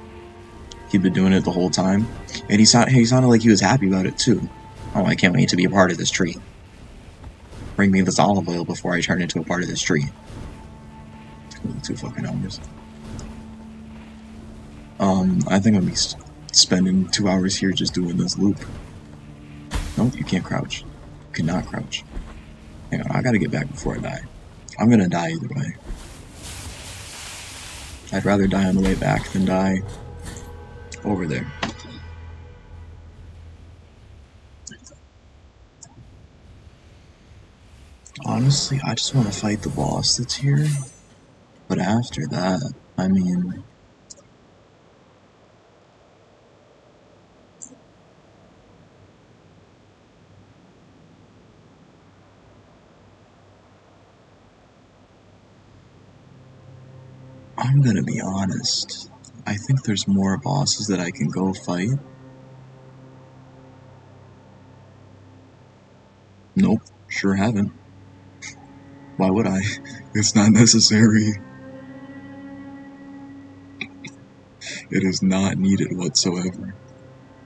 He'd been doing it the whole time. And he sounded like he was happy about it too. Oh, I can't wait to be a part of this tree. Bring me this olive oil before I turn into a part of this tree. 2 fucking hours. I think I'll be spending 2 hours here just doing this loop. Nope, you can't crouch. You cannot crouch. Hang on, I gotta get back before I die. I'm gonna die either way. I'd rather die on the way back than die over there. Honestly, I just want to fight the boss that's here. But after that, I mean... I'm gonna be honest. I think there's more bosses that I can go fight. Nope, sure haven't. Why would I? It's not necessary. It is not needed whatsoever.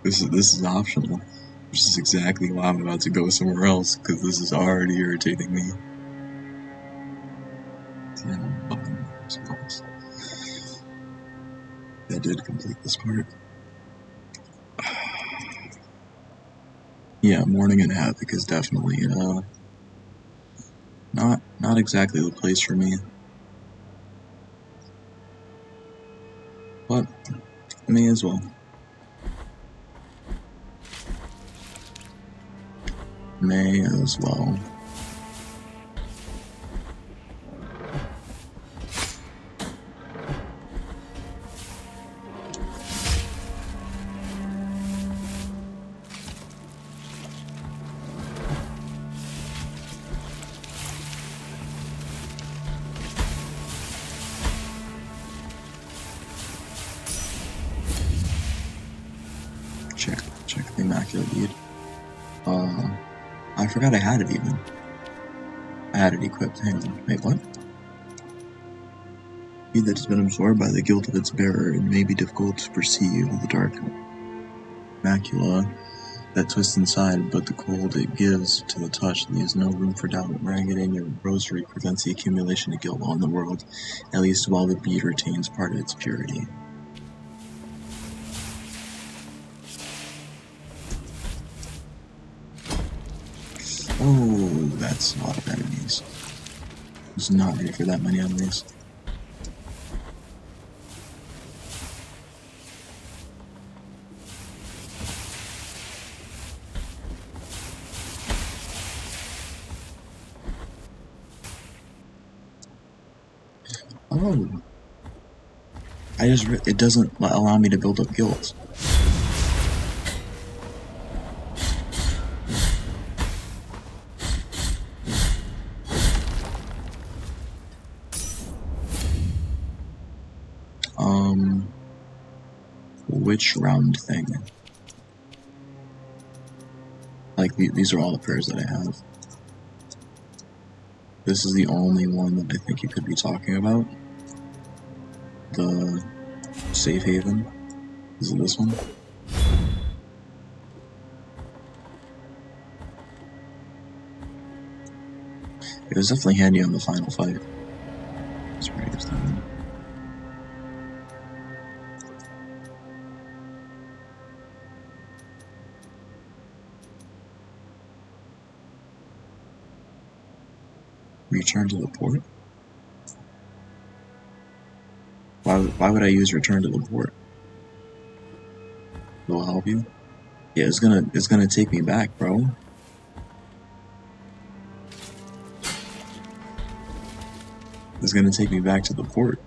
This is optional. Which is exactly why I'm about to go somewhere else, because this is already irritating me. I did complete this part. Yeah, Mourning and Havoc is definitely not exactly the place for me. But may as well. May as well. Check the Immaculate Bead. I forgot I had it even. I had it equipped. Hang on. Wait, what? Bead that has been absorbed by the guilt of its bearer, it may be difficult to perceive the dark macula that twists inside, but the cold it gives to the touch leaves no room for doubt. Wearing it in your rosary prevents the accumulation of guilt on the world, at least while the bead retains part of its purity. Oh, that's a lot of enemies. I was not ready for that many enemies. Oh. It doesn't allow me to build up guilds. Which round thing? Like, these are all the prayers that I have. This is the only one that I think you could be talking about. The safe haven. Is it this one? It was definitely handy on the final fight. That's where it is down. Return to the port? Why would I use return to the port? Will it help you? Yeah, it's gonna take me back, bro. It's gonna take me back to the port.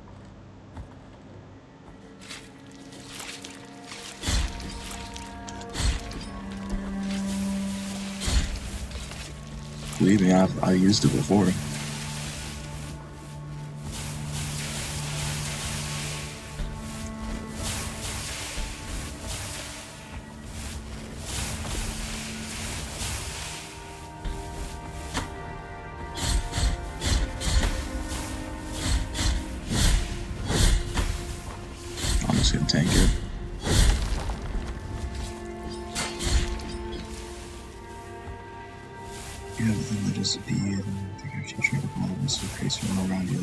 Believe me, I've used it before. I'm just gonna tank it. You have the thing that is a bee, and I think your teacher of all this is crazy all around you.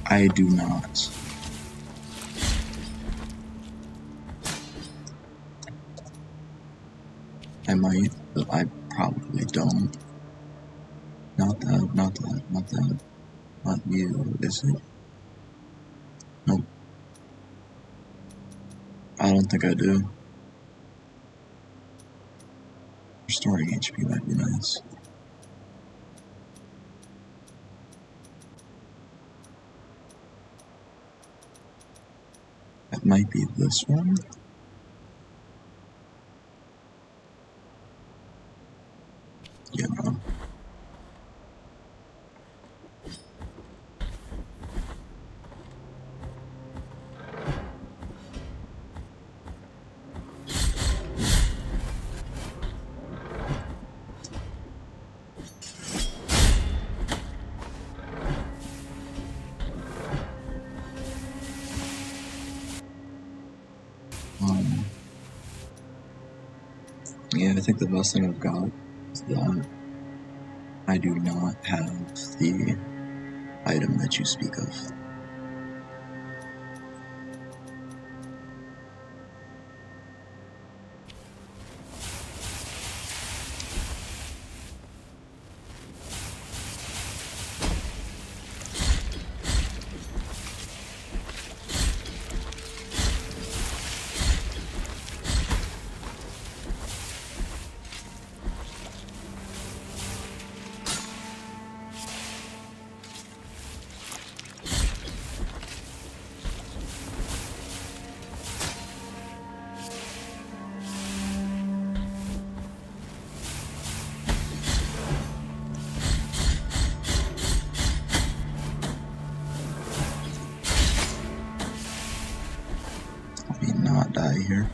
I do not. I might, but I probably don't. Not that. Not you, is it? Nope. I don't think I do. Restoring HP might be nice. That might be this one. Yeah, no. Yeah, I think the best thing I've got is that I do not have the item that you speak of. Let me not die here.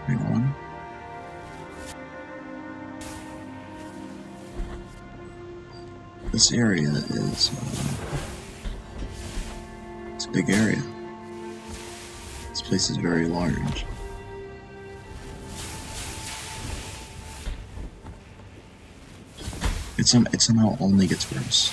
Hang on. This area is, it's a big area. This place is very large. It somehow only gets worse.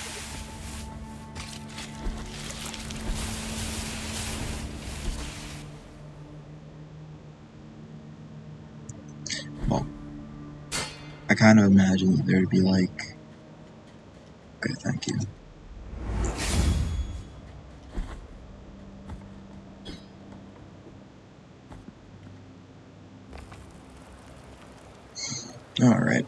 Well, I kind of imagine that there'd be like... Okay, thank you. Alright.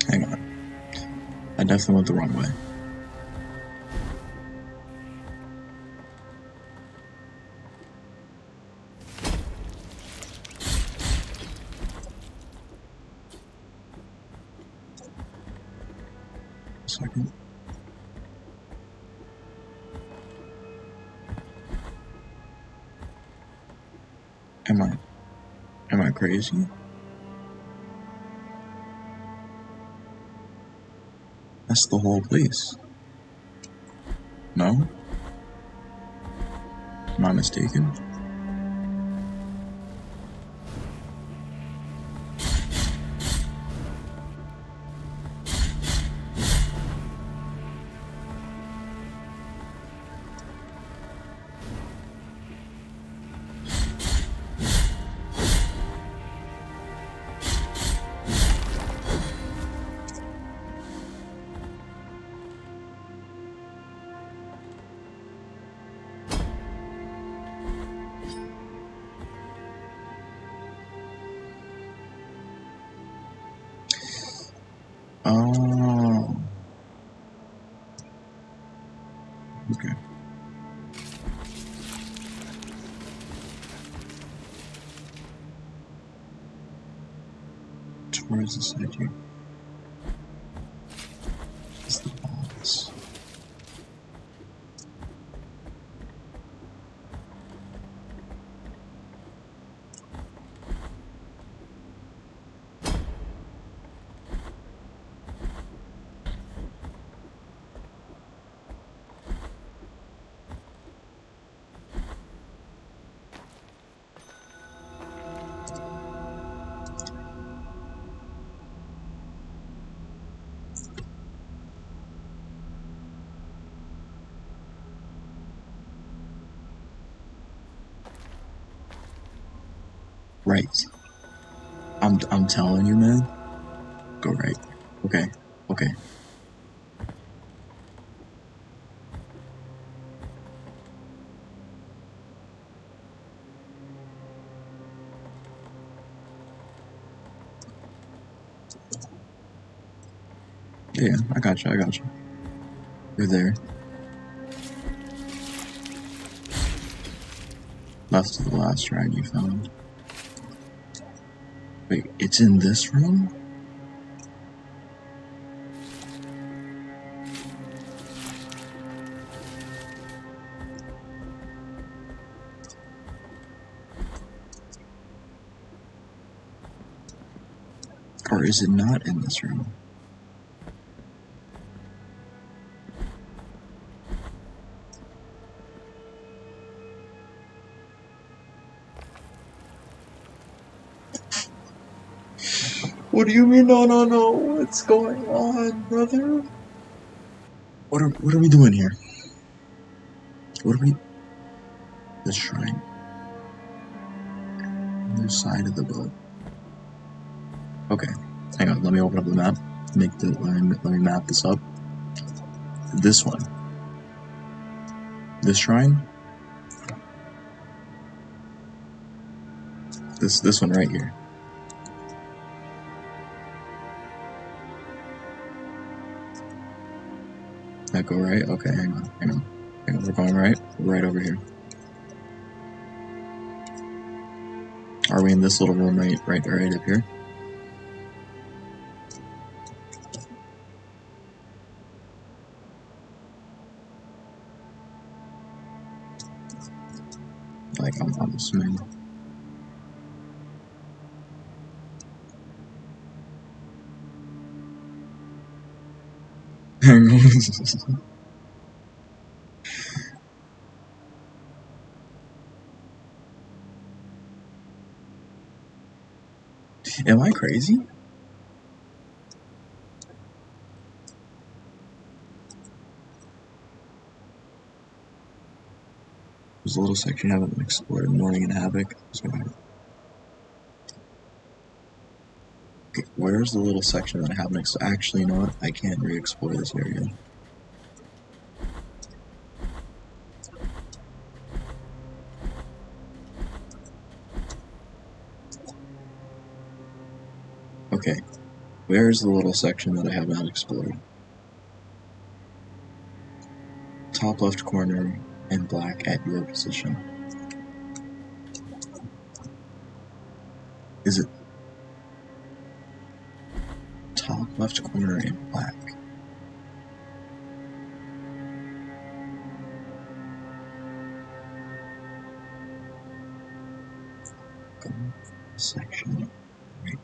Hang on. I definitely went the wrong way. Second. Am I crazy? That's the whole place. No? Am I mistaken? Oh. Okay. Towards the side here. It's the boss. Right. I'm telling you, man. Go right. Okay. Okay. Yeah, I got you. I got you. You're there. Left to the last shrine you found. Wait, it's in this room? Or is it not in this room? What do you mean? No, no, no. What's going on, brother? What are we doing here? What are we? The shrine. Other side of the boat. Okay, hang on. Let me open up the map. Let me map this up. This one. This shrine. This one right here. That go right? Okay, hang on. We're going right. We're right over here. Are we in this little room right up here? Like I'm assuming. Hang on. Am I crazy? There's a little section I haven't explored. Mourning and Havoc. Okay, where's the little section that I haven't explored? Actually, you know what? I can't re-explore this area. Okay, where's the little section that I have not explored? Top left corner and black at your position. Is it top left corner in black? Section. Right.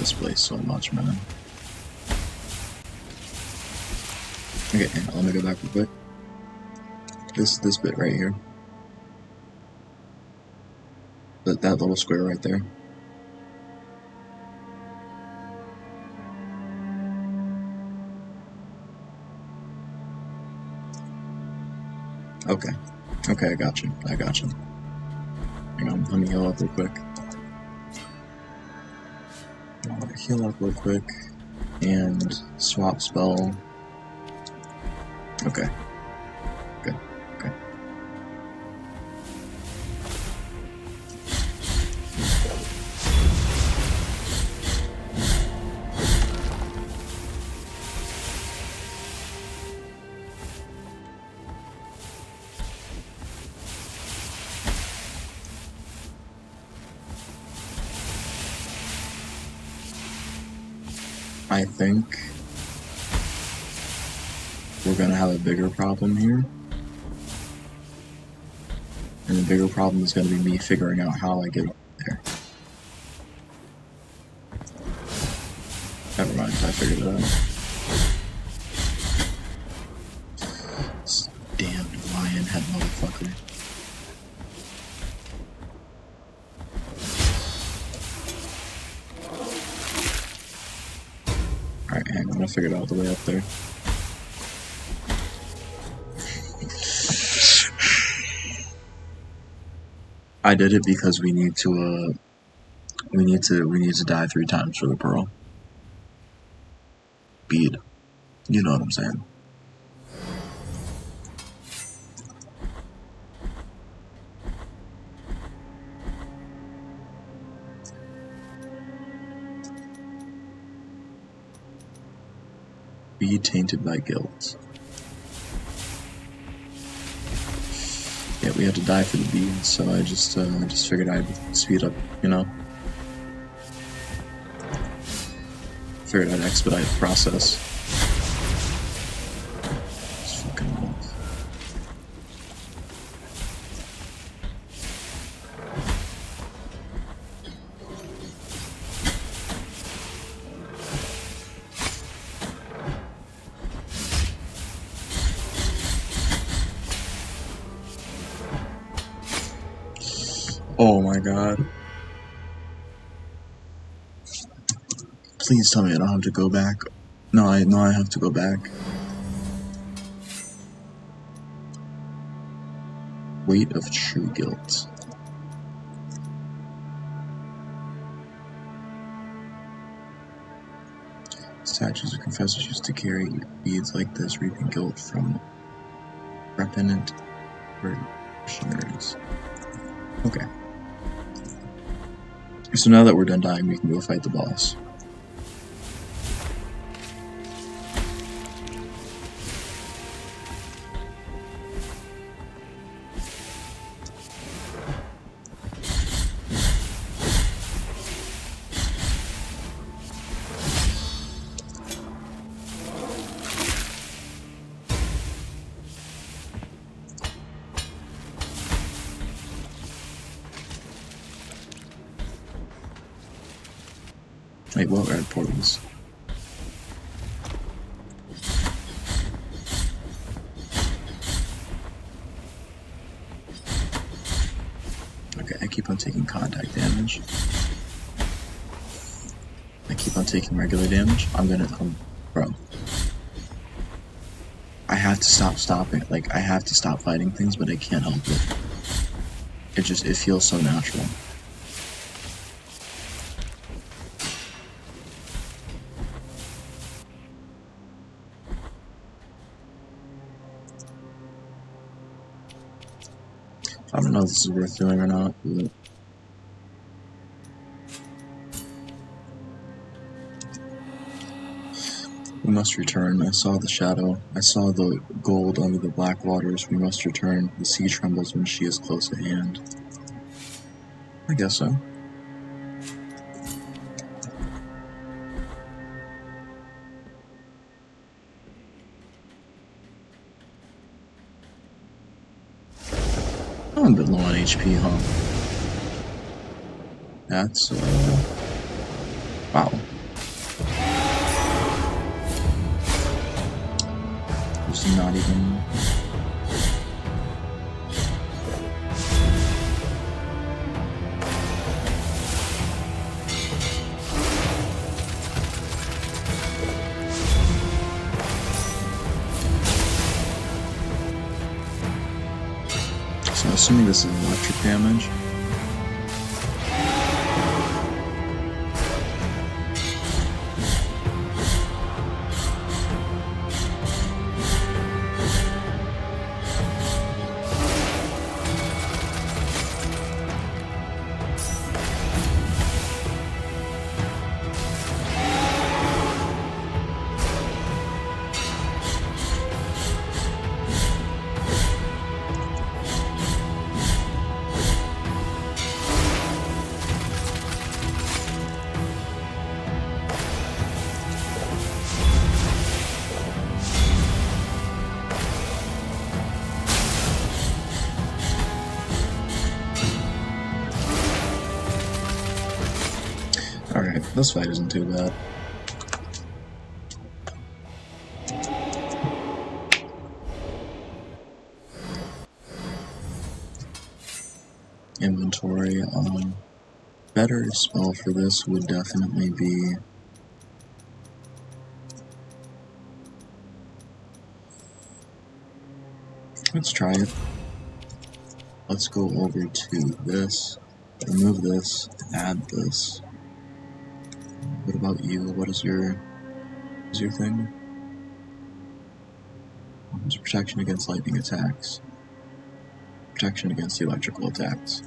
this place so much, man. Okay, hang on, let me go back real quick. This bit right here. That little square right there. Okay. Okay, I got you. I got you. Hang on, let me heal up real quick. Heal up real quick. And swap spell. Okay. Okay. Okay. I think we're gonna have a bigger problem here. And the bigger problem is gonna be me figuring out how I get up there. Never mind, I figured it out. This damned lion head motherfucker. Alright, hang on, I figured out the way up there. I did it because we need to die 3 times for the pearl. Bead. You know what I'm saying. Be tainted by guilt. Yeah, we had to die for the bead, so I just figured I'd speed up, you know? Figured I'd expedite the process. Just fucking nuts. Oh my god. Please tell me I don't have to go back. No, I have to go back. Weight of true guilt. Statues of confessors used to carry beads like this, reaping guilt from repentant parishioners. Okay. So now that we're done dying, we can go fight the boss. Wait, what red portals? Okay, I keep on taking contact damage. I keep on taking regular damage. Bro. I have to stop I have to stop fighting things, but I can't help it. It feels so natural. I don't know if this is worth doing or not, but we must return. I saw the shadow. I saw the gold under the black waters. We must return. The sea trembles when she is close at hand. I guess so. I'm a bit low on HP, huh? That's, wow. almost not even. So I'm assuming this is electric damage. Alright, this fight isn't too bad. Inventory, better spell for this would definitely be let's try it. Let's go over to this, remove this, add this. What about you? What is your thing? It's protection against lightning attacks. Protection against electrical attacks.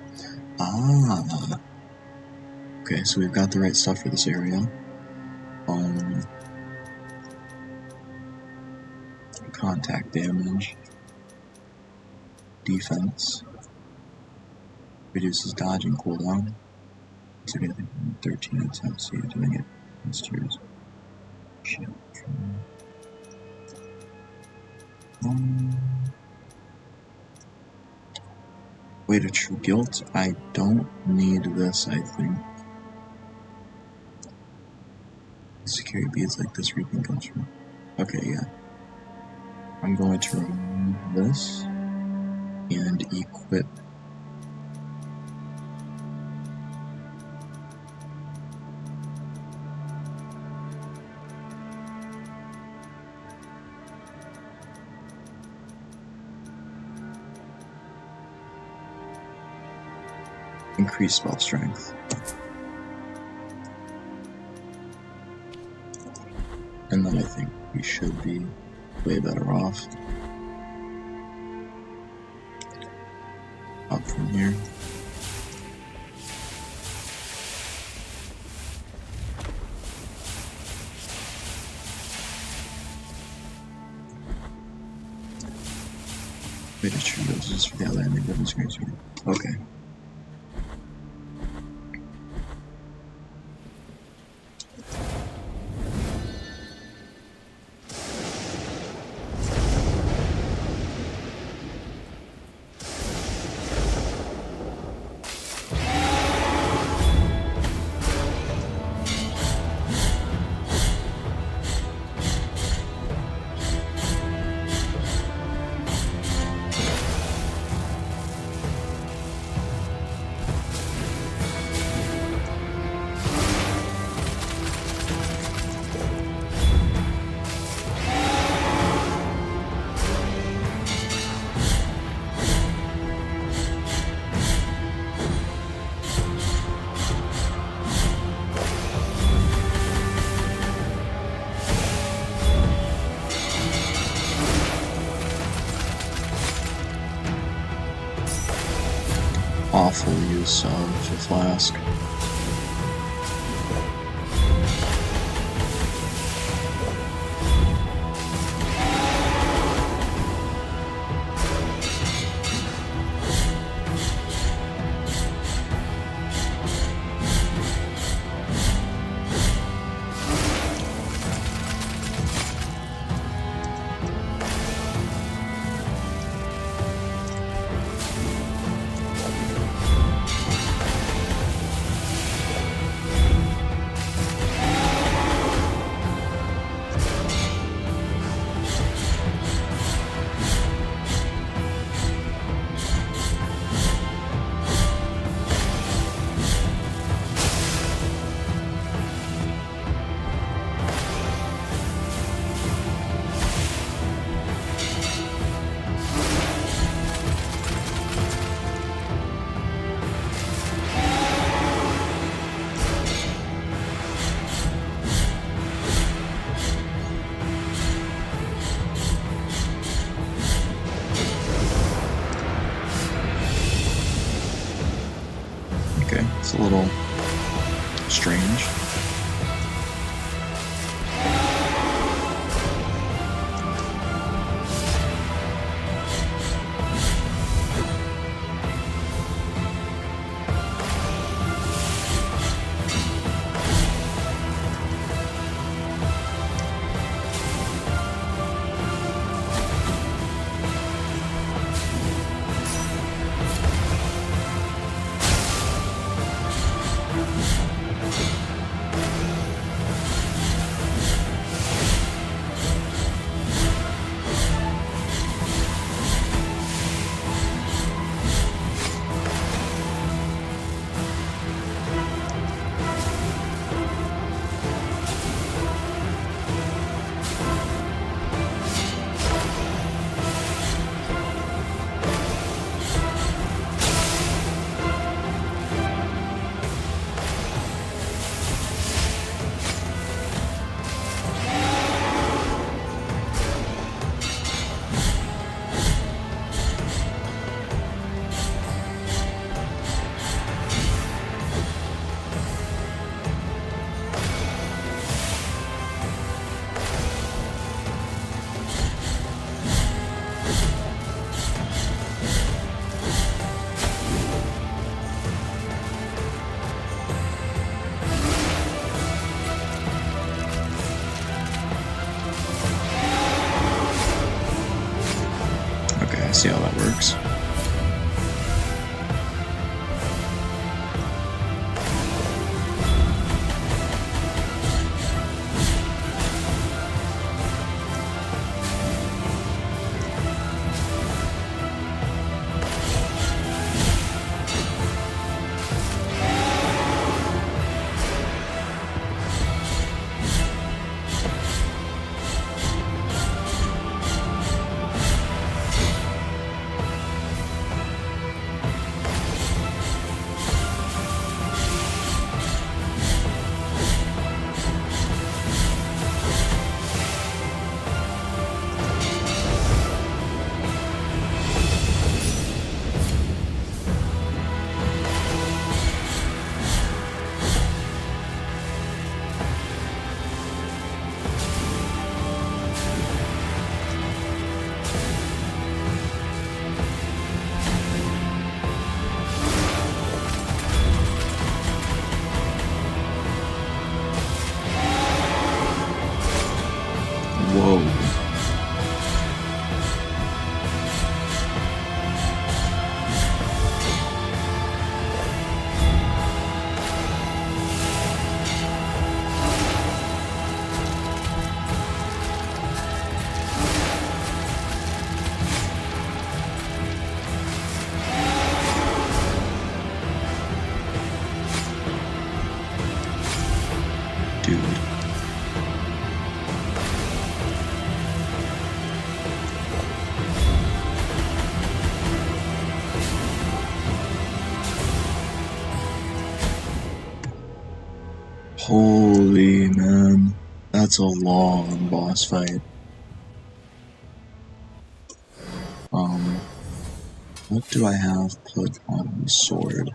Ah. Okay, so we've got the right stuff for this area. Contact damage. Defense. Reduces dodging cooldown. So we have 13 attempts, so you're doing it against yours. Shit. Weight of true guilt. I don't need this, I think. Security beads like this reaping comes from. Okay, yeah. I'm going to remove this and equip. Increase spell strength. And then I think we should be way better off. Up from here. Wait, it's true, this is for the other ending of the screen. Okay. Awful use of the flask. It's a little strange. See how that works. Whoa. Dude. Holy man, that's a long boss fight. What do I have put on the sword?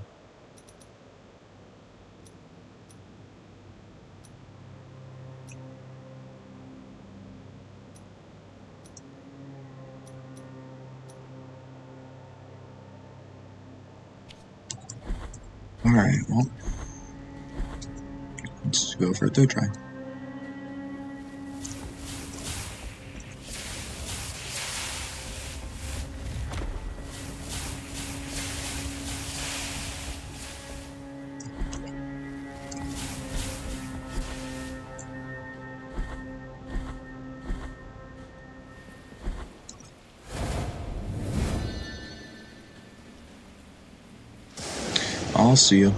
Alright, well, let's go for a third try. I'll see you.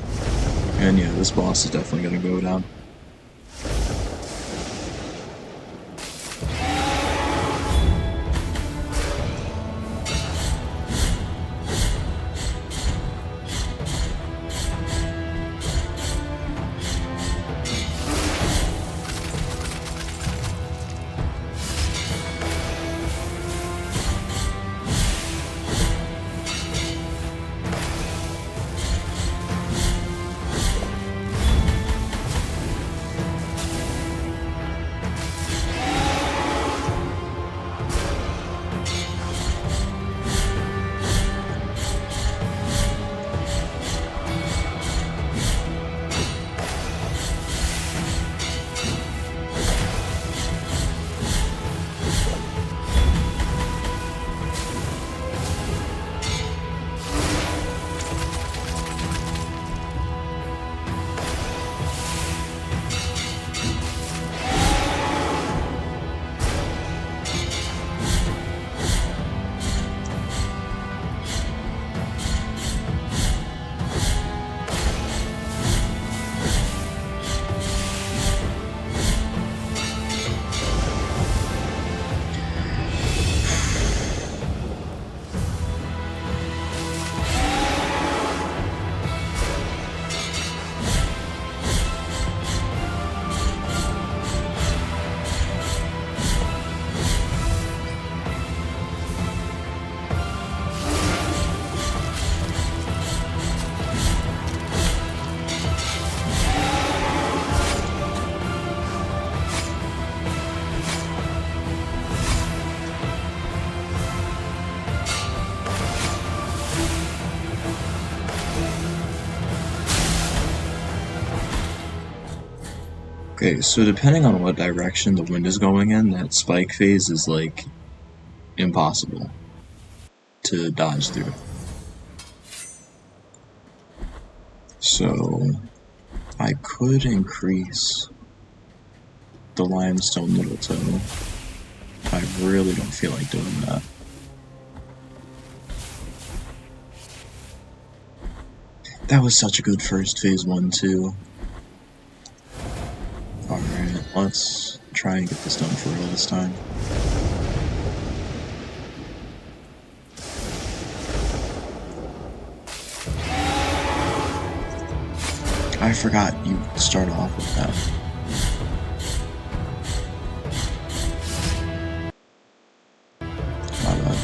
And yeah, this boss is definitely gonna go down. Okay, so depending on what direction the wind is going in, that spike phase is like impossible to dodge through. So I could increase the limestone little toe. I really don't feel like doing that. That was such a good first phase 1 too. Alright, let's try and get this done for real this time. I forgot you start off with that. My bad.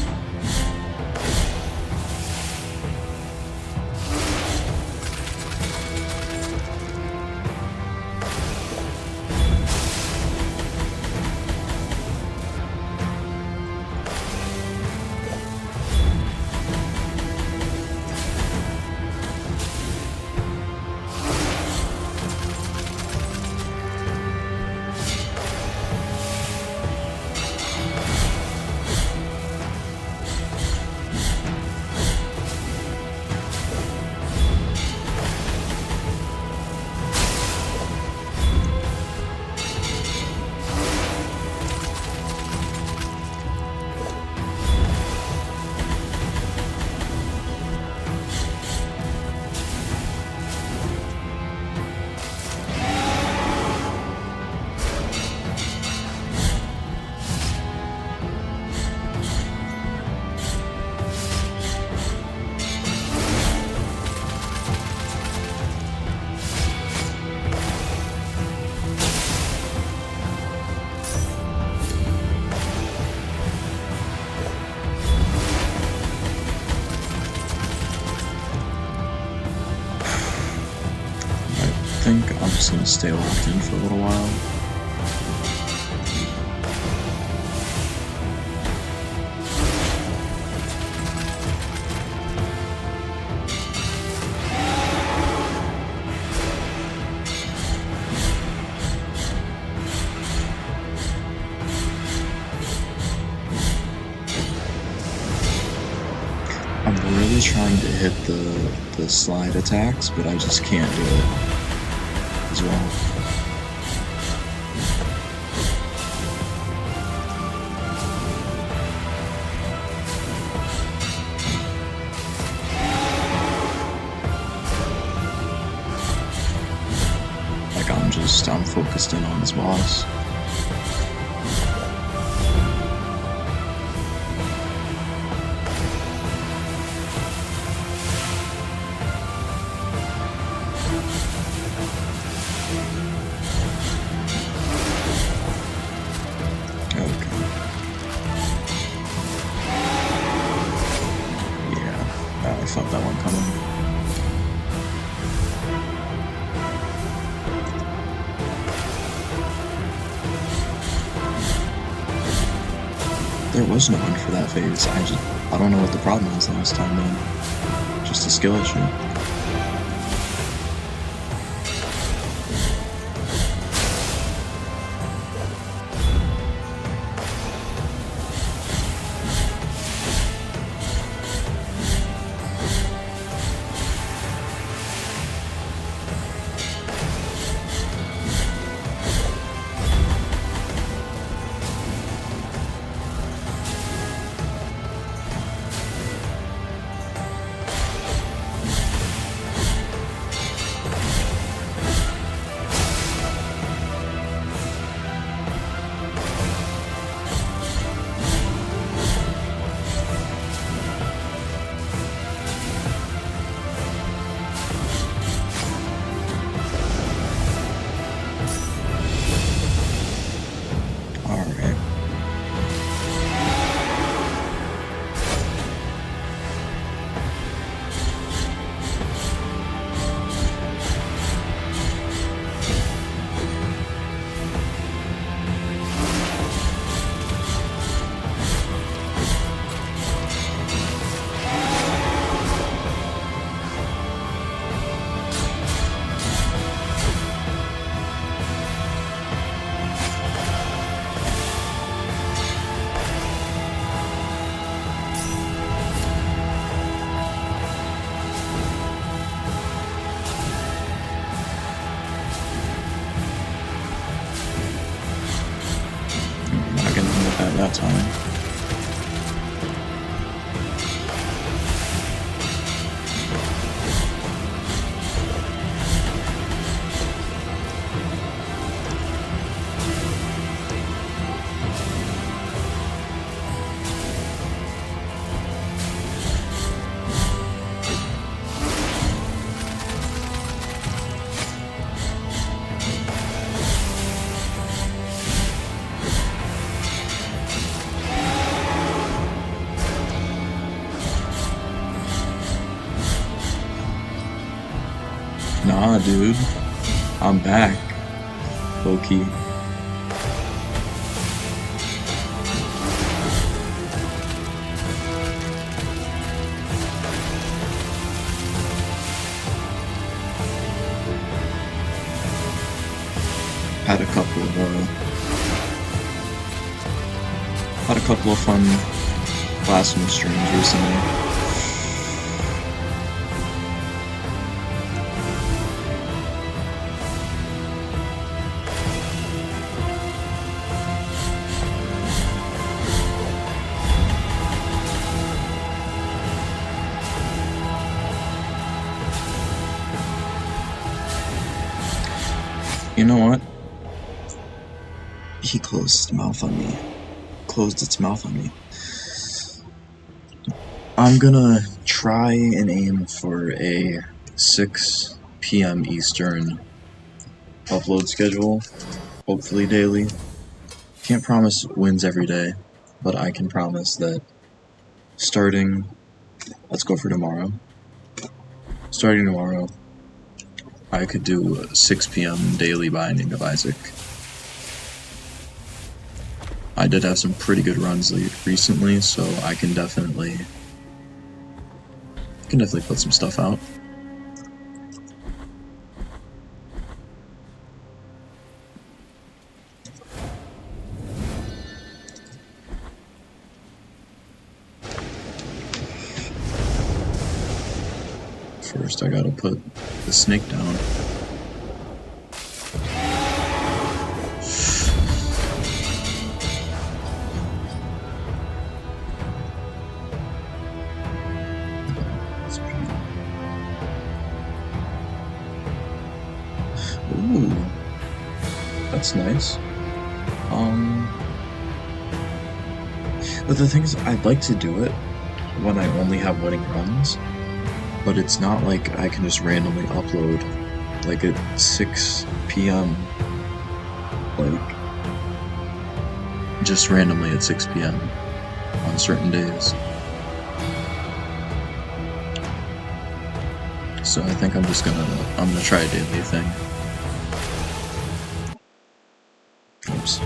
I think I'm just gonna stay locked in for a little while. I'm really trying to hit the slide attacks, but I just can't do it as well. Like I'm focused in on this boss. I felt that one coming. There was no one for that phase. I don't know what the problem was last time, man. Just a skill issue. time. Nah, dude. I'm back. Low-key. Had a couple of fun Blasphemous streams recently. You know what? He closed its mouth on me. I'm gonna try and aim for a 6 p.m. Eastern upload schedule, hopefully daily. Can't promise wins every day, but I can promise that starting, let's go for tomorrow. Starting tomorrow, I could do a 6 p.m. daily Binding of Isaac. I did have some pretty good runs recently, so I can definitely put some stuff out. First, I gotta put the snake down. Ooh, that's nice. But the thing is, I'd like to do it when I only have winning runs, but it's not like I can just randomly upload, like at 6 p.m., like, just randomly at 6 p.m. on certain days. So I think I'm gonna try a daily thing. Oops.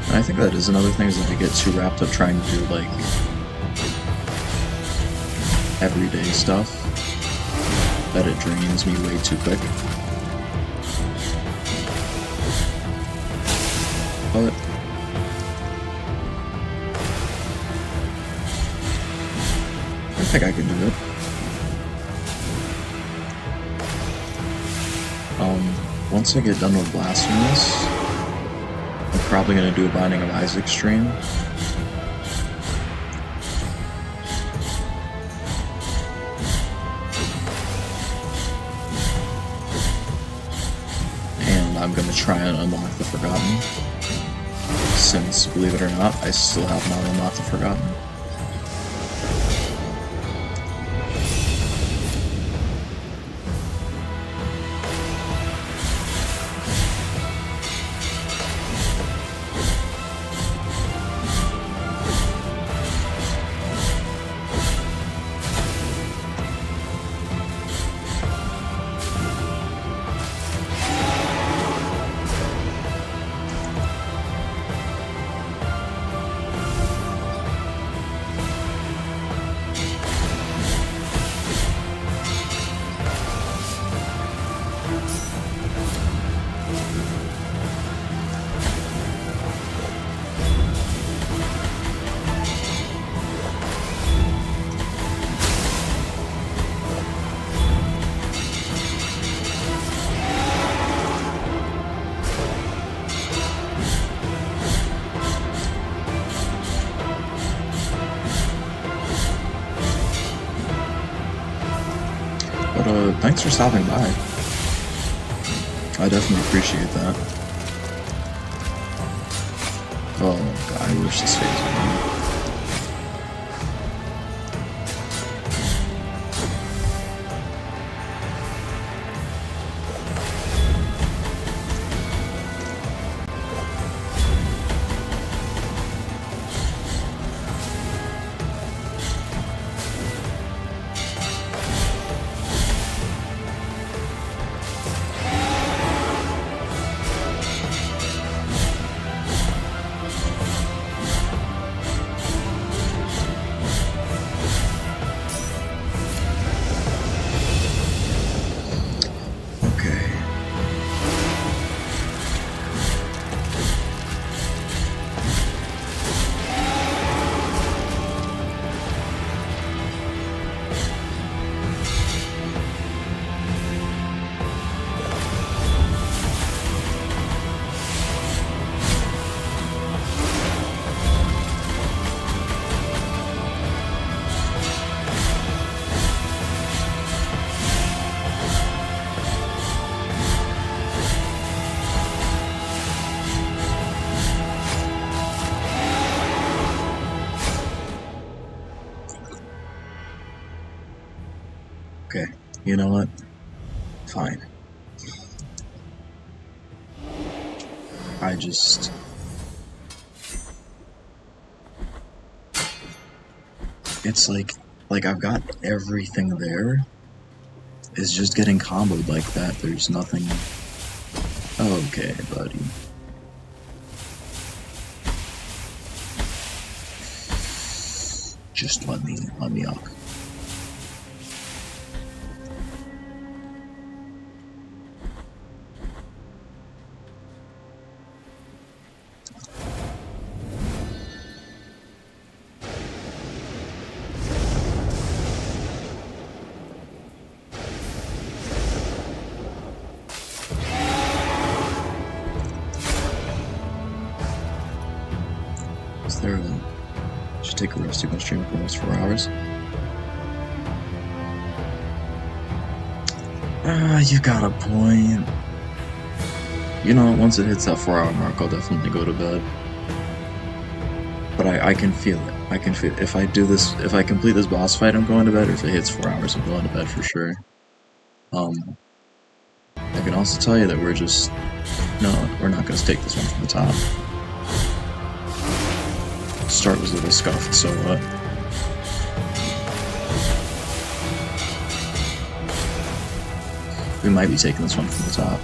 I think that is another thing, is that I get too wrapped up trying to do, like, everyday stuff, that it drains me way too quick. But I think I can do it. Once I get done with Blasphemous, I'm probably going to do a Binding of Isaac stream. And I'm going to try and unlock the Forgotten, since, believe it or not, I still have not unlocked the Forgotten. thanks for stopping by. I definitely appreciate that. Oh god, I wish this phase would end. Okay, you know what? Fine. It's like I've got everything there. It's just getting comboed like that. There's nothing. Okay, buddy. Just let me up. Is there a... Should take a rest. You can stream for almost 4 hours. You got a point. You know, once it hits that 4-hour mark, I'll definitely go to bed. But I can feel it. I can feel it. If I do this, if I complete this boss fight, I'm going to bed. Or if it hits 4 hours, I'm going to bed for sure. I can also tell you that we're just... No, we're not going to take this one from the top. Start was a little scuffed, so what? We might be taking this one from the top.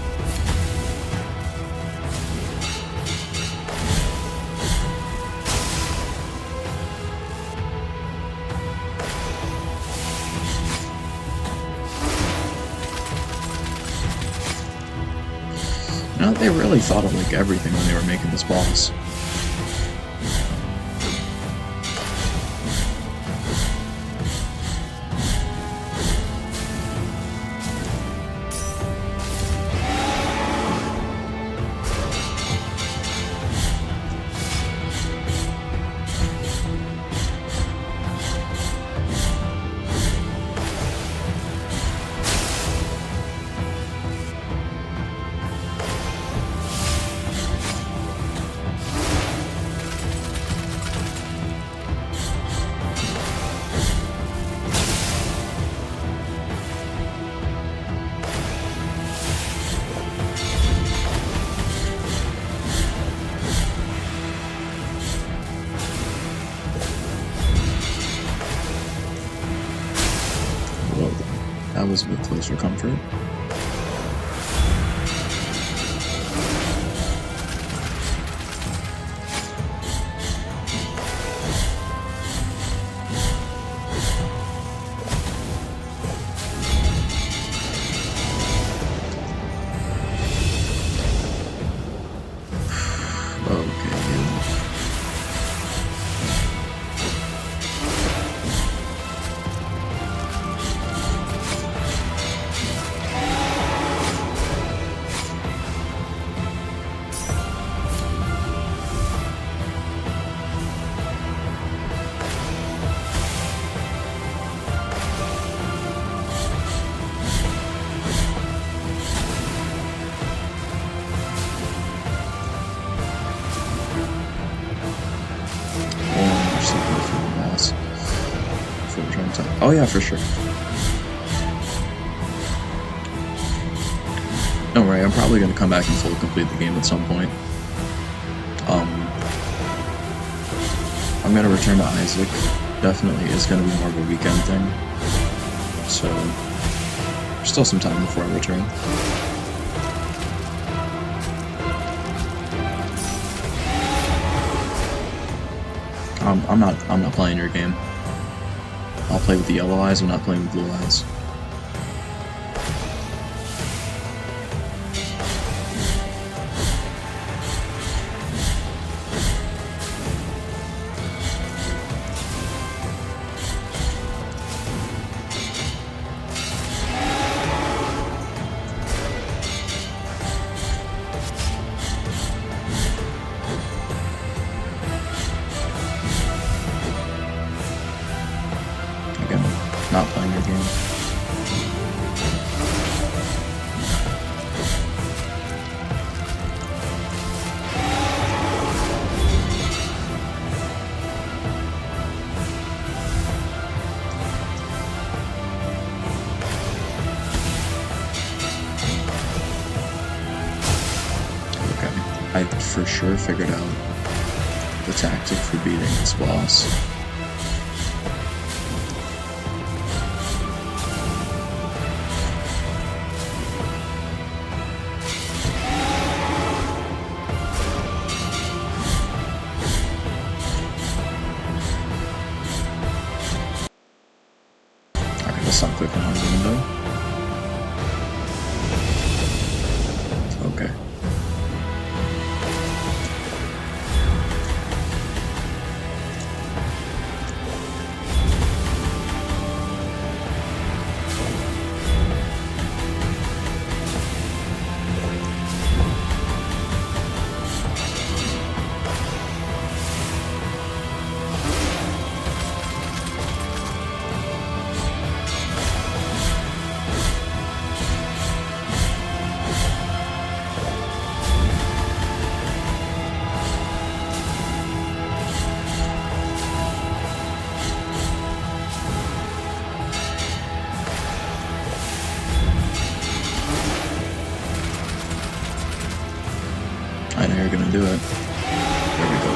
You know, they really thought of like everything when they were making this boss. That was a bit close for comfort. Oh yeah, for sure. Don't worry, I'm probably gonna come back and fully complete the game at some point. I'm gonna return to Isaac. Definitely is gonna be more of a weekend thing. So, there's still some time before I return. I'm not playing your game. I'll play with the yellow eyes, I'm not playing with blue eyes. Not playing your game. Okay, I for sure figured out the tactic for beating this boss. Stop clicking on the window. Okay. I know you're gonna do it. There we go.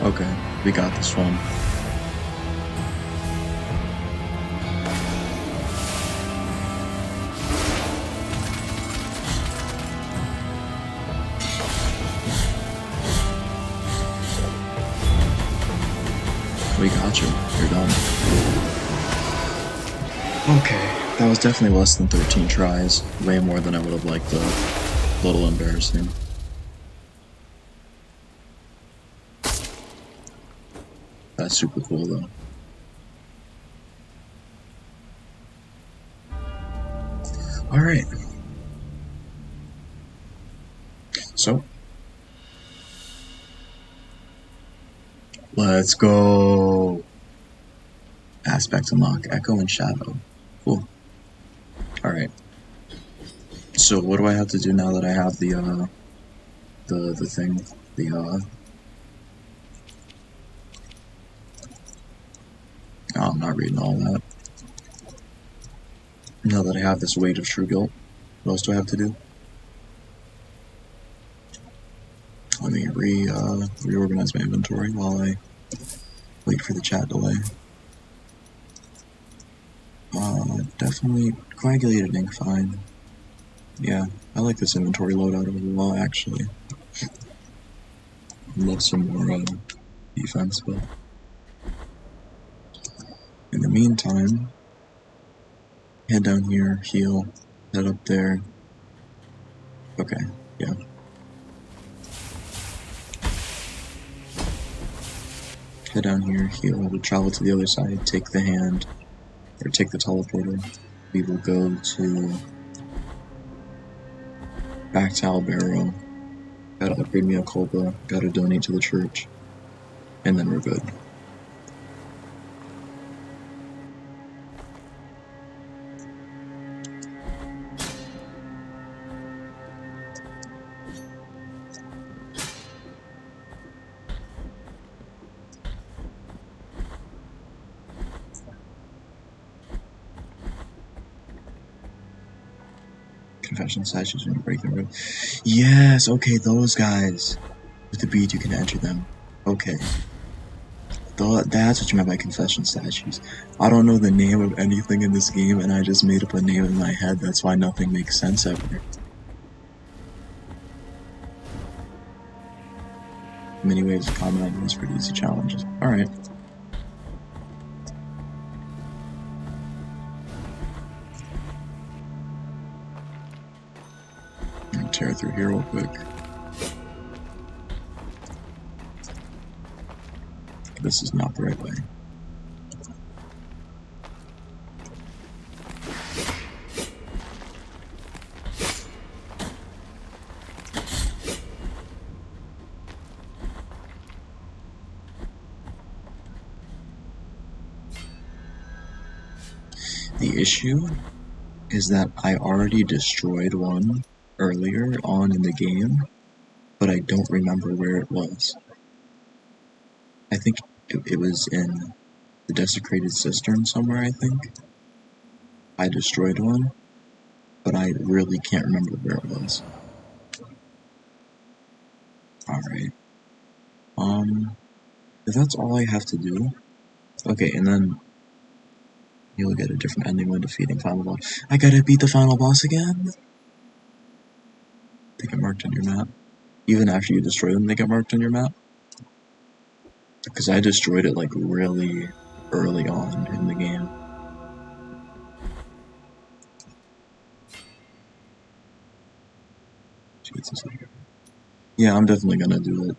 Okay, we got this one. We got you. You're done. Okay, that was definitely less than 13 tries. Way more than I would have liked, though. A little embarrassing. That's super cool, though. Alright. So. Let's go. Aspect unlock. Echo and Shadow. Cool. Alright. So what do I have to do now that I have the thing? Oh, I'm not reading all that. Now that I have this weight of true guilt, what else do I have to do? Let me reorganize my inventory while I wait for the chat delay. Definitely coagulated ink, fine. Yeah, I like this inventory loadout overall, actually. Love some more defense, but in the meantime, head down here, heal, head up there. Okay, yeah. Head down here, heal, we'll travel to the other side, take the hand, or take the teleporter. We will go to back to Albero, gotta upgrade me a Culpa, gotta donate to the church, and then we're good. Confession statues when you break the road. Yes, okay, those guys. With the bead, you can enter them. Okay. That's what you meant by confession statues. I don't know the name of anything in this game, and I just made up a name in my head. That's why nothing makes sense ever. Many ways of combat against pretty easy challenges. Alright. Tear through here real quick. This is not the right way. The issue is that I already destroyed one earlier on in the game, but I don't remember where it was. I think it was in the desecrated cistern somewhere, I think. I destroyed one, but I really can't remember where it was. Alright. If that's all I have to do... Okay, and then you'll get a different ending when defeating final boss. I gotta beat the final boss again? They get marked on your map. Even after you destroy them, they get marked on your map? Because I destroyed it like really early on in the game. Yeah, I'm definitely gonna do it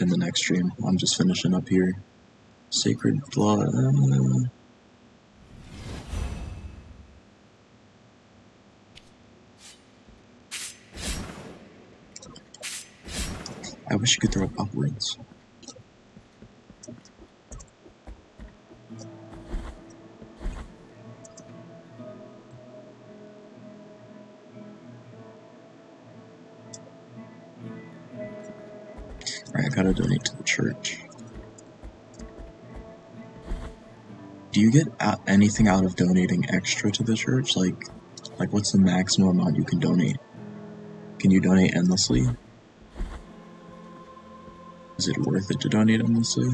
in the next stream. I'm just finishing up here. Sacred Blood. I wish you could throw it upwards. Alright, I gotta donate to the church. Do you get anything out of donating extra to the church? Like what's the maximum amount you can donate? Can you donate endlessly? Is it worth it to donate endlessly?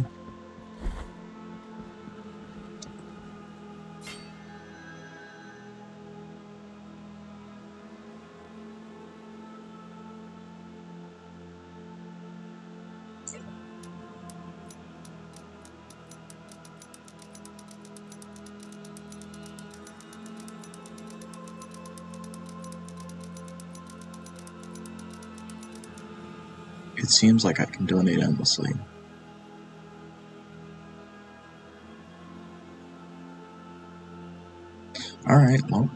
It seems like I can donate endlessly. Alright, well.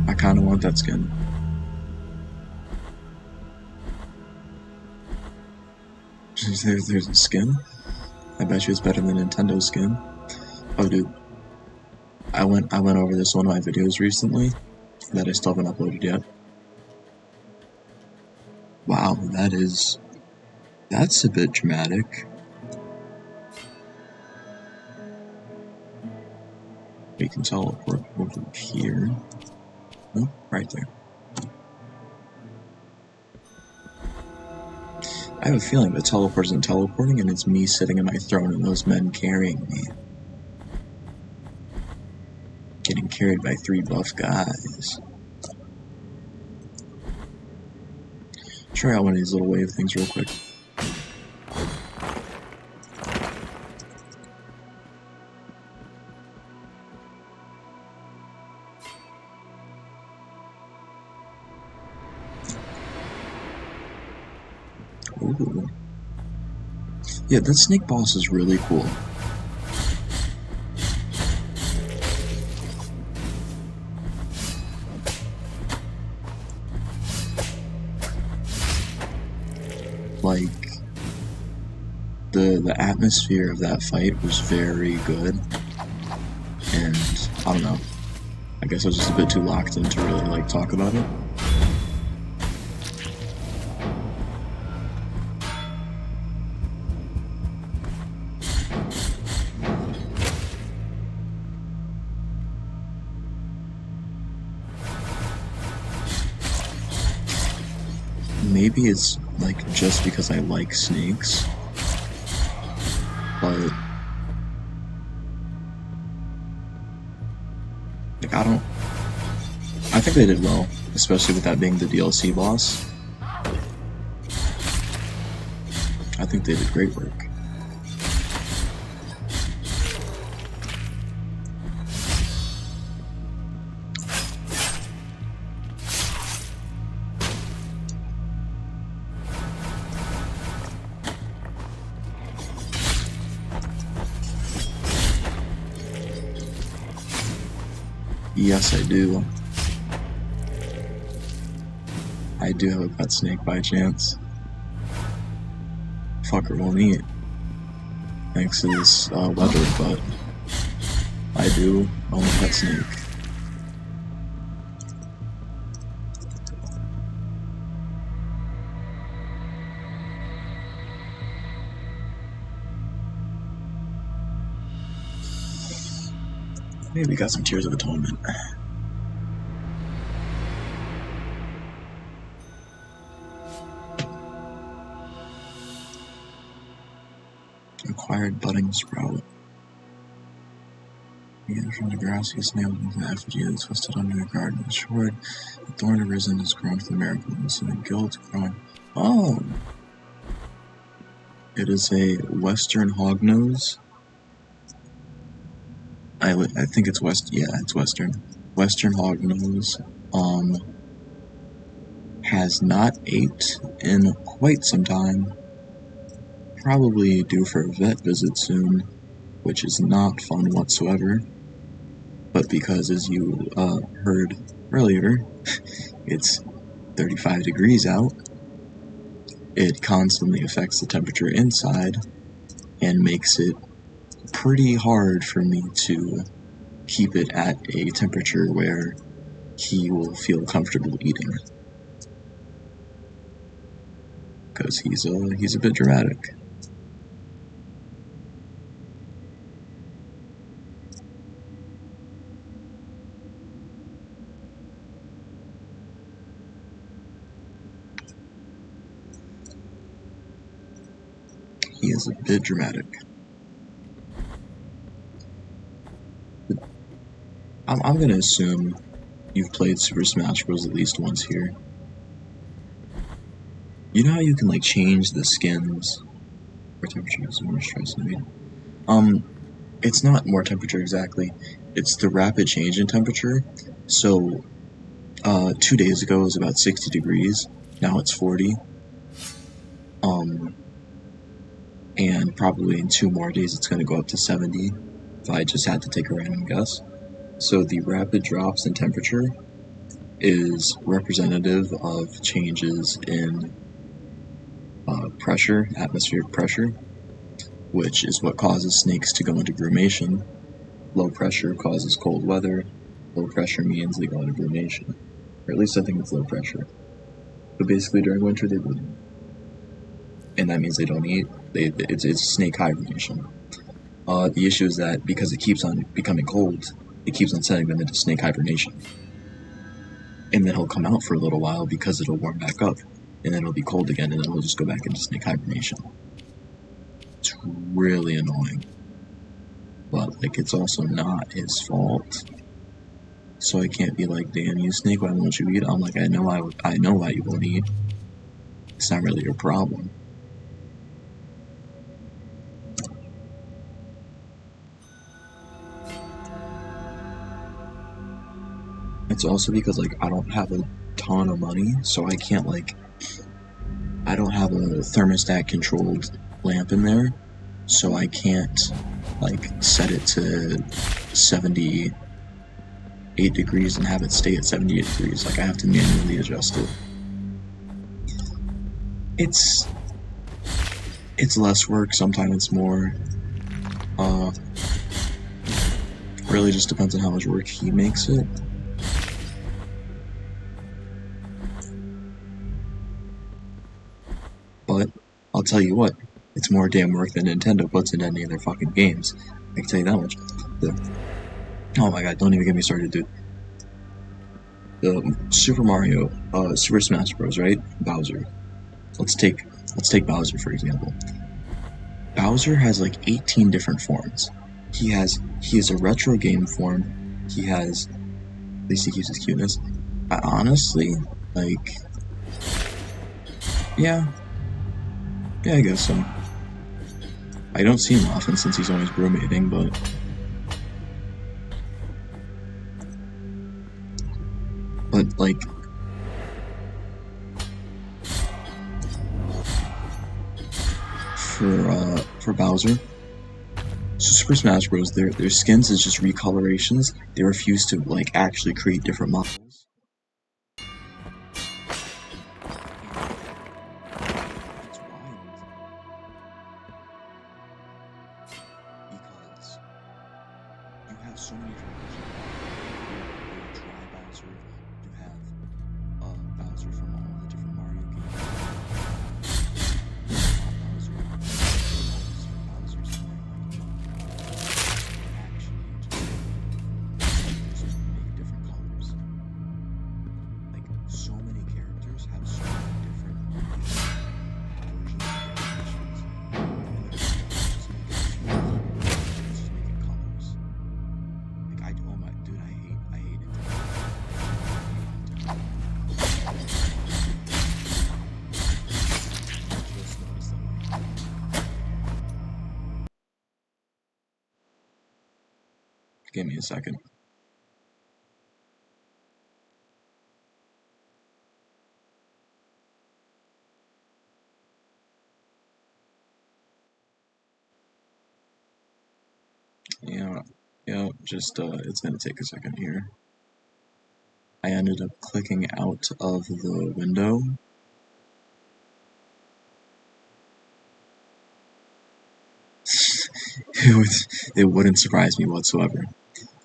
I kinda want that skin. There's a skin? I bet you it's better than Nintendo's skin. Oh dude. I went over this one of my videos recently that I still haven't uploaded yet. Wow, that's a bit dramatic. We can teleport over here. Oh, right there. I have a feeling the teleport isn't teleporting and it's me sitting in my throne and those men carrying me. Getting carried by 3 buff guys. Try out one of these little wave things real quick. Ooh. Yeah, that snake boss is really cool. the atmosphere of that fight was very good, and I don't know. I guess I was just a bit too locked in to really like talk about it. Maybe it's like just because I like snakes, but like I think they did well, especially with that being the DLC boss. I think they did great work. Yes, I do. I do have a pet snake by chance. Fucker won't eat. Thanks to this weather, but I do own a pet snake. Maybe we got some Tears of Atonement. Acquired budding sprout. Again from the grassy snail with the effigy that twisted under the garden. Assured, the thorn arisen has grown to the miracle, and the guilt grown. Oh! It is a western hognose. I think it's it's western. Western hognose, has not ate in quite some time. Probably due for a vet visit soon, which is not fun whatsoever. But because, as you heard earlier, it's 35 degrees out, it constantly affects the temperature inside and makes it pretty hard for me to keep it at a temperature where he will feel comfortable eating. Because he's a bit dramatic. He is a bit dramatic. I'm gonna assume you've played Super Smash Bros. At least once here. You know how you can like change the skins? More temperature is more stress in it's not more temperature exactly. It's the rapid change in temperature. So 2 days ago it was about 60 degrees. Now it's 40. And probably in 2 more days it's gonna go up to 70. If I just had to take a random guess. So the rapid drops in temperature is representative of changes in pressure, atmospheric pressure, which is what causes snakes to go into brumation. Low pressure causes cold weather. Low pressure means they go into brumation. Or at least I think it's low pressure. But basically during winter they bloom. And that means they don't eat. It's snake hibernation. The issue is that because it keeps on becoming cold, it keeps on sending them into snake hibernation. And then he'll come out for a little while because it'll warm back up. And then it'll be cold again, and then he'll just go back into snake hibernation. It's really annoying. But, like, it's also not his fault. So I can't be like, damn you snake, why won't you eat? I'm like, I know why you won't eat. It's not really your problem. It's also because, like, I don't have a ton of money, so I can't, like, I don't have a thermostat controlled lamp in there, so I can't, like, set it to 78 degrees and have it stay at 78 degrees. Like, I have to manually adjust it. it's less work, sometimes it's more. Really just depends on how much work he makes it. But I'll tell you what, it's more damn work than Nintendo puts into any of their fucking games. I can tell you that much. Oh my god, don't even get me started, dude. The Super Mario, Super Smash Bros., right? Bowser. Let's take Bowser for example. Bowser has like 18 different forms. He has a retro game form. He has, at least he keeps his cuteness. Honestly, like, yeah, I guess so. I don't see him often since he's always roommating, but like, for Bowser, Super Smash Bros. Their skins is just recolorations. They refuse to like actually create different models. It's wild because you have so many different versions. You have Dry Bowser. You have Bowser from all the different Mario games. So many characters have so many different versions of animations, and just making colors. Like oh my dude, I hate it. Just noticed that. Give me a second. Yeah, just, it's gonna take a second here. I ended up clicking out of the window. It wouldn't surprise me whatsoever.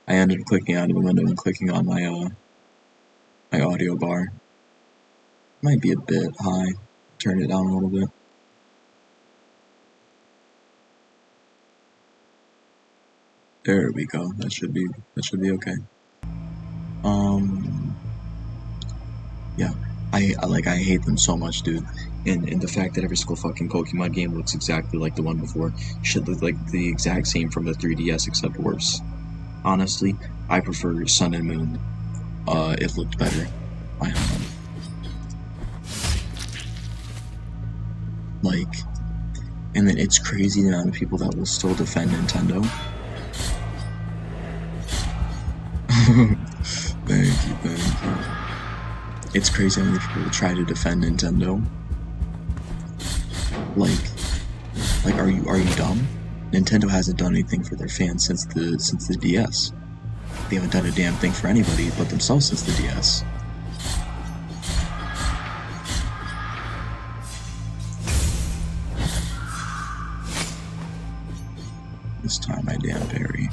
I ended up clicking out of the window and clicking on my, my audio bar. Might be a bit high. Turn it down a little bit. There we go. That should be okay. Yeah. I hate them so much, dude. And the fact that every single fucking Pokemon game looks exactly like the one before should look like the exact same from the 3DS except worse. Honestly, I prefer Sun and Moon. It looked better. I don't know. Like, and then it's crazy the amount of people that will still defend Nintendo. Thank you. It's crazy how many people try to defend Nintendo. Like, are you dumb? Nintendo hasn't done anything for their fans since the DS. They haven't done a damn thing for anybody but themselves since the DS. This time I damn parry.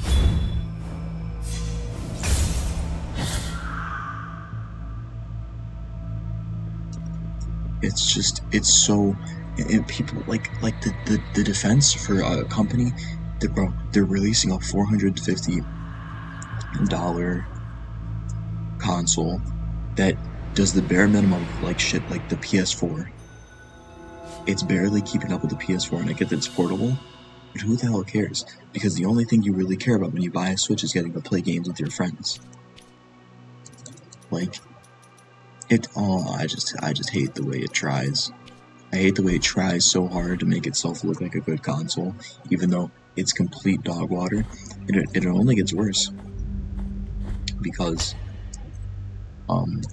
It's so, and people like the defense for a company that, bro, they're releasing a $450 console that does the bare minimum of like shit like the PS4. It's barely keeping up with the PS4, and I get that it's portable, but who the hell cares? Because the only thing you really care about when you buy a Switch is getting to play games with your friends. Like, I just hate the way it tries. I hate the way it tries so hard to make itself look like a good console, even though it's complete dog water. It only gets worse. Because, hang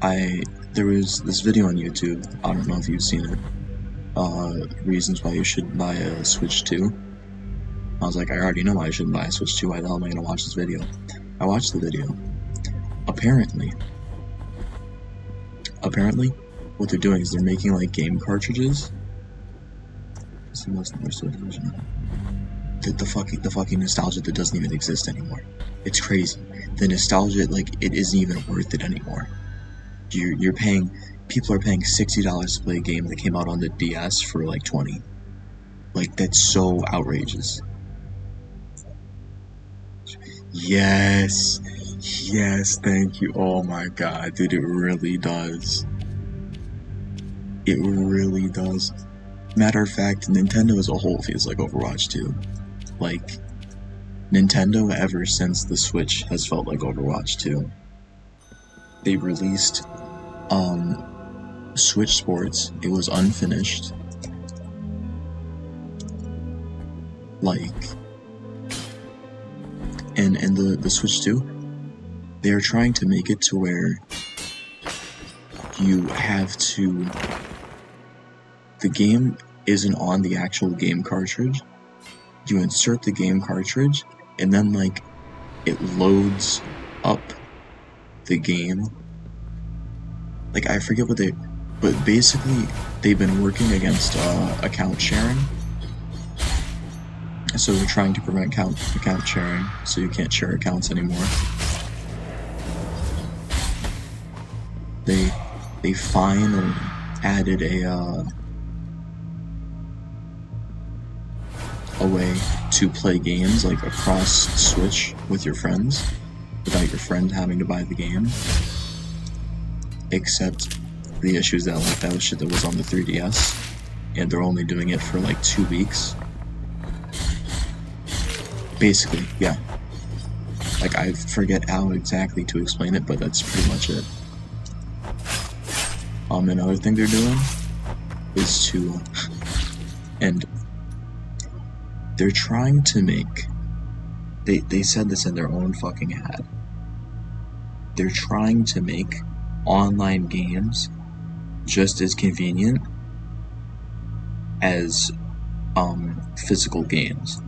on. There was this video on YouTube, I don't know if you've seen it, reasons why you shouldn't buy a Switch 2. I was like, I already know why I shouldn't buy a Switch 2, why the hell am I gonna watch this video? I watched the video. Apparently, what they're doing is they're making like game cartridges. It's the most understood version. The fucking nostalgia that doesn't even exist anymore. It's crazy. The nostalgia, like, it isn't even worth it anymore. You're paying, people are paying $60 to play a game that came out on the DS for like 20. Like, that's so outrageous. Yes, thank you. Oh my god, dude, it really does. It really does. Matter of fact, Nintendo as a whole feels like Overwatch 2. Like, Nintendo ever since the Switch has felt like Overwatch 2. They released, Switch Sports. It was unfinished. Like, and the Switch 2, they're trying to make it to where you have to, the game isn't on the actual game cartridge. You insert the game cartridge, and then, like, it loads up the game. Like, I forget what but basically, they've been working against, account sharing. So they're trying to prevent account sharing, so you can't share accounts anymore. They finally added a way to play games, like, across Switch with your friends, without your friend having to buy the game. Except the issues that, like, that was shit that was on the 3DS, and they're only doing it for like 2 weeks. Basically, yeah. Like, I forget how exactly to explain it, but that's pretty much it. Another thing they're doing is to, and they're trying to make, they said this in their own fucking ad. They're trying to make online games just as convenient as, physical games.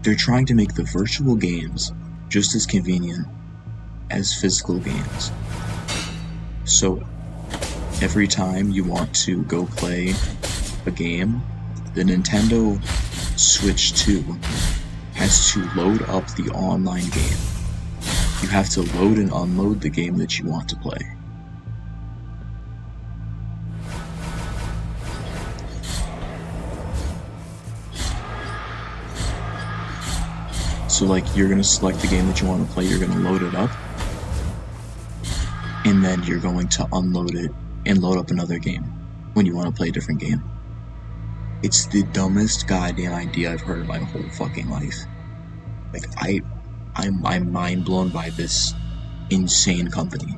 They're trying to make the virtual games just as convenient as physical games. So, every time you want to go play a game, the Nintendo Switch 2 has to load up the online game. You have to load and unload the game that you want to play. So, like, you're gonna select the game that you want to play, you're gonna load it up, and then you're going to unload it and load up another game when you want to play a different game. It's the dumbest goddamn idea I've heard in my whole fucking life. Like, I'm mind blown by this insane company.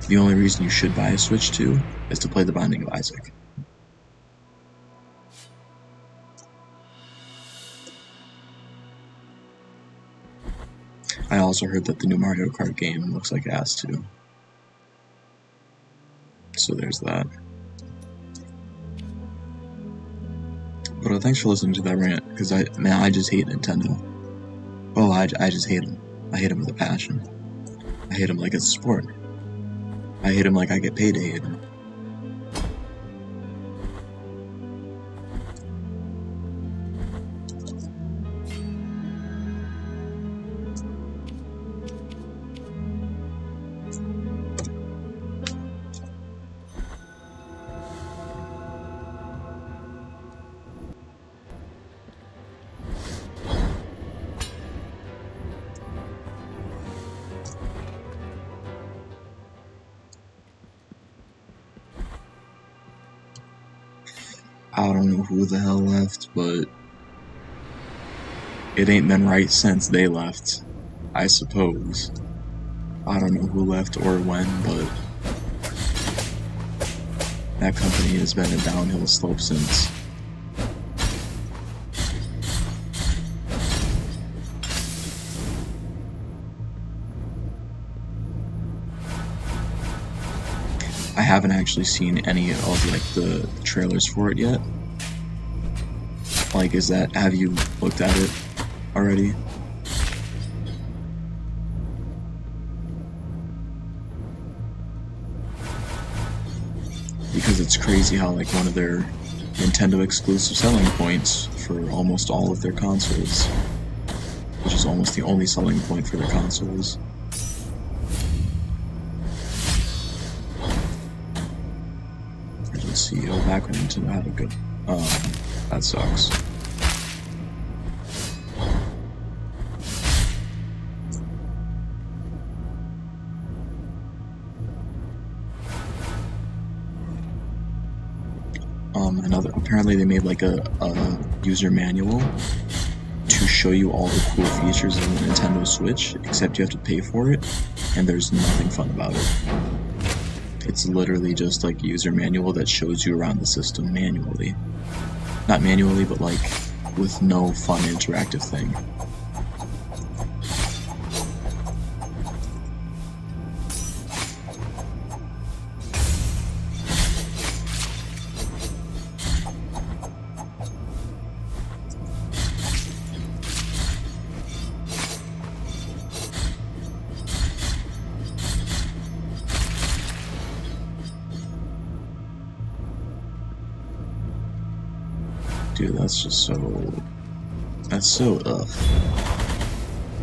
The only reason you should buy a Switch 2 is to play The Binding of Isaac. I also heard that the new Mario Kart game looks like ass too. So there's that. But thanks for listening to that rant, because I just hate Nintendo. Oh, I just hate them. I hate them with a passion. I hate them like it's a sport. I hate them like I get paid to hate them. I don't know who the hell left, but it ain't been right since they left, I suppose. I don't know who left or when, but that company has been a downhill slope since. I haven't actually seen any of, like, the trailers for it yet. Like, have you looked at it already? because it's crazy how like one of their Nintendo exclusive selling points for almost all of their consoles, which is almost the only selling point for their consoles. Let's see, back when Nintendo had a good, that sucks. Apparently they made like a user manual to show you all the cool features of the Nintendo Switch, except you have to pay for it, and there's nothing fun about it. It's literally just like a user manual that shows you around the system manually. Not manually, but like with no fun interactive thing. Dude, that's just so... That's so ugh.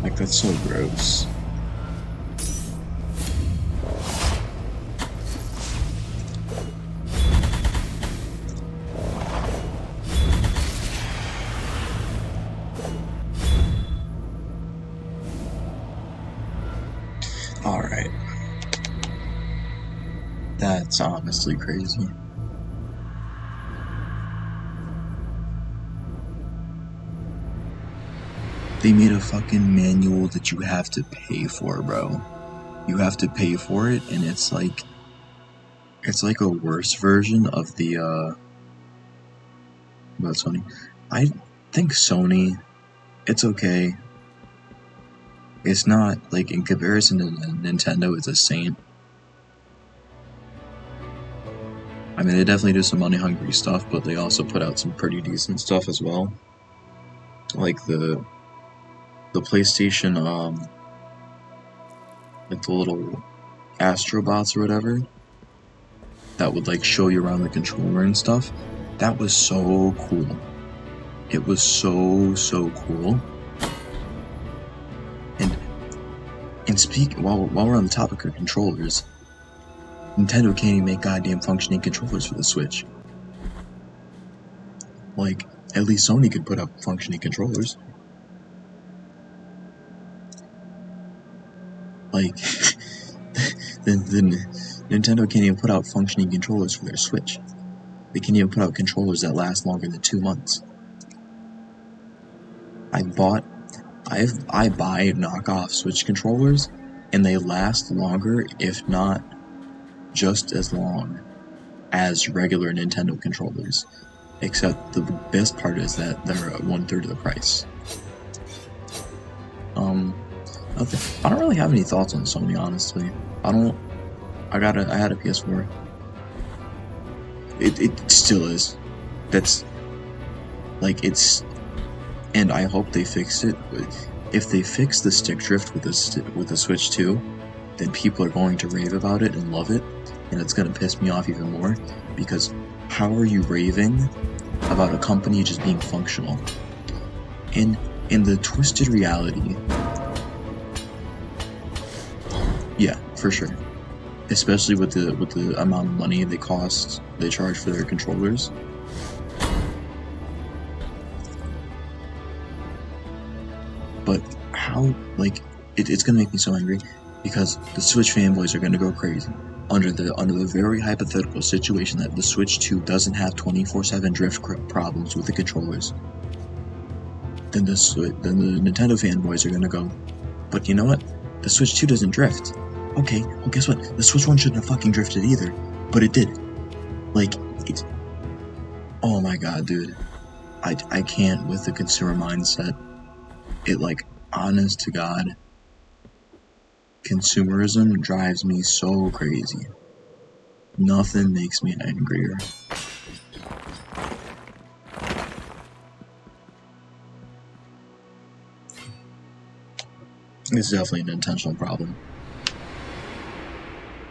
Like, that's so gross. Alright. That's honestly crazy. They made a fucking manual that you have to pay for, bro. You have to pay for it, and it's like a worse version of the, well, Sony. I think Sony, it's okay. It's not, like, in comparison to Nintendo, it's a saint. I mean, they definitely do some money-hungry stuff, but they also put out some pretty decent stuff as well. Like the PlayStation, like the little Astrobots or whatever, that would like show you around the controller and stuff. That was so cool. It was so cool. And speak while we're on the topic of controllers, Nintendo can't even make goddamn functioning controllers for the Switch. Like, at least Sony could put up functioning controllers. Like, the Nintendo can't even put out functioning controllers for their Switch. They can't even put out controllers that last longer than 2 months. I buy knockoff Switch controllers, and they last longer, if not just as long, as regular Nintendo controllers. Except the best part is that they're 1/3 of the price. I don't really have any thoughts on Sony, honestly. I had a PS4. It still is. That's like it's, and I hope they fix it. If they fix the stick drift with the Switch 2, then people are going to rave about it and love it, and it's gonna piss me off even more, because how are you raving about a company just being functional? In the twisted reality, yeah, for sure. Especially with the amount of money they charge for their controllers. But how, like, it's gonna make me so angry, because the Switch fanboys are gonna go crazy under the very hypothetical situation that the Switch 2 doesn't have 24/7 drift problems with the controllers. Then the Nintendo fanboys are gonna go, but you know what? The Switch 2 doesn't drift. Okay, well guess what? The Switch 1 shouldn't have fucking drifted either, but it did. Like, it's... Oh my god, dude. I can't with the consumer mindset. It, like, honest to god, consumerism drives me so crazy. Nothing makes me angrier. It's definitely an intentional problem.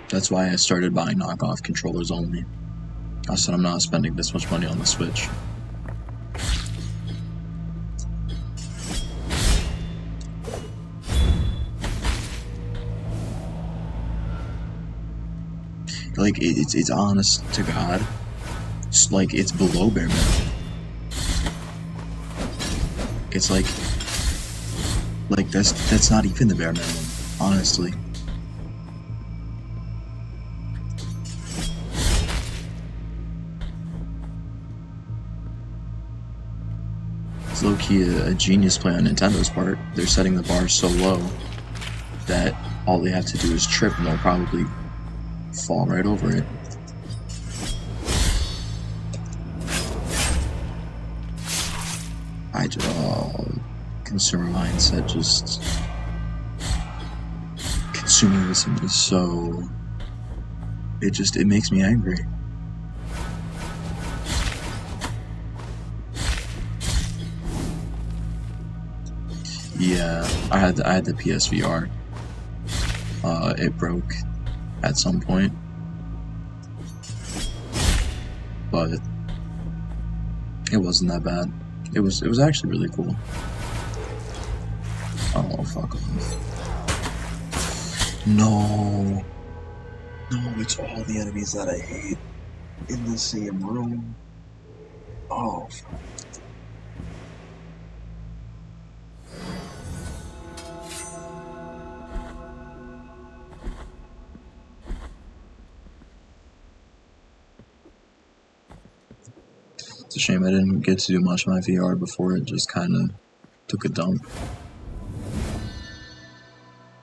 That's why I started buying knockoff controllers only. I said I'm not spending this much money on the Switch. Like, it's honest to God. It's like, it's below bare minimum. It's like that's not even the bare minimum, honestly. It's low-key a genius play on Nintendo's part. They're setting the bar so low that all they have to do is trip and they'll probably fall right over it. Consumer mindset, just consumerism is so, it makes me angry. Yeah, I had the PSVR. It broke at some point, but it wasn't that bad. It was actually really cool. Oh, fuck off. No, it's all the enemies that I hate in the same room. Oh, fuck. It's a shame I didn't get to do much of my VR before it just kind of took a dump.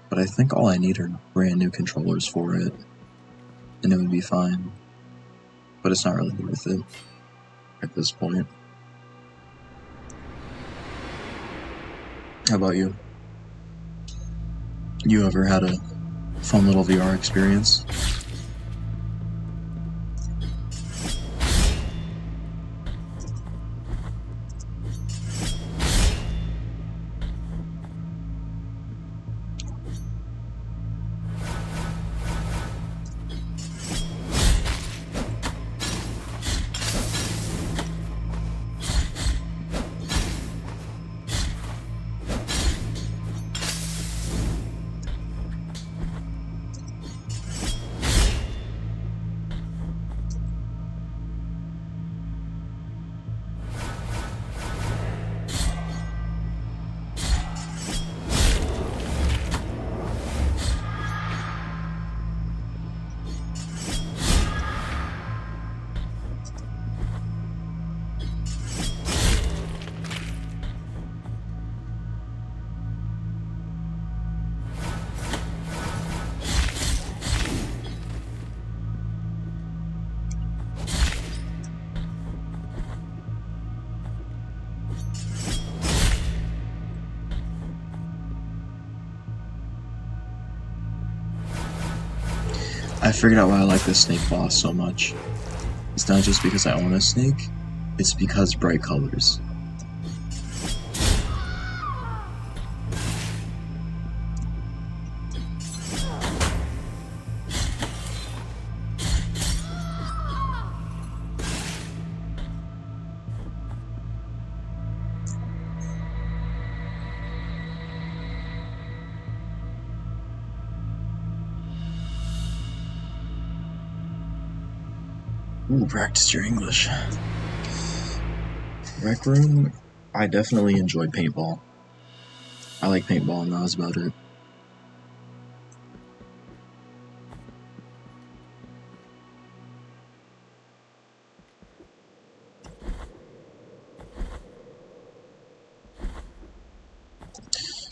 But I think all I need are brand new controllers for it, and it would be fine. But it's not really worth it at this point. How about you? You ever had a fun little VR experience? I figured out why I like this snake boss so much. It's not just because I own a snake, it's because bright colors. Ooh, practice your English. Rec room, I definitely enjoyed paintball. I like paintball and that was about it.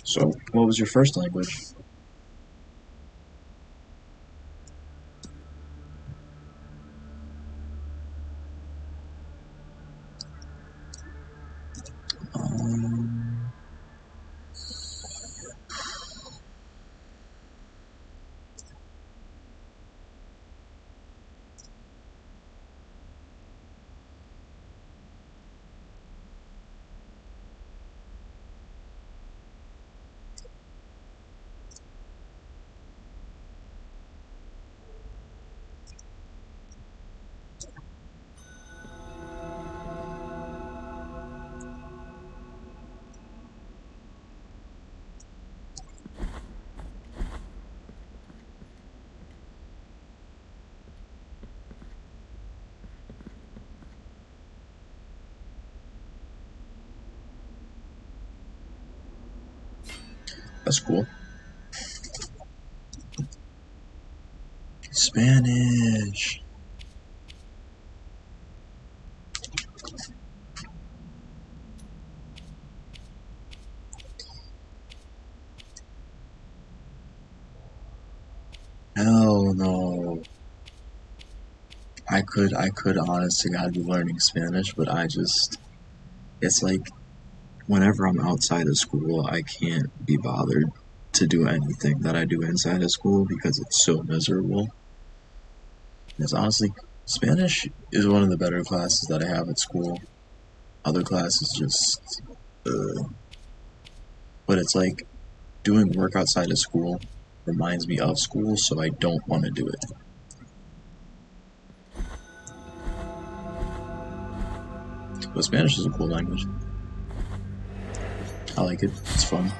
So, what was your first language? Um, That's cool. Spanish. Hell no. I could honest to God be learning Spanish, but it's like, whenever I'm outside of school, I can't be bothered to do anything that I do inside of school because it's so miserable. Because honestly, Spanish is one of the better classes that I have at school. Other classes just, but it's like, doing work outside of school reminds me of school, so I don't want to do it. But Spanish is a cool language. I like it. It's fun.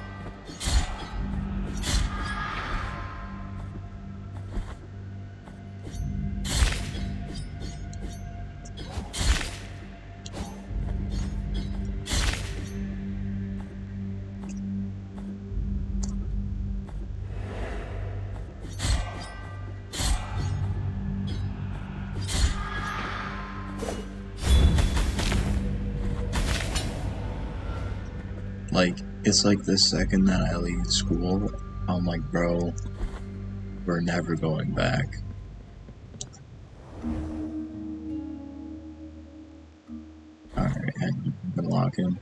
Like, it's like the second that I leave school, I'm like, bro, we're never going back. Alright, and you can lock in.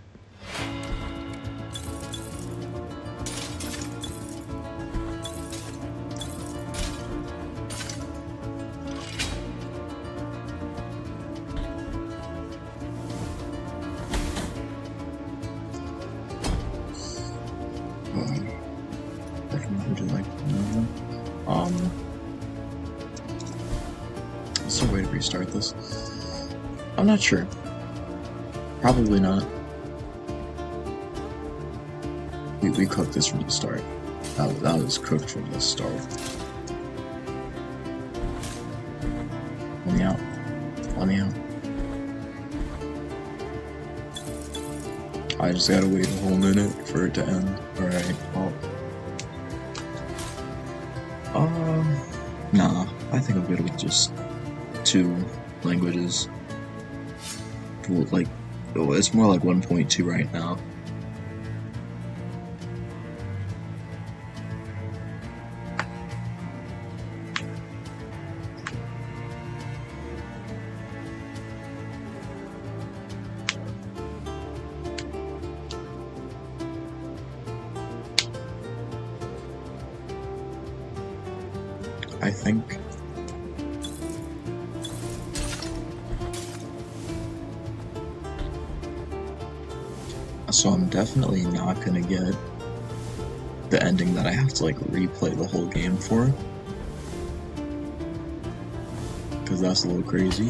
Would you like to know? Is there a way to restart this? I'm not sure. Probably not. We cooked this from the start. That was cooked from the start. Let me out. Let me out. I just gotta wait a whole minute for it to end. Alright, well. Nah, I think I'm good with just 2 languages. Like, it's more like 1.2 right now. I think. So I'm definitely not gonna get the ending that I have to like replay the whole game for, because that's a little crazy.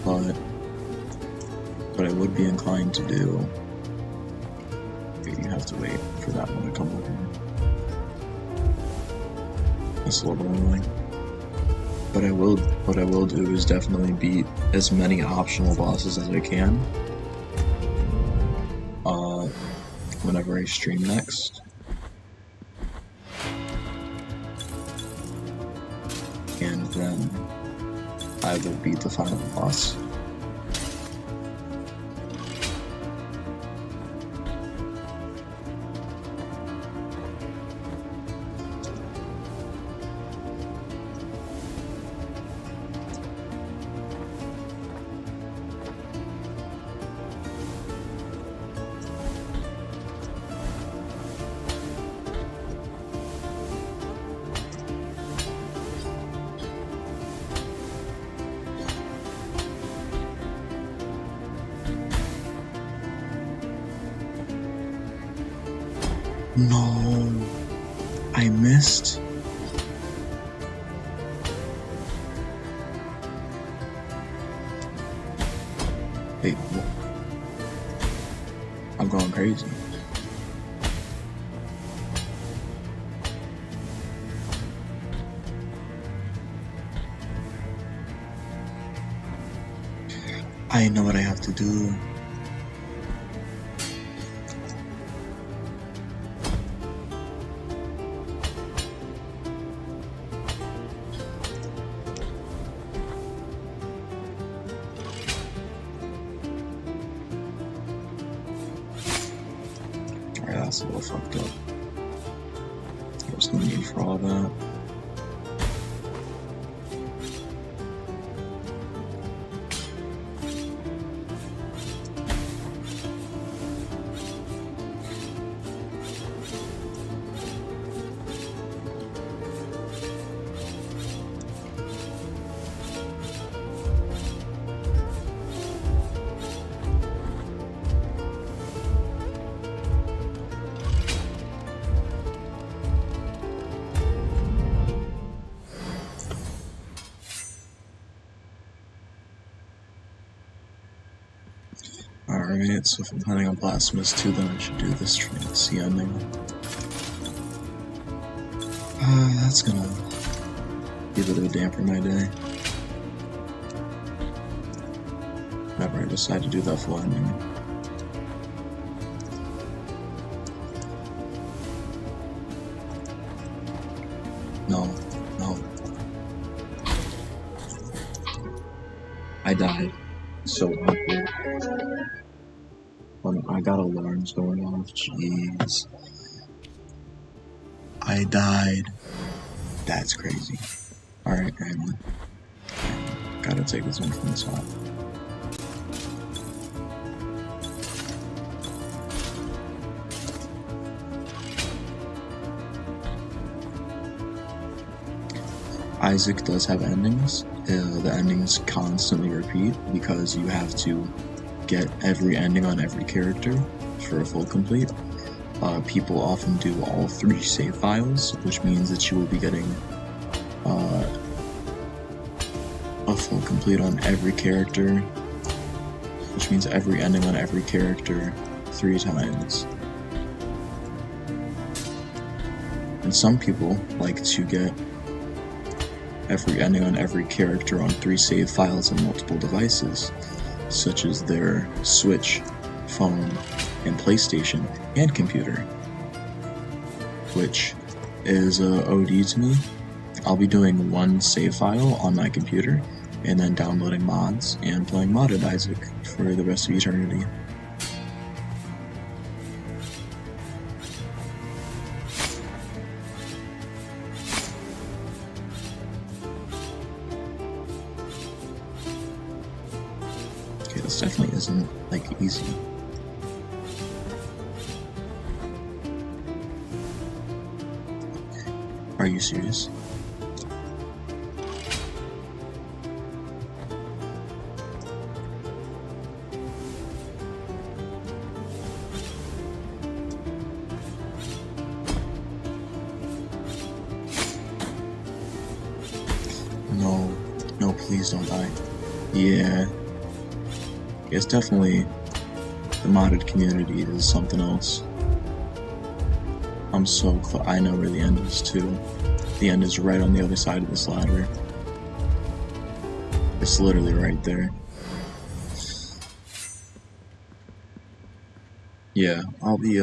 But what I would be inclined to do, you have to wait for that one to come over. That's a little annoying. But what I will do is definitely beat as many optional bosses as I can. Whenever I stream next. And then I will beat the final boss. No, I missed. Hey, I'm going crazy. I know what I have to do. That's a little fucked up. There's no need for all that. Alright, so if I'm planning on Blasphemous 2, then I should do this fantasy ending. That's gonna be a bit of a damper my day. Whenever I decide to do that full ending. No. I died. So awkward. I got alarms going off, jeez. I died. That's crazy. Alright, hang on. Gotta take this one from the top. Isaac does have endings. The endings constantly repeat because you have to get every ending on every character for a full complete. People often do all 3 save files, which means that you will be getting a full complete on every character, which means every ending on every character 3 times. And some people like to get every ending on every character on 3 save files and multiple devices, such as their Switch, phone, and PlayStation, and computer, which is OD to me. I'll be doing 1 save file on my computer, and then downloading mods and playing modded Isaac for the rest of eternity. This definitely isn't, like, easy. Are you serious? No, please don't die. Yeah. It's definitely, the modded community is something else. I know where the end is too. The end is right on the other side of this ladder. It's literally right there. Yeah, I'll be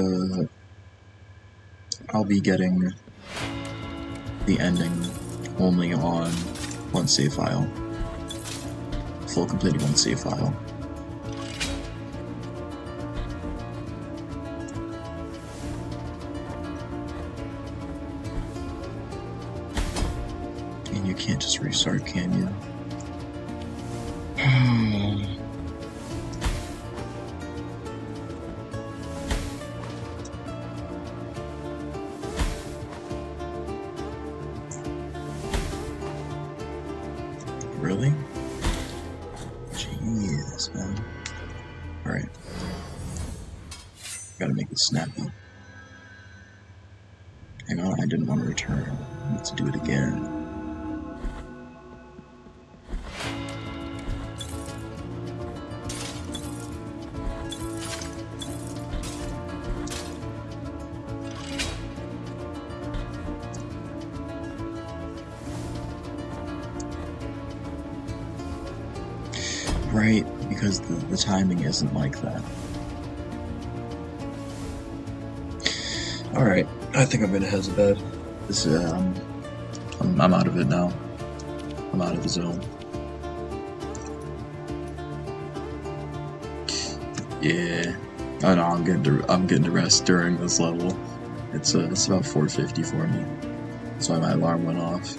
getting the ending only on 1 save file. Full completed 1 save file. You can't just restart, can you? Really? Jeez, man. Alright. Gotta make it snappy. Hang on, I didn't want to return. Let's do it again. Right, because the timing isn't like that. Alright, I think I'm gonna head to bed. This I'm out of it now. I'm out of the zone. Yeah, I know I'm getting to rest during this level. It's about 4:50 for me. That's why my alarm went off.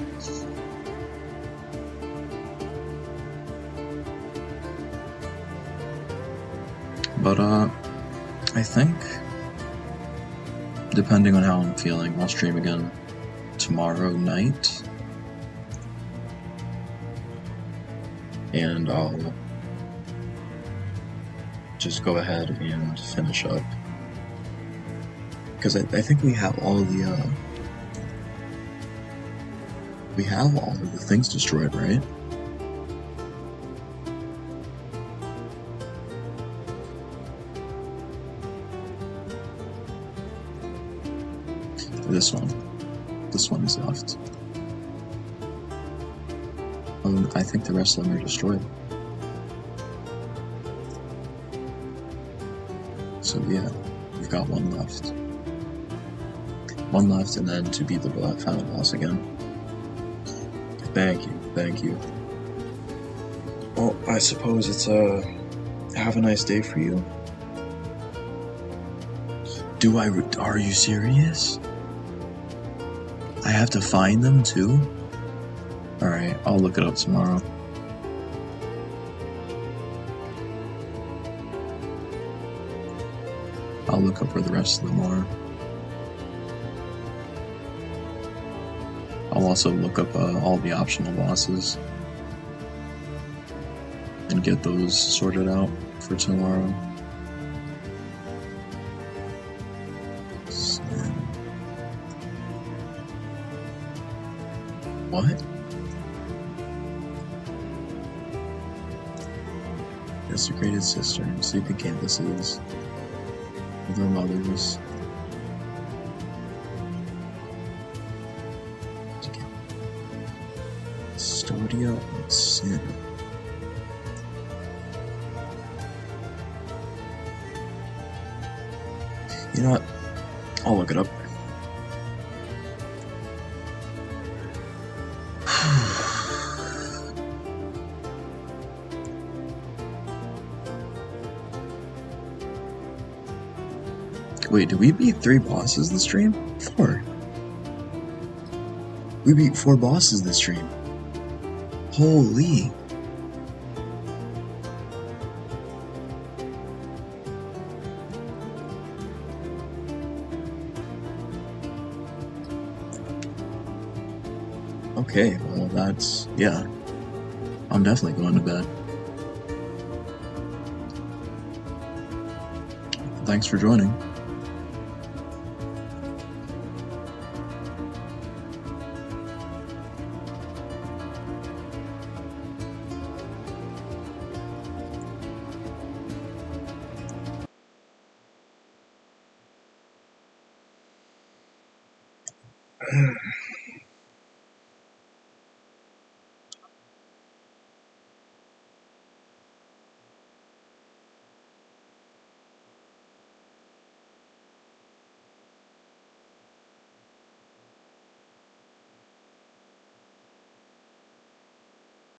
But I think, depending on how I'm feeling, I'll stream again tomorrow night. And I'll just go ahead and finish up. Because I think we have all of the things destroyed, right? This one is left. I think the rest of them are destroyed. So yeah, we've got one left. One left, and then to beat the final boss again. Thank you. Well, I suppose it's have a nice day for you. Are you serious? I have to find them too? Alright, I'll look it up tomorrow. I'll look up where the rest of them are. I'll also look up all the optional bosses and get those sorted out for tomorrow. So, what? Desecrated Cistern, sleeping campuses with their mothers. Custodia of Sin. You know what? I'll look it up. Wait, did we beat 3 bosses this stream? 4. We beat 4 bosses this stream. Holy. Okay, well that's, yeah. I'm definitely going to bed. Thanks for joining.